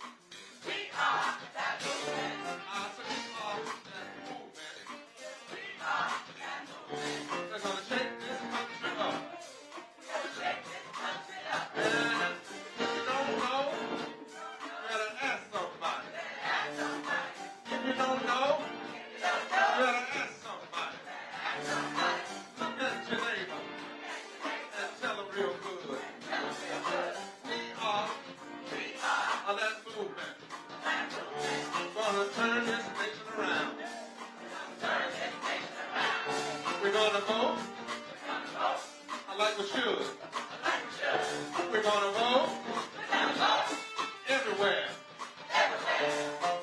We are that movement. I said we are that movement. We are that movement. They're going to shake this country up. We're going to shake this country up. And if you don't know, you better ask somebody. If you don't know, you better ask somebody. Look at your neighbor and tell them real good. We are that movement. Gonna turn this nation around. We're gonna vote. I like we should. We're gonna vote everywhere.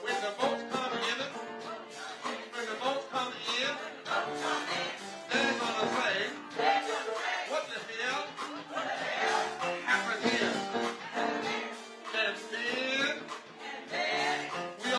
When the votes come in, they're gonna say, what the hell happened here? And then we'll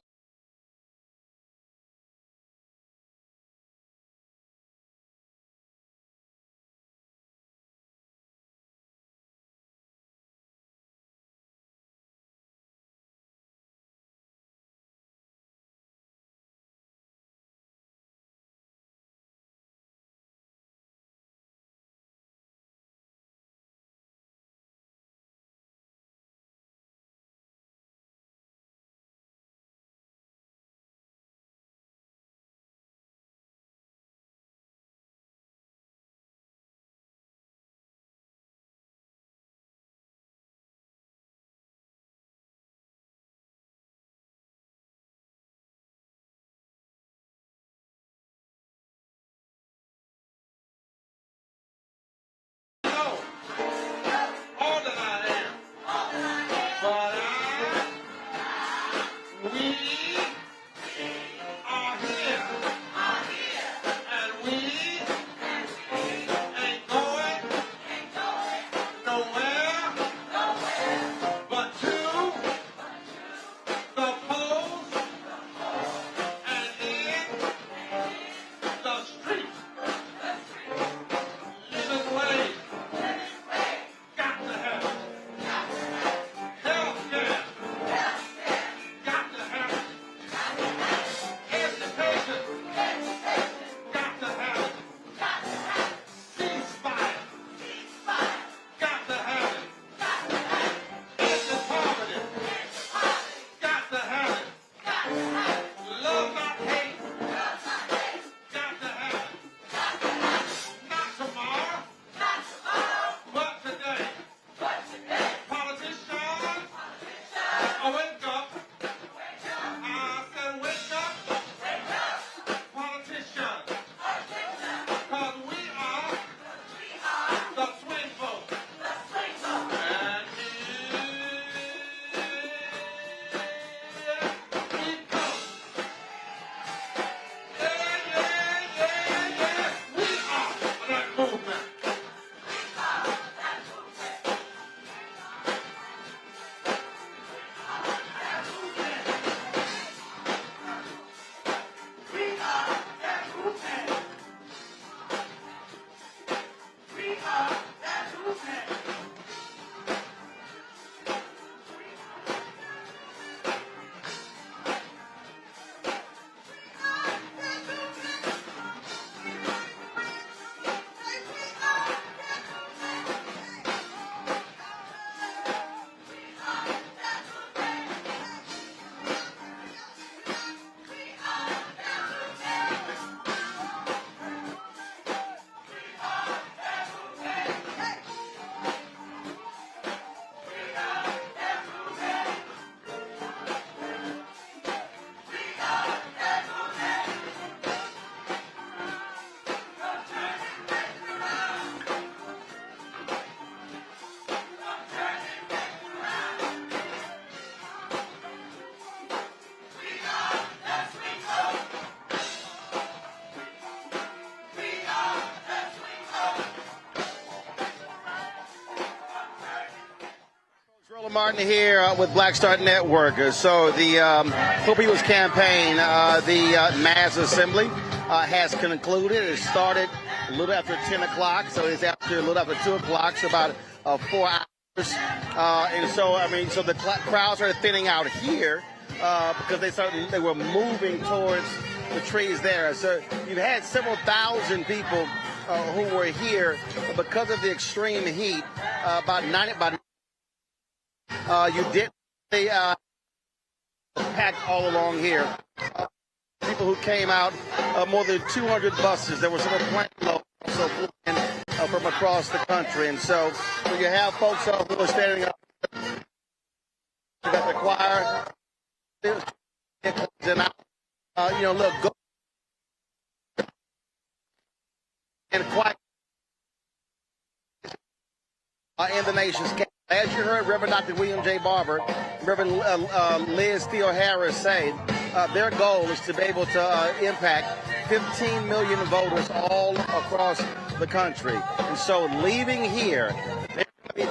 Martin here with Black Start Network. So the Poor People's Campaign, the Mass Assembly has concluded. It started a little after 10 o'clock, so it's after a little after 2 o'clock, so about 4 hours. And so, I mean, so the crowds are thinning out here because they were moving towards the trees there. So you've had several thousand people who were here because of the extreme heat. You did packed all along here. People who came out, more than 200 buses. There were some plane loads also flew in from across the country, and so you have folks who are standing up. You got the choir, and look, go and quiet in the nation's capital. As you heard Reverend Dr. William J. Barber, Reverend Liz Theo Harris say, their goal is to be able to impact 15 million voters all across the country. And so leaving here, they're going to be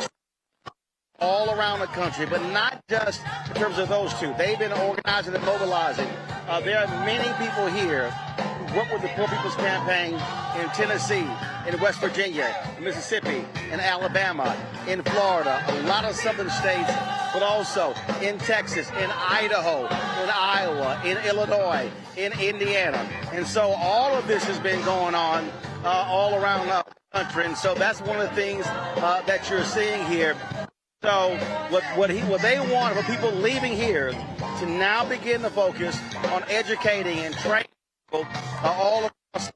all around the country, but not just in terms of those two. They've been organizing and mobilizing. There are many people here who work with the Poor People's Campaign in Tennessee, in West Virginia, in Mississippi, in Alabama, in Florida, a lot of southern states, but also in Texas, in Idaho, in Iowa, in Illinois, in Indiana. And so all of this has been going on all around the country. And so that's one of the things that you're seeing here. So what they want for people leaving here to now begin to focus on educating and training people all across.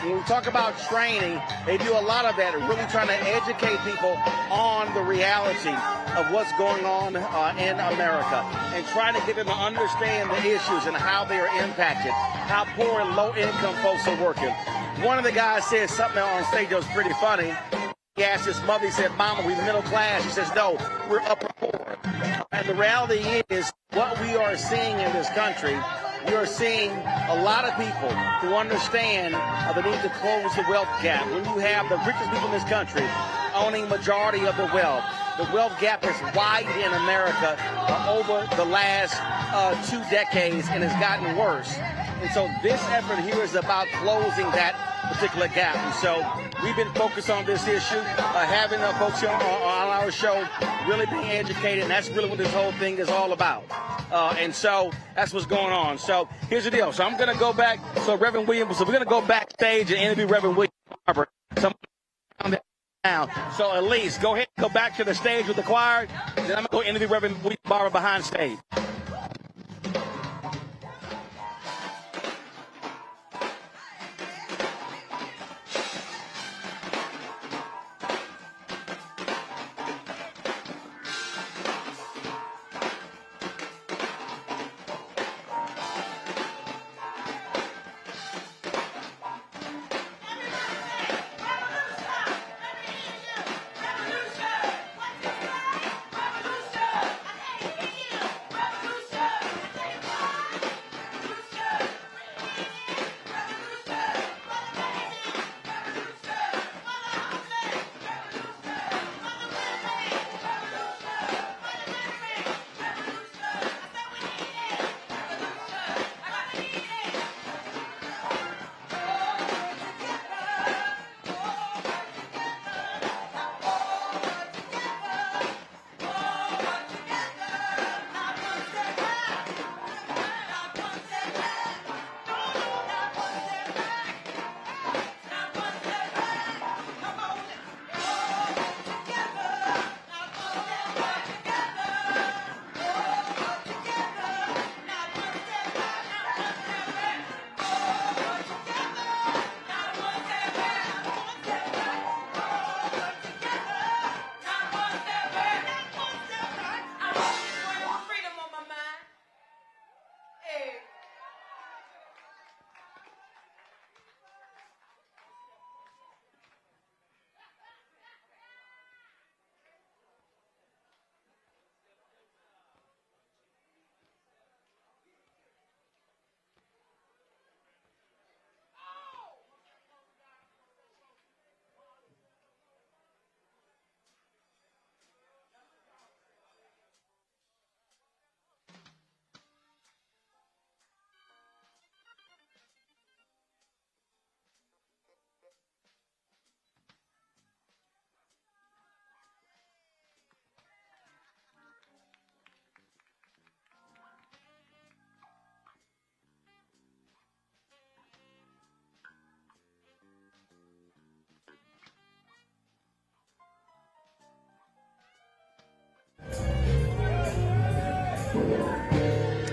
When we talk about training, they do a lot of that, really trying to educate people on the reality of what's going on in America and trying to get them to understand the issues and how they are impacted, how poor and low-income folks are working. One of the guys said something on stage that was pretty funny. He asked his mother, he said, "Mama, we're middle class." She says, "No, we're upper poor." And the reality is what we are seeing in this country, we are seeing a lot of people who understand the need to close the wealth gap. When you have the richest people in this country owning majority of the wealth gap has widened in America over the last 2 decades and has gotten worse. And so this effort here is about closing that particular gap. And so we've been focused on this issue, having folks here on our show really being educated, and that's really what this whole thing is all about. And so that's what's going on. So here's the deal. So I'm going to go back. So Reverend Williams, so we're going to go backstage and interview Reverend William Barber. Now, so Elise, go ahead and go back to the stage with the choir. Then I'm going to go interview Reverend William Barber behind stage.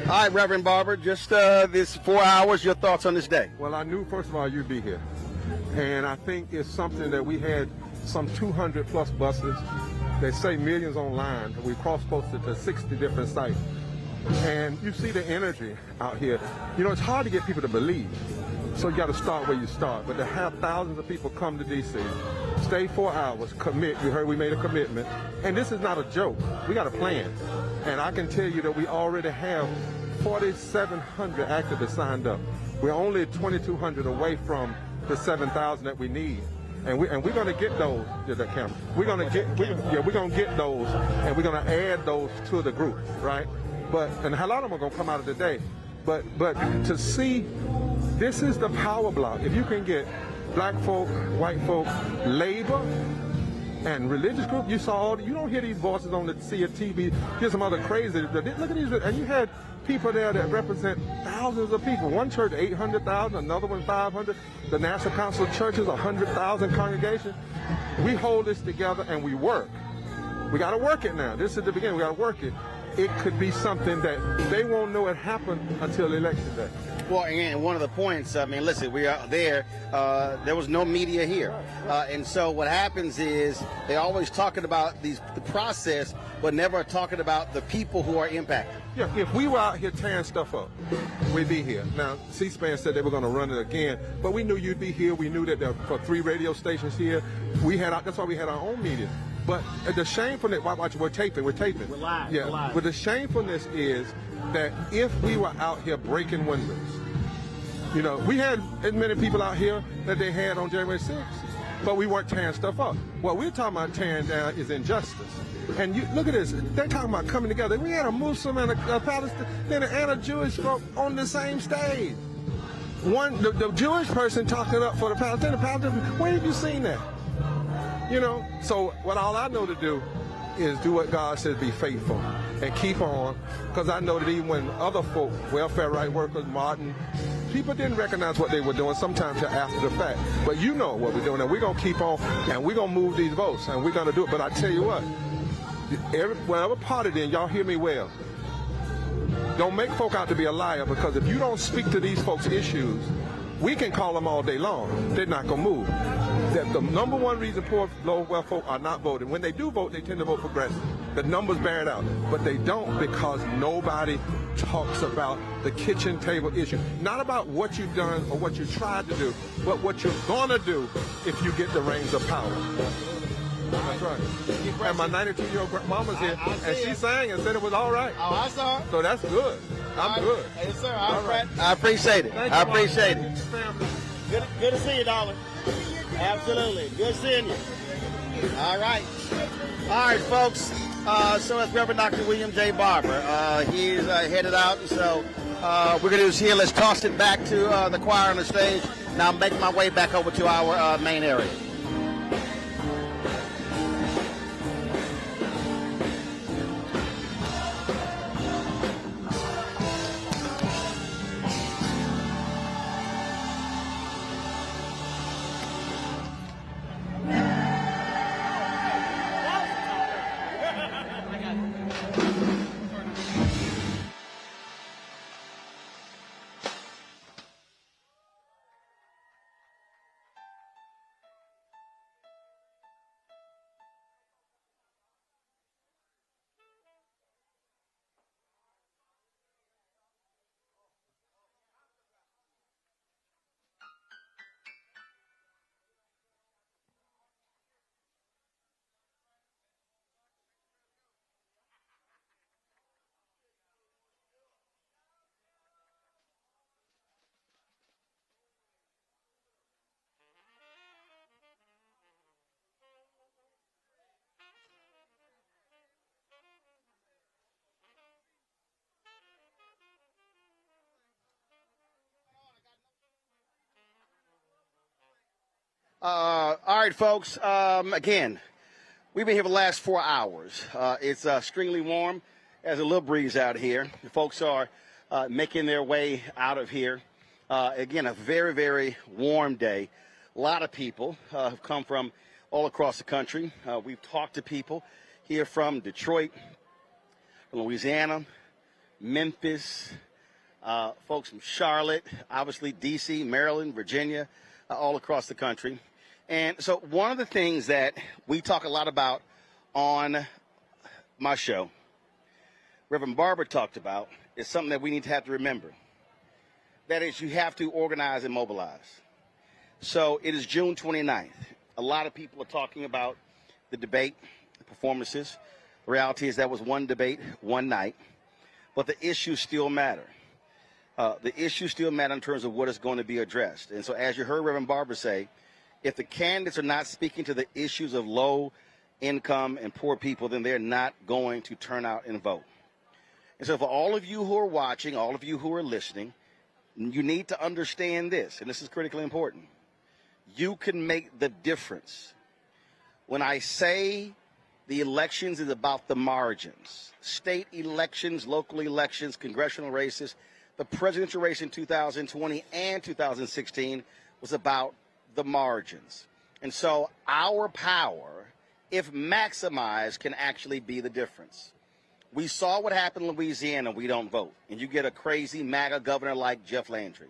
All right, Reverend Barber, just this 4 hours, your thoughts on this day? Well, I knew, first of all, you'd be here. And I think it's something that we had some 200 plus buses. They say millions online. We cross-posted to 60 different sites. And you see the energy out here. You know, it's hard to get people to believe. So you got to start where you start. But to have thousands of people come to D.C., stay 4 hours, commit. You heard we made a commitment. And this is not a joke. We got a plan. And I can tell you that we already have 4,700 activists signed up. We're only 2,200 away from the 7,000 that we need. And we're going to get those to the camera. We're going to get those, and we're going to add those to the group, right? And a lot of them are going to come out of the day. But to see, this is the power block. If you can get black folk, white folk, labor, and religious group, you don't hear these voices on the TV. Here's some other crazy. Look at these, and you had people there that represent thousands of people. One church, 800,000, another one, 500. The National Council of Churches, 100,000 congregations. We hold this together and we work. We got to work it now. This is the beginning. We got to work it. It could be something that they won't know it happened until election day. Well, and one of the points, I mean, listen, we are there. There was no media here. And so what happens is they always talking about the process, but never talking about the people who are impacted. Yeah, if we were out here tearing stuff up, we'd be here. Now, C-SPAN said they were going to run it again, but we knew you'd be here. We knew that there were 3 radio stations here. That's why we had our own media. But the shamefulness, we're taping. We're live. Yeah. We're live. But the shamefulness is that if we were out here breaking windows, you know, we had as many people out here that they had on January 6th, but we weren't tearing stuff up. What we're talking about tearing down is injustice. And you look at this, they're talking about coming together. We had a Muslim and a Palestinian and a Jewish folk on the same stage. The Jewish person talking up for the Palestinian. Where have you seen that? You know, so all I know to do is do what God says, be faithful and keep on. Because I know that even when other folk, welfare right workers, Martin, people didn't recognize what they were doing sometimes after the fact. But you know what we're doing, and we're going to keep on, and we're going to move these votes, and we're going to do it. But I tell you what, whatever party then, y'all hear me well, don't make folk out to be a liar, because if you don't speak to these folks' issues, we can call them all day long. They're not going to move. That the number one reason poor, low wealth folk are not voting. When they do vote, they tend to vote progressive. The numbers bear it out. But they don't, because nobody talks about the kitchen table issue. Not about what you've done or what you tried to do, but what you're going to do if you get the reins of power. That's right. And my 92-year-old mama's here, and she sang and said it was all right. Oh, I saw her. So that's good. I'm good. Yes, sir. I appreciate it. I appreciate it. Good to see you, darling. Absolutely. Good seeing you. All right. All right, folks. So that's Reverend Dr. William J. Barber. He's headed out, so we're going to do this here. Let's toss it back to the choir on the stage. Now I'm making my way back over to our main area. All right, folks. Again, we've been here for the last 4 hours. It's extremely warm. There's a little breeze out here. The folks are making their way out of here. Again, a very, very warm day. A lot of people have come from all across the country. We've talked to people here from Detroit, from Louisiana, Memphis, folks from Charlotte, obviously D.C., Maryland, Virginia, all across the country. And so one of the things that we talk a lot about on my show, Reverend Barber talked about, is something that we need to have to remember. That is, you have to organize and mobilize. So it is June 29th. A lot of people are talking about the debate, the performances. The reality is that was one debate, one night. But the issues still matter. The issues still matter in terms of what is going to be addressed. And so as you heard Reverend Barber say, if the candidates are not speaking to the issues of low income and poor people, then they're not going to turn out and vote. And so for all of you who are watching, all of you who are listening, you need to understand this, and this is critically important. You can make the difference. When I say the elections is about the margins, state elections, local elections, congressional races, the presidential race in 2020 and 2016 was about the margins. And so our power, if maximized, can actually be the difference. We saw what happened in Louisiana. We don't vote. And you get a crazy MAGA governor like Jeff Landry.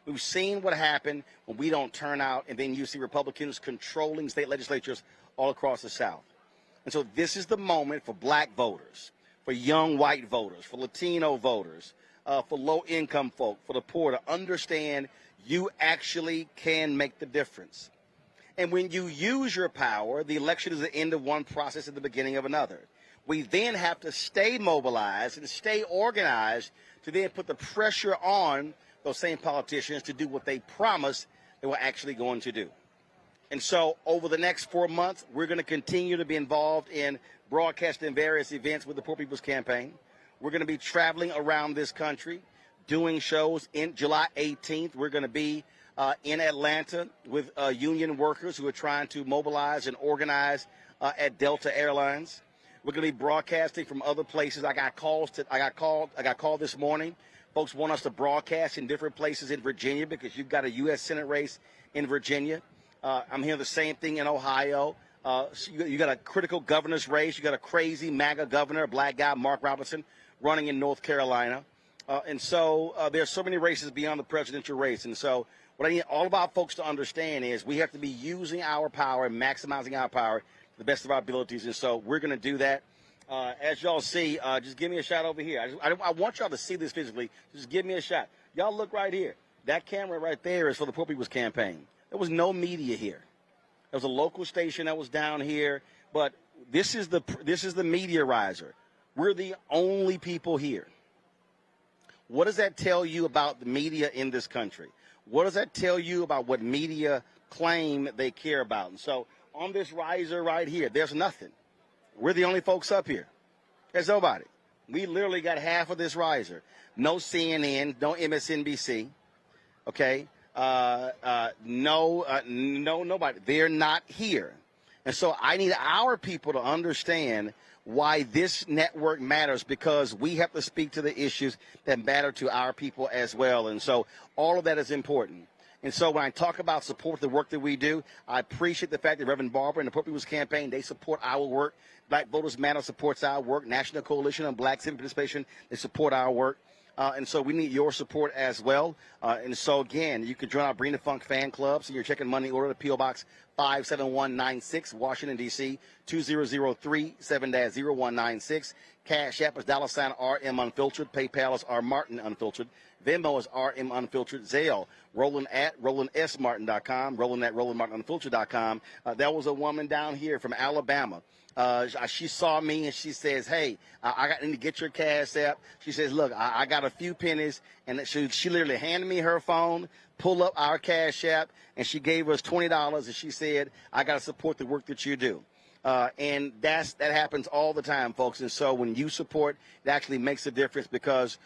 We've seen what happened when we don't turn out, and then you see Republicans controlling state legislatures all across the South. And so this is the moment for black voters, for young white voters, for Latino voters, for low-income folk, for the poor, to understand you actually can make the difference. And when you use your power, the election is the end of one process and the beginning of another. We then have to stay mobilized and stay organized to then put the pressure on those same politicians to do what they promised they were actually going to do. And so over the next 4 months, we're going to continue to be involved in broadcasting various events with the Poor People's Campaign. We're going to be traveling around this country, doing shows. In July 18th, we're going to be in Atlanta with union workers who are trying to mobilize and organize at Delta Airlines. We're going to be broadcasting from other places. I got called this morning. Folks want us to broadcast in different places in Virginia because you've got a U.S. Senate race in Virginia. I'm hearing the same thing in Ohio. You got a critical governor's race. You got a crazy MAGA governor, a black guy, Mark Robinson, running in North Carolina. And so there's so many races beyond the presidential race. And so what I need all of our folks to understand is we have to be using our power and maximizing our power to the best of our abilities. And so we're going to do that. As y'all see, just give me a shot over here. I want y'all to see this physically. Just give me a shot. Y'all look right here. That camera right there is for the Poor People's Campaign. There was no media here. There was a local station that was down here, but this is the media riser. We're the only people here. What does that tell you about the media in this country? What does that tell you about what media claim they care about? And so on this riser right here, there's nothing. We're the only folks up here. There's nobody. We literally got half of this riser. No CNN, no MSNBC, okay? Nobody. They're not here. And so I need our people to understand why this network matters, because we have to speak to the issues that matter to our people as well. And so all of that is important. And so when I talk about support the work that we do, I appreciate the fact that Reverend Barber and the Poor People's Campaign, they support our work. Black Voters Matter supports our work. National Coalition on Black Civic Participation, they support our work. And so we need your support as well. And so, again, you can join our Bring the Funk fan club. So you're checking money order to P.O. Box 57196, Washington, D.C., 2003 7-0196. Cash App is $RM Unfiltered. PayPal is R Martin Unfiltered. Venmo is RM Unfiltered. Zelle, Roland at RolandSMartin.com, Roland at RolandMartinUnfiltered.com. There was a woman down here from Alabama. She saw me and she says, hey, I need to get your Cash App. She says, look, I got a few pennies. And she literally handed me her phone, pulled up our Cash App, and she gave us $20. And she said, I got to support the work that you do. And that happens all the time, folks. And so when you support, it actually makes a difference, because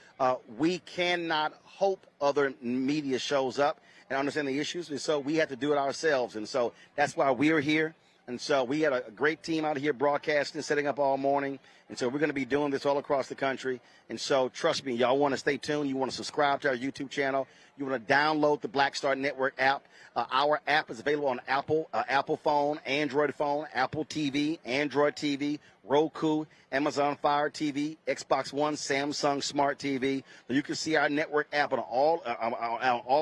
we cannot hope other media shows up and understand the issues. And so we have to do it ourselves. And so that's why we're here. And so we had a great team out here broadcasting, setting up all morning. And so we're going to be doing this all across the country. And so trust me, y'all want to stay tuned. You want to subscribe to our YouTube channel. You want to download the Black Star Network app. Our app is available on Apple phone, Android phone, Apple TV, Android TV, Roku, Amazon Fire TV, Xbox One, Samsung Smart TV. So you can see our network app on all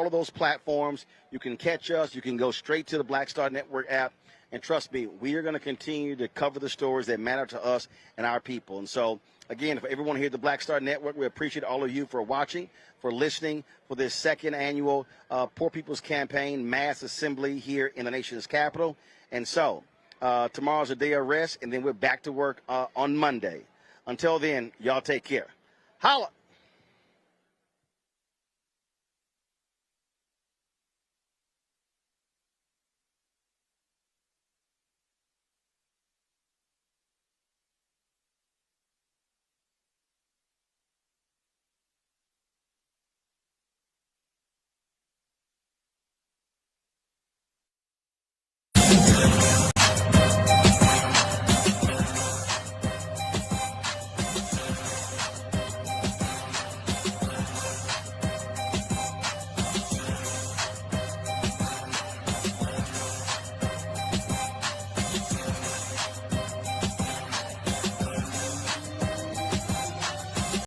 of those platforms. You can catch us. You can go straight to the Black Star Network app. And trust me, we are going to continue to cover the stories that matter to us and our people. And so, again, for everyone here at the Black Star Network, we appreciate all of you for watching, for listening, for this second annual Poor People's Campaign mass assembly here in the nation's capital. And so, tomorrow's a day of rest, and then we're back to work on Monday. Until then, y'all take care. Holla!